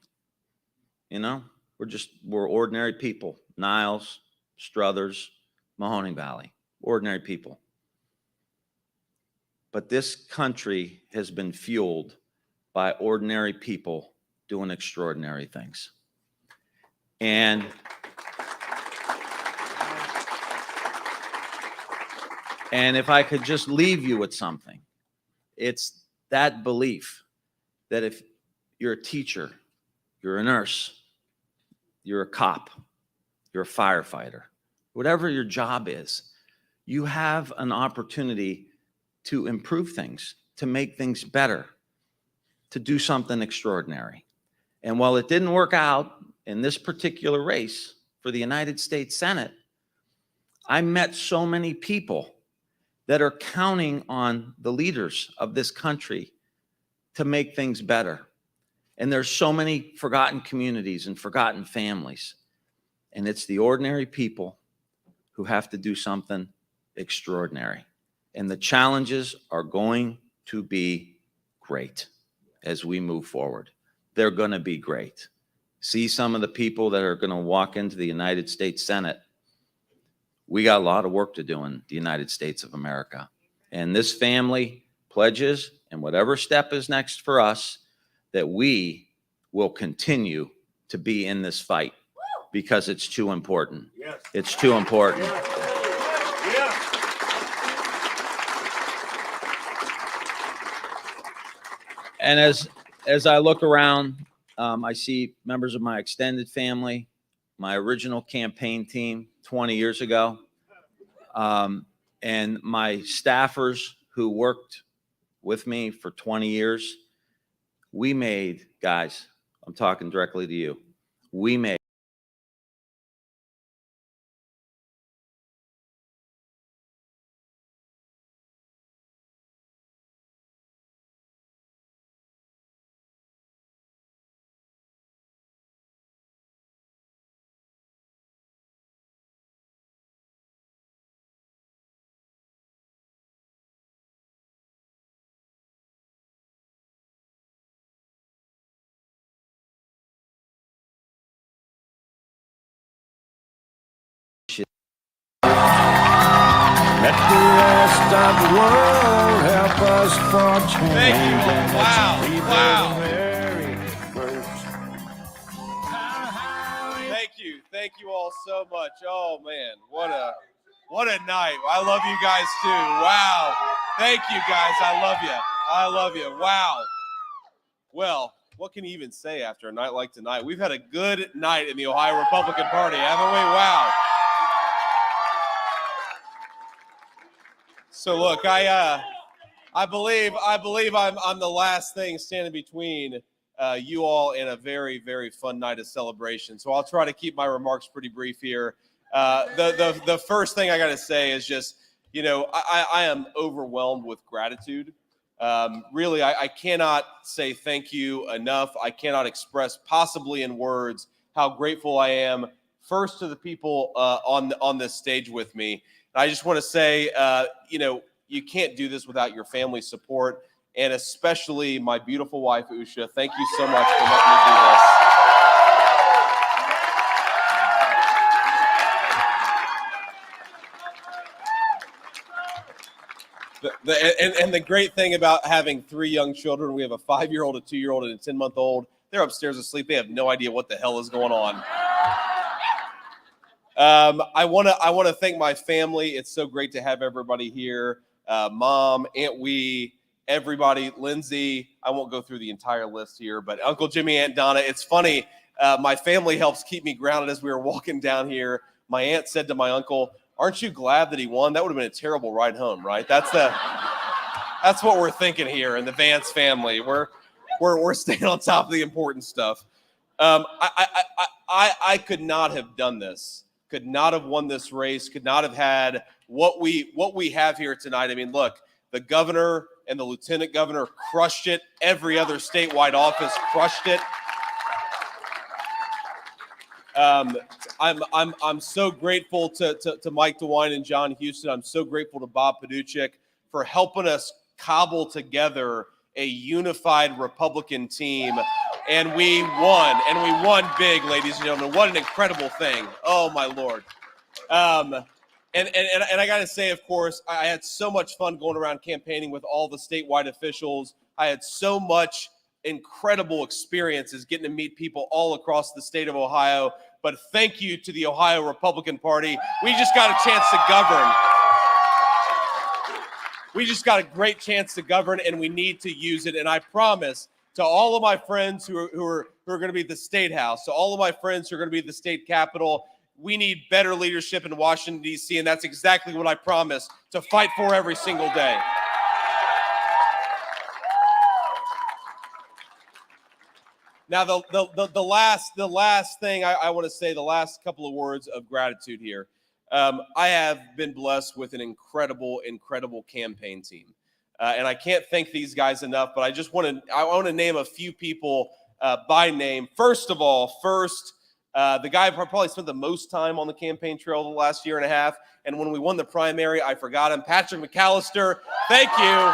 You know, we're ordinary people. Niles, Struthers, Mahoning Valley, ordinary people. But this country has been fueled by ordinary people doing extraordinary things. And if I could just leave you with something, it's that belief that if you're a teacher, you're a nurse, you're a cop, you're a firefighter, whatever your job is, you have an opportunity to improve things, to make things better, to do something extraordinary. And while it didn't work out in this particular race for the United States Senate, I met so many people that are counting on the leaders of this country to make things better. And there's so many forgotten communities and forgotten families. And it's the ordinary people who have to do something extraordinary. And the challenges are going to be great as we move forward. They're going to be great. See some of the people that are going to walk into the United States Senate. We got a lot of work to do in the United States of America. And this family pledges, and whatever step is next for us, that we will continue to be in this fight because it's too important. Yes. It's too important. Yes. And as I look around, I see members of my extended family, my original campaign team 20 years ago, and my staffers who worked with me for 20 years. We made, guys, I'm talking directly to you, we made Let the rest of the world help us for change. Thank you. Wow. Thank you all so much. Oh man, what a night. I love you guys too. Wow. Thank you guys. I love you. Wow. Well, what can you even say after a night like tonight? We've had a good night in the Ohio Republican Party, haven't we? Wow. So look, I believe I'm the last thing standing between you all and a very, very fun night of celebration. So I'll try to keep my remarks pretty brief here. The first thing I got to say is just, you know, I am overwhelmed with gratitude. Really, I cannot say thank you enough. I cannot express possibly in words how grateful I am. First to the people on this stage with me. I just want to say, you know, you can't do this without your family's support, and especially my beautiful wife, Usha. Thank you so much for letting me do this. And the great thing about having 3 young children, we have a 5-year-old, a 2-year-old, and a 10-month-old. They're upstairs asleep. They have no idea what the hell is going on. I want to thank my family. It's so great to have everybody here. Mom, Aunt Wee, everybody, Lindsay. I won't go through the entire list here, but Uncle Jimmy, Aunt Donna. It's funny. My family helps keep me grounded as we were walking down here. My aunt said to my uncle, Aren't you glad that he won? That would have been a terrible ride home, right? That's what we're thinking here in the Vance family. We're staying on top of the important stuff. I could not have done this. Could not have won this race. Could not have had what we have here tonight. I mean, look, the governor and the lieutenant governor crushed it. Every other statewide office crushed it. I'm so grateful to Mike DeWine and John Houston. I'm so grateful to Bob Paduchik for helping us cobble together a unified Republican team. And we won big, ladies and gentlemen. What an incredible thing. Oh, my Lord. And I got to say, of course, I had so much fun going around campaigning with all the statewide officials. I had so much incredible experiences getting to meet people all across the state of Ohio. But thank you to the Ohio Republican Party. We just got a chance to govern. We just got a great chance to govern, and we need to use it. And I promise to all of my friends who are going to be at the State House, to all of my friends who are going to be at the state capitol, we need better leadership in Washington, D.C., and that's exactly what I promise to fight for every single day. Now, the last thing I want to say, the last couple of words of gratitude here. I have been blessed with an incredible campaign team. And I can't thank these guys enough, but I want to name a few people by name. First of all, the guy who probably spent the most time on the campaign trail the last year and a half. And when we won the primary, I forgot him. Patrick McAllister, thank you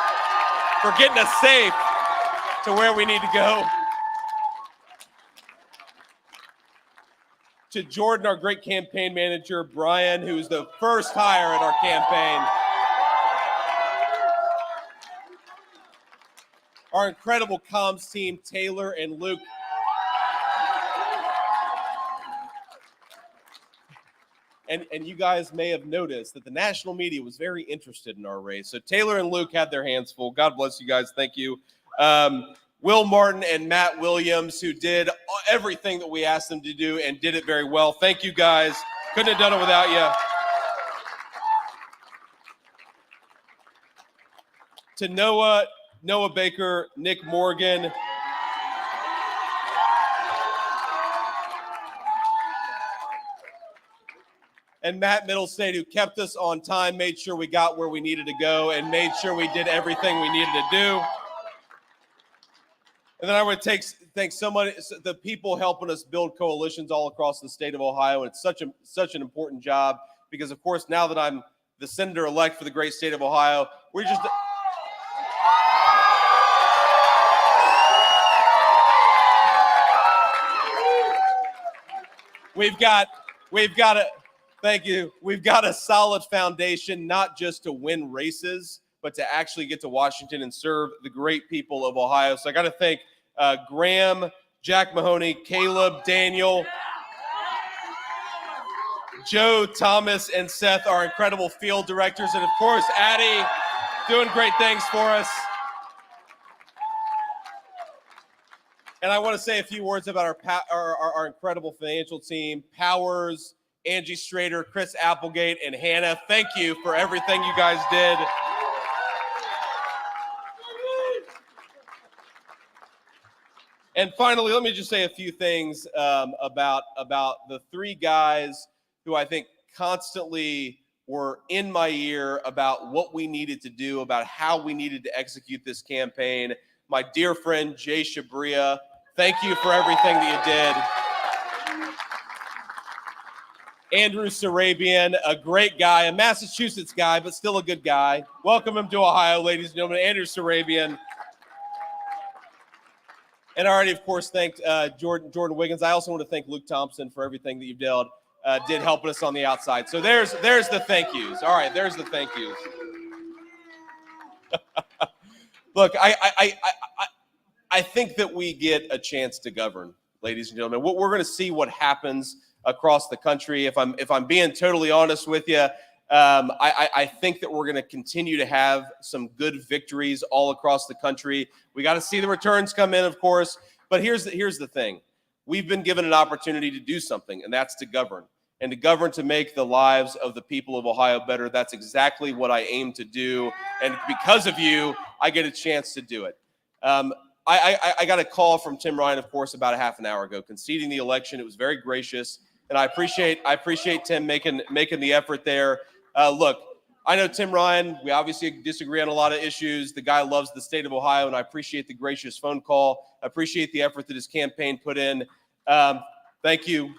for getting us safe to where we need to go. To Jordan, our great campaign manager, Brian, who's the first hire at our campaign. Our incredible comms team, Taylor and Luke. And you guys may have noticed that the national media was very interested in our race. So Taylor and Luke had their hands full. God bless you guys. Thank you. Will Martin and Matt Williams, who did everything that we asked them to do and did it very well. Thank you, guys. Couldn't have done it without you. To Noah Baker, Nick Morgan, and Matt Middlestate, who kept us on time, made sure we got where we needed to go, and made sure we did everything we needed to do. And then I would thank the people helping us build coalitions all across the state of Ohio. And it's such an important job because, of course, now that I'm the senator-elect for the great state of Ohio, we've got a solid foundation, not just to win races, but to actually get to Washington and serve the great people of Ohio. So I got to thank Graham, Jack Mahoney, Caleb, Daniel, Joe, Thomas, and Seth, our incredible field directors, and of course, Addie, doing great things for us. And I want to say a few words about our incredible financial team, Powers, Angie Strader, Chris Applegate, and Hannah. Thank you for everything you guys did. And finally, let me just say a few things about the three guys who I think constantly were in my ear about what we needed to do, about how we needed to execute this campaign. My dear friend, Jay Shabria, thank you for everything that you did. Andrew Sarabian, a great guy, a Massachusetts guy, but still a good guy. Welcome him to Ohio, ladies and gentlemen. Andrew Sarabian. And I already, of course, thanked Jordan Wiggins. I also want to thank Luke Thompson for everything that you did helping us on the outside. So there's the thank yous. All right, there's the thank yous. Look, I think that we get a chance to govern, ladies and gentlemen. We're going to see what happens across the country. If I'm being totally honest with you, I think that we're going to continue to have some good victories all across the country. We got to see the returns come in, of course. But here's the thing. We've been given an opportunity to do something, and that's to govern. and to govern to make the lives of the people of Ohio better. That's exactly what I aim to do. And because of you, I get a chance to do it. I got a call from Tim Ryan, of course, about a half an hour ago, conceding the election. It was very gracious, and I appreciate Tim making the effort there. Look, I know Tim Ryan. We obviously disagree on a lot of issues. The guy loves the state of Ohio, and I appreciate the gracious phone call. I appreciate the effort that his campaign put in. Thank you.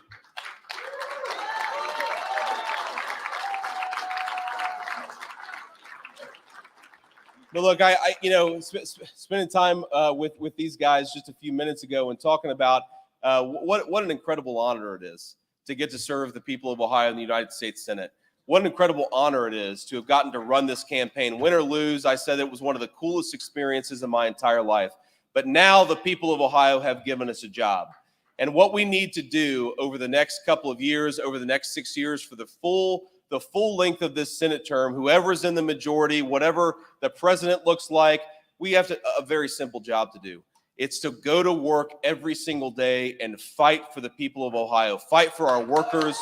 But look, spending time with these guys just a few minutes ago and talking about what an incredible honor it is to get to serve the people of Ohio in the United States Senate. What an incredible honor it is to have gotten to run this campaign. Win or lose, I said it was one of the coolest experiences in my entire life. But now the people of Ohio have given us a job. And what we need to do over the next couple of years, over the next 6 years, for the full length of this Senate term, whoever's in the majority, whatever the president looks like, we have a very simple job to do. It's to go to work every single day and fight for the people of Ohio, fight for our workers.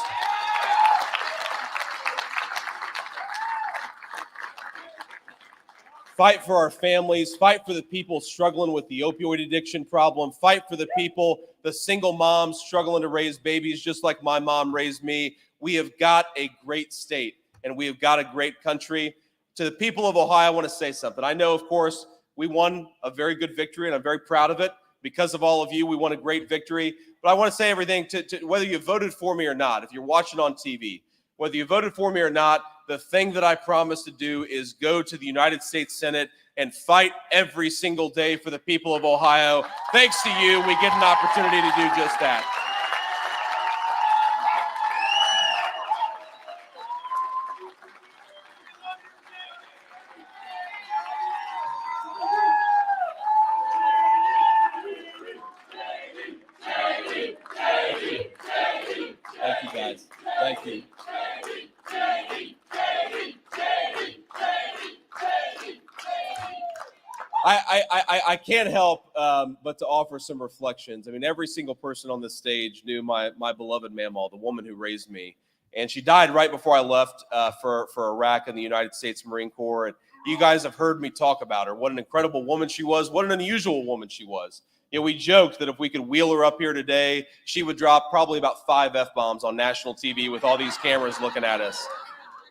Fight for our families, fight for the people struggling with the opioid addiction problem, fight for the people, the single moms struggling to raise babies just like my mom raised me. We have got a great state, and we have got a great country. To the people of Ohio, I want to say something. I know, of course, we won a very good victory, and I'm very proud of it. Because of all of you, we won a great victory. But I want to say everything to whether you voted for me or not, if you're watching on TV, whether you voted for me or not, the thing that I promise to do is go to the United States Senate and fight every single day for the people of Ohio. Thanks to you, we get an opportunity to do just that. Thank you, guys. Thank you. I can't help but to offer some reflections. I mean, every single person on this stage knew my beloved Mamaw, the woman who raised me. And she died right before I left for Iraq and the United States Marine Corps. And you guys have heard me talk about her. What an incredible woman she was. What an unusual woman she was. You know, we joked that if we could wheel her up here today, she would drop probably about 5 F-bombs on national TV with all these cameras looking at us.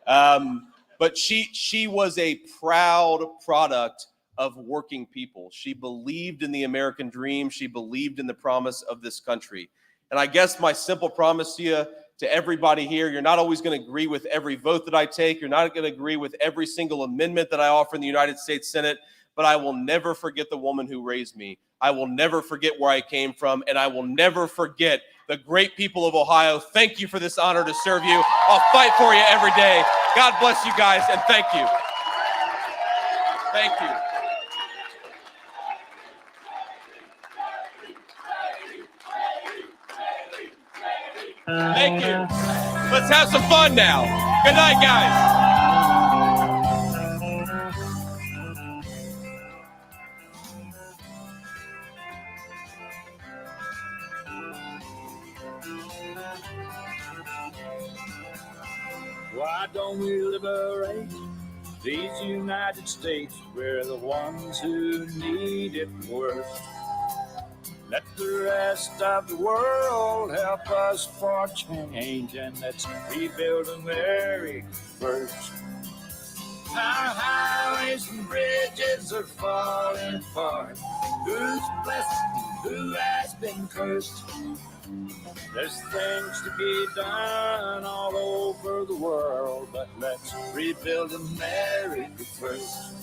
But she was a proud product of working people. She believed in the American dream. She believed in the promise of this country. And I guess my simple promise to you, to everybody here, you're not always going to agree with every vote that I take. You're not going to agree with every single amendment that I offer in the United States Senate, but I will never forget the woman who raised me. I will never forget where I came from, and I will never forget the great people of Ohio. Thank you for this honor to serve you. I'll fight for you every day. God bless you guys, and thank you. Thank you. Thank you. Let's have some fun now. Good night, guys. Why don't we liberate these United States? We're the ones who need it worst. Let the rest of the world help us for change, and let's rebuild America first. Our highways and bridges are falling apart. Who's blessed and who has been cursed? There's things to be done all over the world, but let's rebuild America first.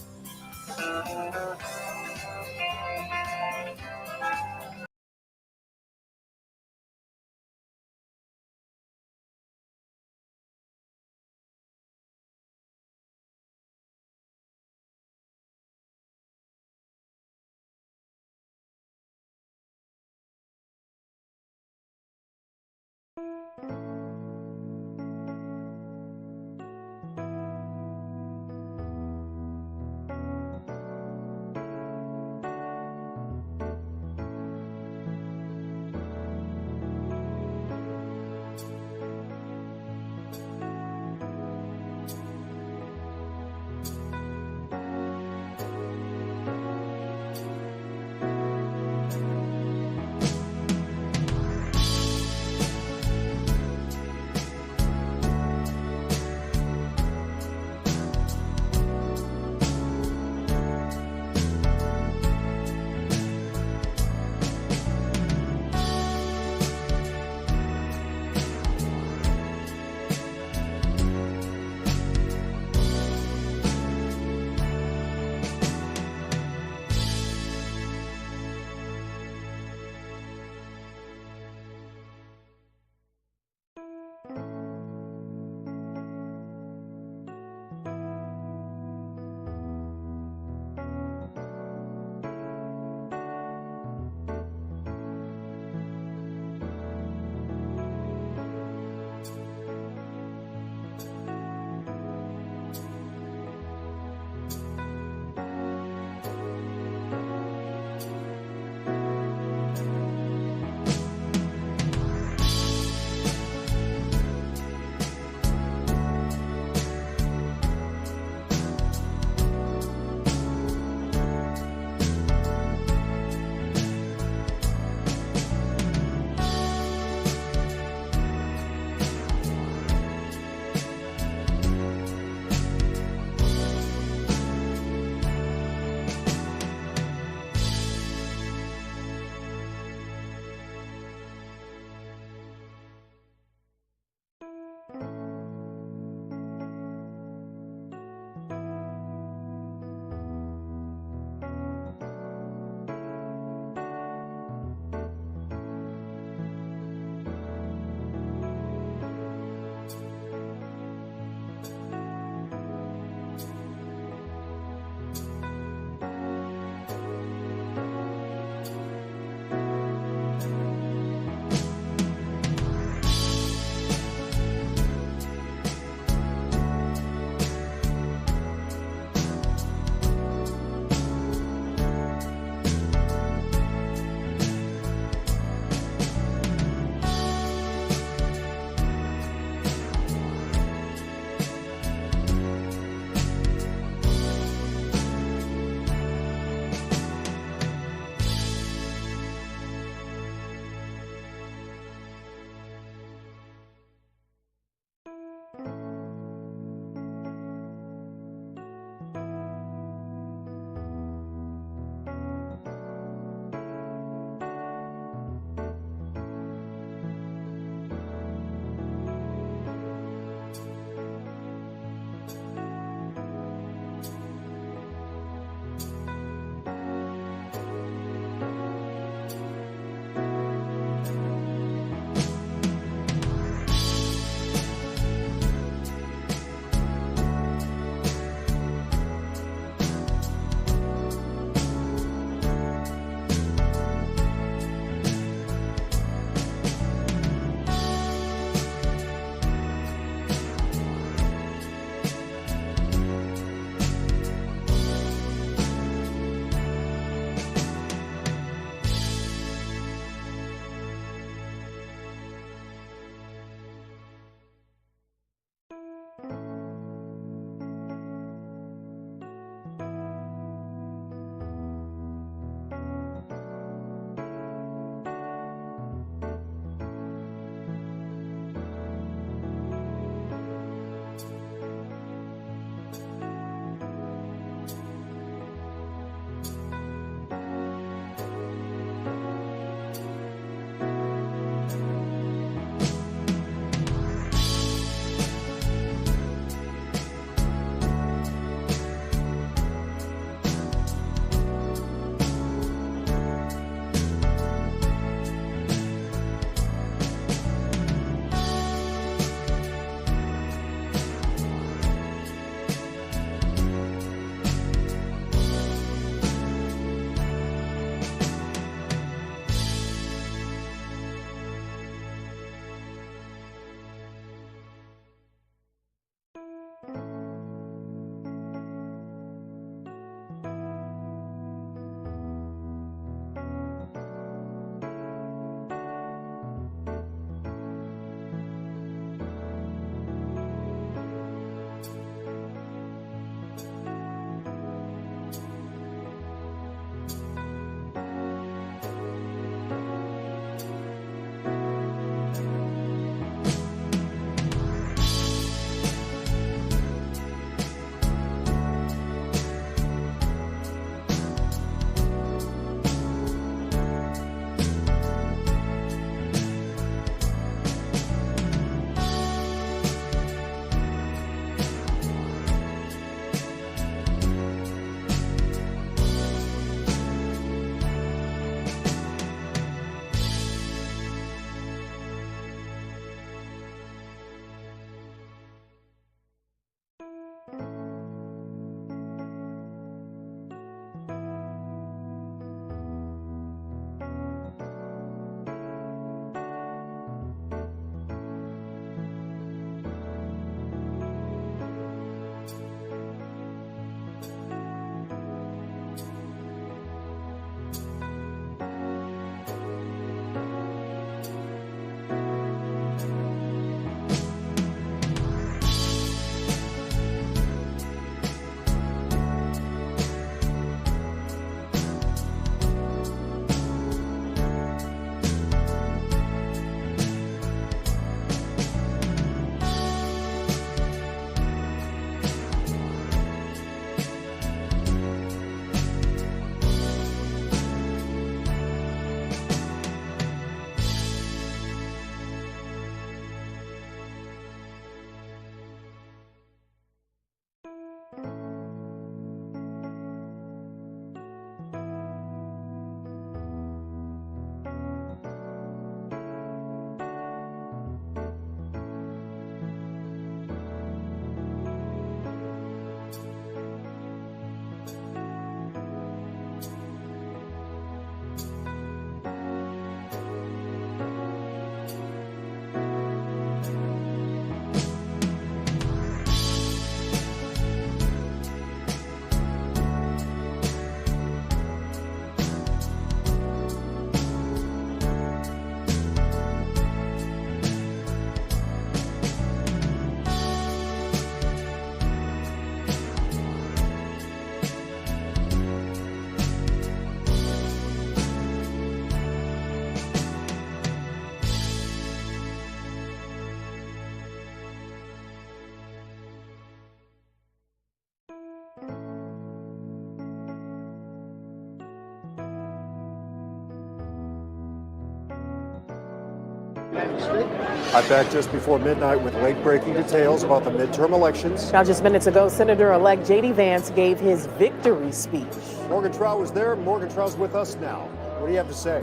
I'm back just before midnight with late-breaking details about the midterm elections. Now, just minutes ago, Senator-elect J.D. Vance gave his victory speech. Morgan Trout was there. Morgan Trout's with us now. What do you have to say?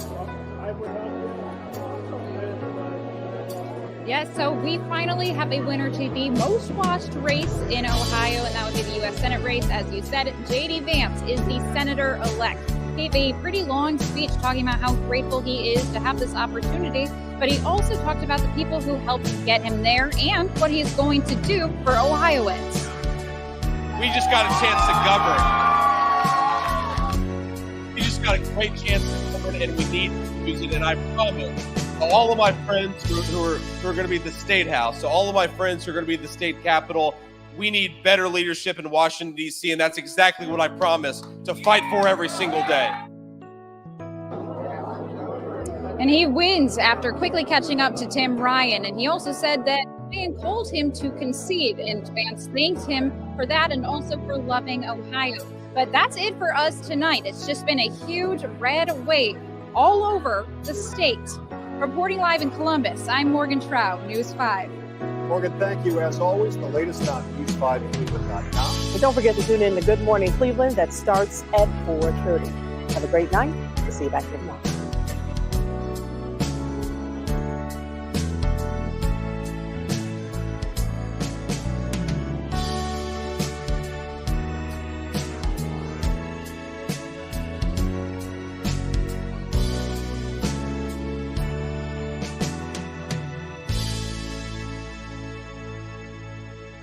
Yes, so we finally have a winner to the most watched race in Ohio, and that would be the U.S. Senate race. As you said, J.D. Vance is the senator-elect. He gave a pretty long speech talking about how grateful he is to have this opportunity, but he also talked about the people who helped get him there and what he is going to do for Ohioans. We just got a chance to govern. We just got a great chance to govern, and we need to use it. And I promise all of my friends who are going to be at the State House, so all of my friends who are going to be at the state capitol, we need better leadership in Washington, D.C., and that's exactly what I promise to fight for every single day. And he wins after quickly catching up to Tim Ryan. And he also said that Ryan told him to concede, and Vance thanked him for that and also for loving Ohio. But that's it for us tonight. It's just been a huge red wave all over the state. Reporting live in Columbus, I'm Morgan Trout, News 5. Morgan, thank you. As always, the latest on news5cleveland.com. And don't forget to tune in to Good Morning Cleveland. That starts at 4:30. Have a great night. We'll see you back here tomorrow.